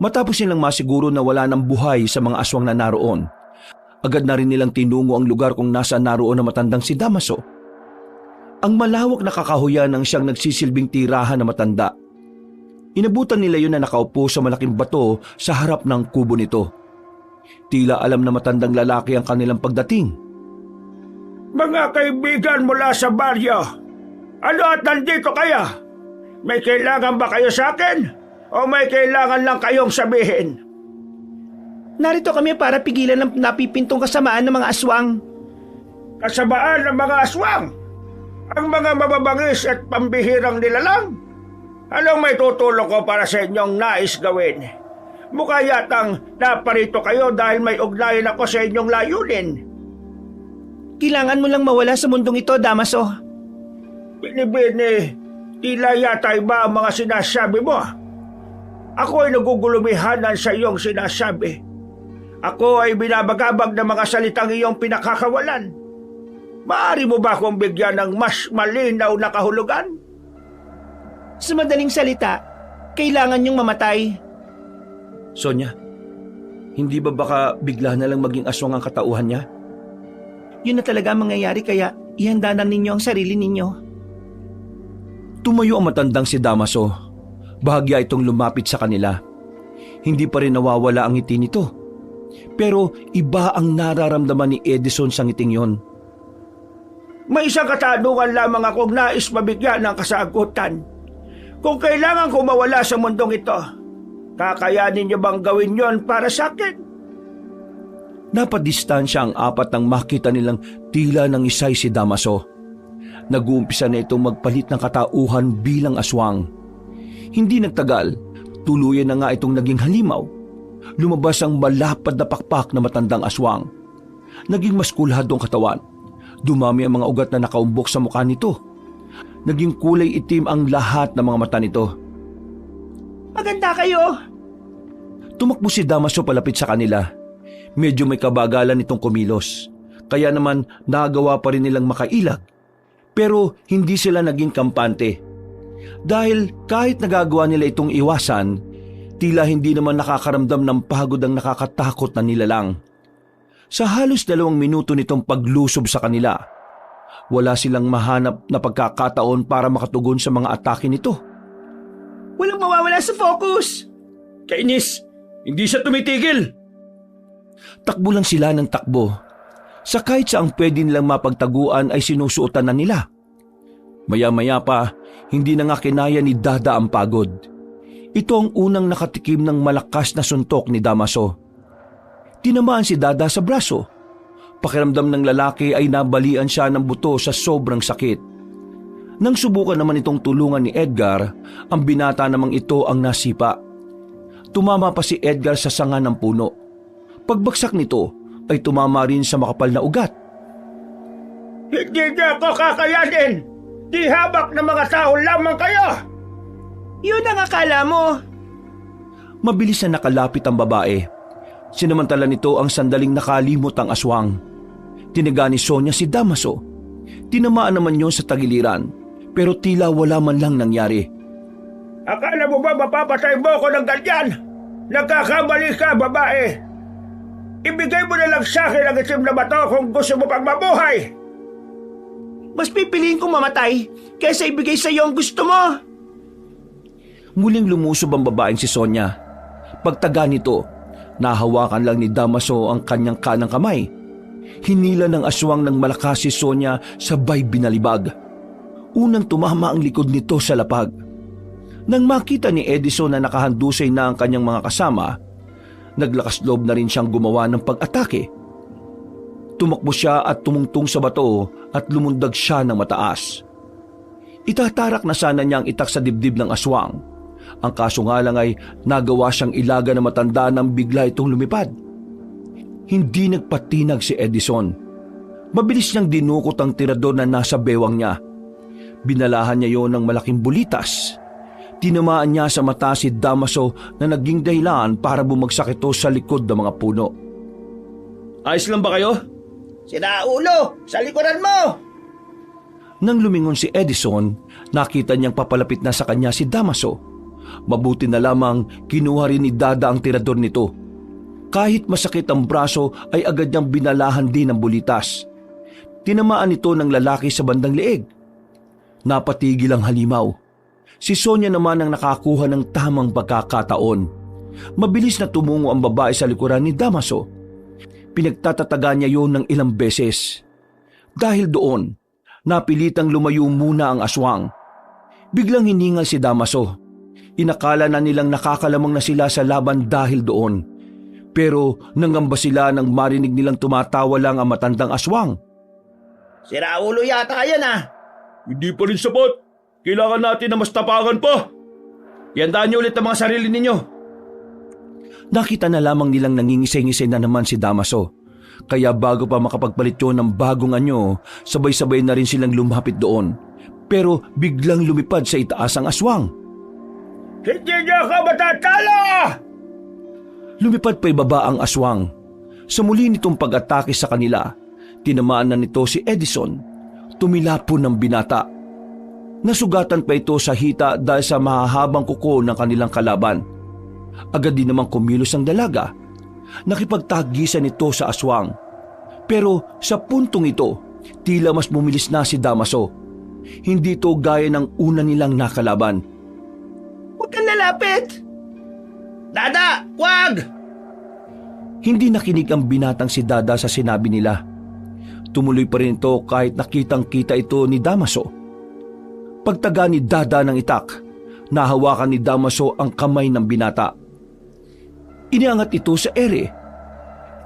Matapos nilang masiguro na wala ng buhay sa mga aswang na naroon, agad na rin nilang tinungo ang lugar kung nasaan naroon ang matandang si Damaso. Ang malawak na kakahuyan ang siyang nagsisilbing tirahan na matanda. Inabutan nila yun na nakaupo sa malaking bato sa harap ng kubo nito. Tila alam na matandang lalaki ang kanilang pagdating. Mga kaibigan mula sa baryo, ano at nandito kaya? May kailangan ba kayo sa akin? O may kailangan lang kayong sabihin? Narito kami para pigilan ang napipintong kasamaan ng mga aswang. Kasamaan ng mga aswang? Ang mga mababangis at pambihirang nilalang? Anong may tutulong ko para sa inyong nais gawin? Mukha yatang naparito kayo dahil may ugnayan ako sa inyong layunin. Kailangan mo lang mawala sa mundong ito, Damaso. Binibini, tila yata iba ang mga sinasabi mo. Ako ay nagugulumihanan sa iyong sinasabi. Ako ay binabagabag ng mga salitang iyong pinakakawalan. Maaari mo ba akong bigyan ng mas malinaw na kahulugan? Sa madaling salita, kailangan niyong mamatay. Sonia, hindi ba baka bigla na lang maging aswang ang katauhan niya? Yun na talaga ang mangyayari kaya ihanda na ninyo ang sarili ninyo. Tumayo ang matandang si Damaso. Bahagya itong lumapit sa kanila. Hindi pa rin nawawala ang ngiti nito. Pero iba ang nararamdaman ni Edison sa ngiting yon. May isang katanungan lamang akong nais mabigyan ng kasagutan. Kung kailangan ko mawala sa mundong ito, kakayanin niyo bang gawin yon para sa akin? Napadistansya ang apat nang makita nilang tila ng isay si Damaso. Nag-uumpisa na itong magpalit ng katauhan bilang aswang. Hindi nagtagal, tuluyan na nga itong naging halimaw. Lumabas ang malapad na pakpak na matandang aswang. Naging mas kulhado ang katawan. Dumami ang mga ugat na nakaumbok sa mukha nito. Naging kulay itim ang lahat ng mga mata nito. Maganda kayo. Tumakbo si Damaso palapit sa kanila. Medyo may kabagalan itong kumilos. Kaya naman nagawa pa rin nilang makailag. Pero hindi sila naging kampante. Dahil kahit nagagawa nila itong iwasan, tila hindi naman nakakaramdam ng pagod ang nakakatakot na nilalang. Sa halos 2 minuto nitong paglusob sa kanila, wala silang mahanap na pagkakataon para makatugon sa mga atake nito. Walang mawawala sa focus. Kainis! Hindi siya tumitigil! Takbo lang sila ng takbo. Sa kahit saang pwede nilang mapagtaguan ay sinusuotan na nila. Maya-maya pa, hindi na nga kinaya ni Dada ang pagod. Ito ang unang nakatikim ng malakas na suntok ni Damaso. Tinamaan si Dada sa braso. Pakiramdam ng lalaki ay nabalian siya ng buto sa sobrang sakit. Nang subukan naman itong tulungan ni Edgar, ang binata namang ito ang nasipa. Tumama pa si Edgar sa sanga ng puno. Pagbagsak nito ay tumama rin sa makapal na ugat. Hindi niya ako kakayanin. Di habak na mga tao lamang kayo. Yun ang akala mo. Mabilis na nakalapit ang babae. Sinamantala nito ang sandaling nakalimot ang aswang. Tinaga ni Sonia si Damaso. Tinamaan naman yon sa tagiliran, pero tila wala man lang nangyari. Akala mo ba mapapatay mo ako ng ganyan? Nagkakamali ka, babae. Ibigay mo na lang sa akin ang itim na bato kung gusto mo pang mabuhay. Mas pipiliin kong mamatay kaysa ibigay sa iyo ang gusto mo. Muling lumusob ang babaeng si Sonia. Pagtaga nito, nahawakan lang ni Damaso ang kanyang kanang kamay. Hinila ng aswang ng malakas si Sonia sabay binalibag. Unang tumama ang likod nito sa lapag. Nang makita ni Edison na nakahandusay na ang kanyang mga kasama, naglakas loob na rin siyang gumawa ng pag-atake. Tumakbo siya at tumungtong sa bato at lumundag siya ng mataas. Itatarak na sana niya ang itak sa dibdib ng aswang. Ang kaso nga lang ay nagawa siyang ilaga na matanda nang bigla itong lumipad. Hindi nagpatinag si Edison. Mabilis niyang dinukot ang tirador na nasa bewang niya. Binalahan niya yon ng malaking bulitas. Tinamaan niya sa mata si Damaso na naging dahilan para bumagsak ito sa likod ng mga puno. Ayos lang ba kayo? Sira ulo, sa likuran mo. Nang lumingon si Edison, nakita niyang papalapit na sa kanya si Damaso. Mabuti na lamang kinuha rin ni Dada ang tirador nito. Kahit masakit ang braso ay agad niyang binalahan din ng bulitas. Tinamaan ito ng lalaki sa bandang leeg. Napatigil ang halimaw. Si Sonia naman ang nakakuha ng tamang pagkakataon. Mabilis na tumungo ang babae sa likuran ni Damaso. Pinagtatataga niya yon ng ilang beses. Dahil doon, napilitang lumayo muna ang aswang. Biglang hiningal si Damaso. Inakala na nilang nakakalamang na sila sa laban dahil doon. Pero nangamba sila nang marinig nilang tumatawa lang ang matandang aswang. Sira ulo yata yan ah. Hindi pa rin sapat. Kailangan natin na mas tapangan pa. Iandaan niyo ulit ang mga sarili ninyo. Nakita na lamang nilang nangingisay-ngisay na naman si Damaso. Kaya bago pa makapagpalit yun ng bagong anyo, sabay-sabay na rin silang lumapit doon. Pero biglang lumipad sa itaas ang aswang. Hindi niyo ako matatalo! Lumipad pa ibaba ang aswang. Sa muli nitong pag-atake sa kanila, tinamaan na nito si Edison. Tumilapon ng binata. Nasugatan pa ito sa hita dahil sa mahahabang kuko ng kanilang kalaban. Agad din namang kumilos ang dalaga. Nakipagtagisan ito sa aswang. Pero sa puntong ito, tila mas bumilis na si Damaso. Hindi ito gaya ng una nilang nakalaban. Huwag kang lalapit! Dada, wag! Hindi nakinig ang binatang si Dada sa sinabi nila. Tumuloy pa rin ito kahit nakitang-kita ito ni Damaso. Pagtaga ni Dada ng itak, nahawakan ni Damaso ang kamay ng binata. Iniangat ito sa ere.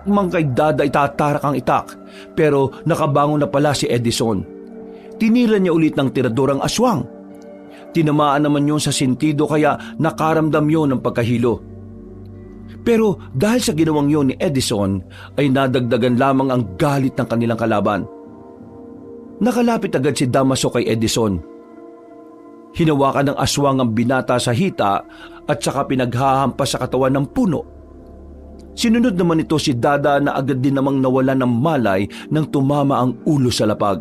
Mang kay Dada itatarak ang itak, pero nakabangon na pala si Edison. Tinira niya ulit ng tirador ang aswang. Tinamaan naman yun sa sentido kaya nakaramdam yun ng pagkahilo. Pero dahil sa ginawang yon ni Edison ay nadagdagan lamang ang galit ng kanilang kalaban. Nakalapit agad si Damaso kay Edison. Hinawakan ng aswang ang binata sa hita at saka pinaghahampas sa katawan ng puno. Sinunod naman ito si Dada na agad din namang nawala ng malay nang tumama ang ulo sa lapag.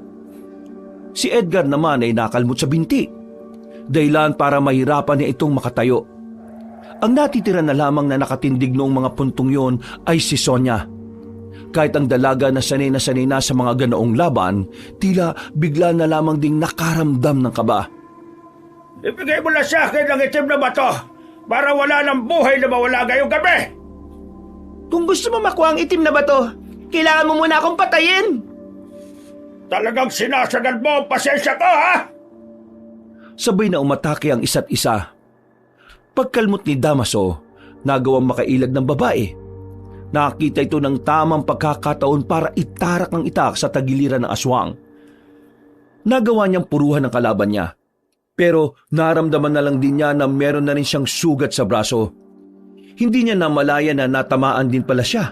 Si Edgar naman ay nakalmot sa binti, dahilan para mahirapan niya itong makatayo. Ang natitira na lamang na nakatindig noong mga puntong yon ay si Sonia. Kahit ang dalaga na sanay na sa mga ganoong laban, tila bigla na lamang ding nakaramdam ng kaba. Ibigay mo na sa akin ang itim na bato para wala ng buhay na mawala ngayong gabi! Kung gusto mo makuha ang itim na bato, kailangan mo muna akong patayin! Talagang sinasagad mo ang pasensya ko, ha? Sabay na umatake ang isa't isa. Pagkalmot ni Damaso, nagawang makailag ng babae. Nakakita ito ng tamang pagkakataon para itarak ng itak sa tagiliran ng aswang. Nagawa niyang puruhan ng kalaban niya. Pero naramdaman na lang din niya na meron na rin siyang sugat sa braso. Hindi niya namalaya na natamaan din pala siya.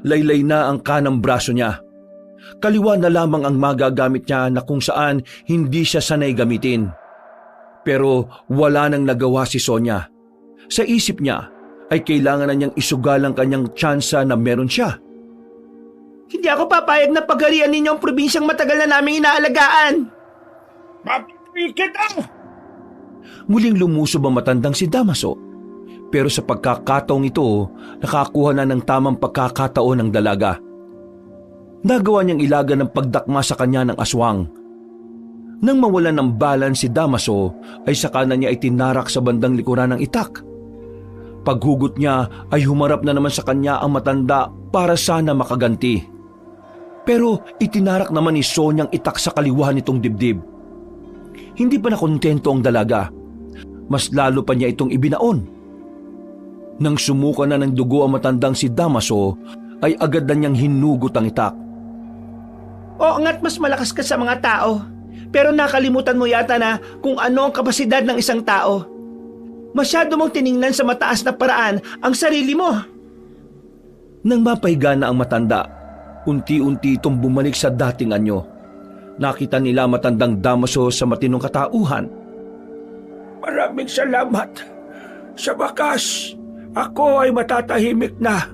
Laylay na ang kanang braso niya. Kaliwa na lamang ang magagamit niya na kung saan hindi siya sanay gamitin. Pero wala nang nagawa si Sonia. Sa isip niya ay kailangan na niyang isugal ang kanyang tsansa na meron siya. Hindi ako papayag na pagharian ninyo ang probinsyang matagal na naming inaalagaan. Mapikit ang! Muling lumusob ang matandang si Damaso. Pero sa pagkakataong ito, nakakuha na ng tamang pagkakataon ng dalaga. Nagawa niyang ilaga ng pagdakma sa kanya ng aswang. Nang mawalan ng balance si Damaso, ay saka na niya itinarak sa bandang likuran ng itak. Paghugot niya ay humarap na naman sa kanya ang matanda para sana makaganti. Pero itinarak naman ni Sonia ang itak sa kaliwa nitong dibdib. Hindi pa nakontento ang dalaga. Mas lalo pa niya itong ibinaon. Nang sumuka na ng dugo ang matandang si Damaso, ay agad na niyang hinugot ang itak. Oo nga't mas malakas ka sa mga tao. Pero nakalimutan mo yata na kung ano ang kapasidad ng isang tao. Masyado mong tiningnan sa mataas na paraan ang sarili mo. Nang mapahiga na ang matanda, unti-unti itong bumalik sa dating anyo. Nakita nila matandang Damaso sa matinong katauhan. Maraming salamat. Sa wakas, ako ay matatahimik na.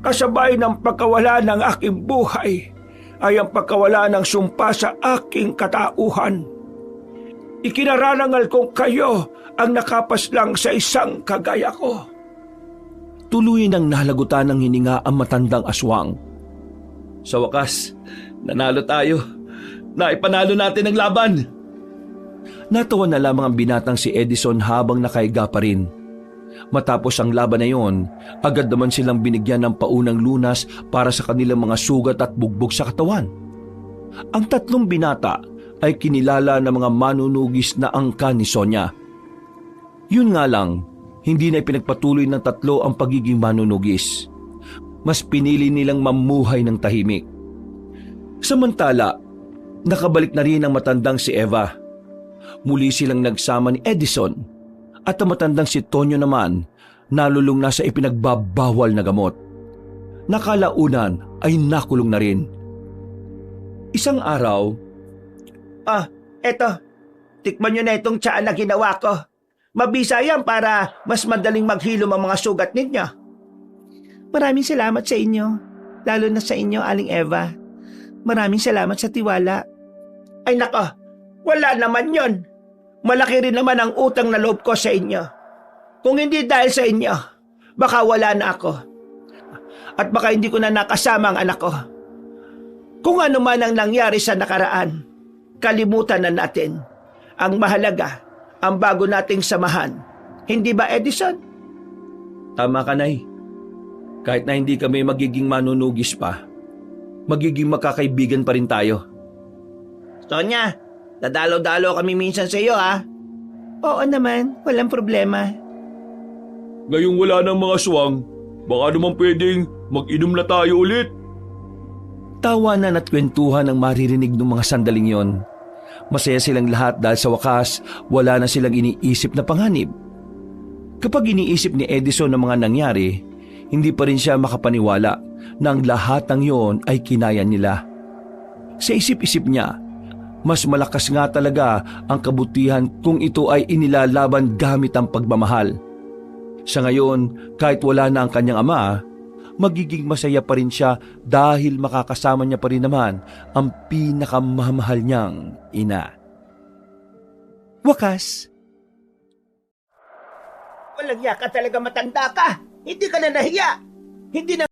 Kasabay ng pagkawala ng aking buhay ay ang pagkawala ng sumpa sa aking katauhan. Ikinararangal kong kayo ang nakapaslang sa isang kagaya ko. Tuloy nang nalagutan ng hininga ang matandang aswang. Sa wakas, nanalo tayo. Naipanalo natin ang laban. Natawa na lamang ang binatang si Edison habang nakahiga pa rin. Matapos ang laban na yon, agad naman silang binigyan ng paunang lunas para sa kanilang mga sugat at bugbog sa katawan. Ang tatlong binata ay kinilala ng mga manunugis na angka ni Sonia. Yun nga lang, hindi na ipinagpatuloy ng tatlo ang pagiging manunugis. Mas pinili nilang mamuhay ng tahimik. Samantala, nakabalik na rin ang matandang si Eva. Muli silang nagsama ni Edison at ang matandang si Tonyo naman nalulung na sa ipinagbabawal na gamot. Nakalaunan ay nakulong na rin. Isang araw, Eto, tikman nyo na itong tsaa na ginawa ko. Mabisa yan para mas madaling maghilom ang mga sugat ninyo. Maraming salamat sa inyo, lalo na sa inyo, Aling Eva. Maraming salamat sa tiwala. Ay nako, wala naman yon. Malaki rin naman ang utang na loob ko sa inyo. Kung hindi dahil sa inyo, baka wala na ako. At baka hindi ko na nakasama ang anak ko. Kung ano man ang nangyari sa nakaraan, kalimutan na natin. Ang mahalaga, ang bago nating samahan. Hindi ba, Edison? tama ka, Nay. Kahit na hindi kami magiging manunugis pa, magiging makakaibigan pa rin tayo. Sonia, dadalo-dalo kami minsan sa iyo, ha? Oo naman, walang problema. Ngayong wala ng mga swang, baka naman pwedeng mag-inom na tayo ulit. Tawanan at kwentuhan ang maririnig ng mga sandaling yon. Masaya silang lahat dahil sa wakas wala na silang iniisip na panganib. Kapag iniisip ni Edison ang mga nangyari, hindi pa rin siya makapaniwala na ang lahat ng yon ay kinaya nila. Sa isip-isip niya, mas malakas nga talaga ang kabutihan kung ito ay inilalaban gamit ang pagmamahal. Sa ngayon, kahit wala na ang kanyang ama, magiging masaya pa rin siya dahil makakasama niya pa rin naman ang pinakamamahal niyang ina. Wakas. Walang yaka talaga, matanda ka. Hindi ka na nahiya. Hindi na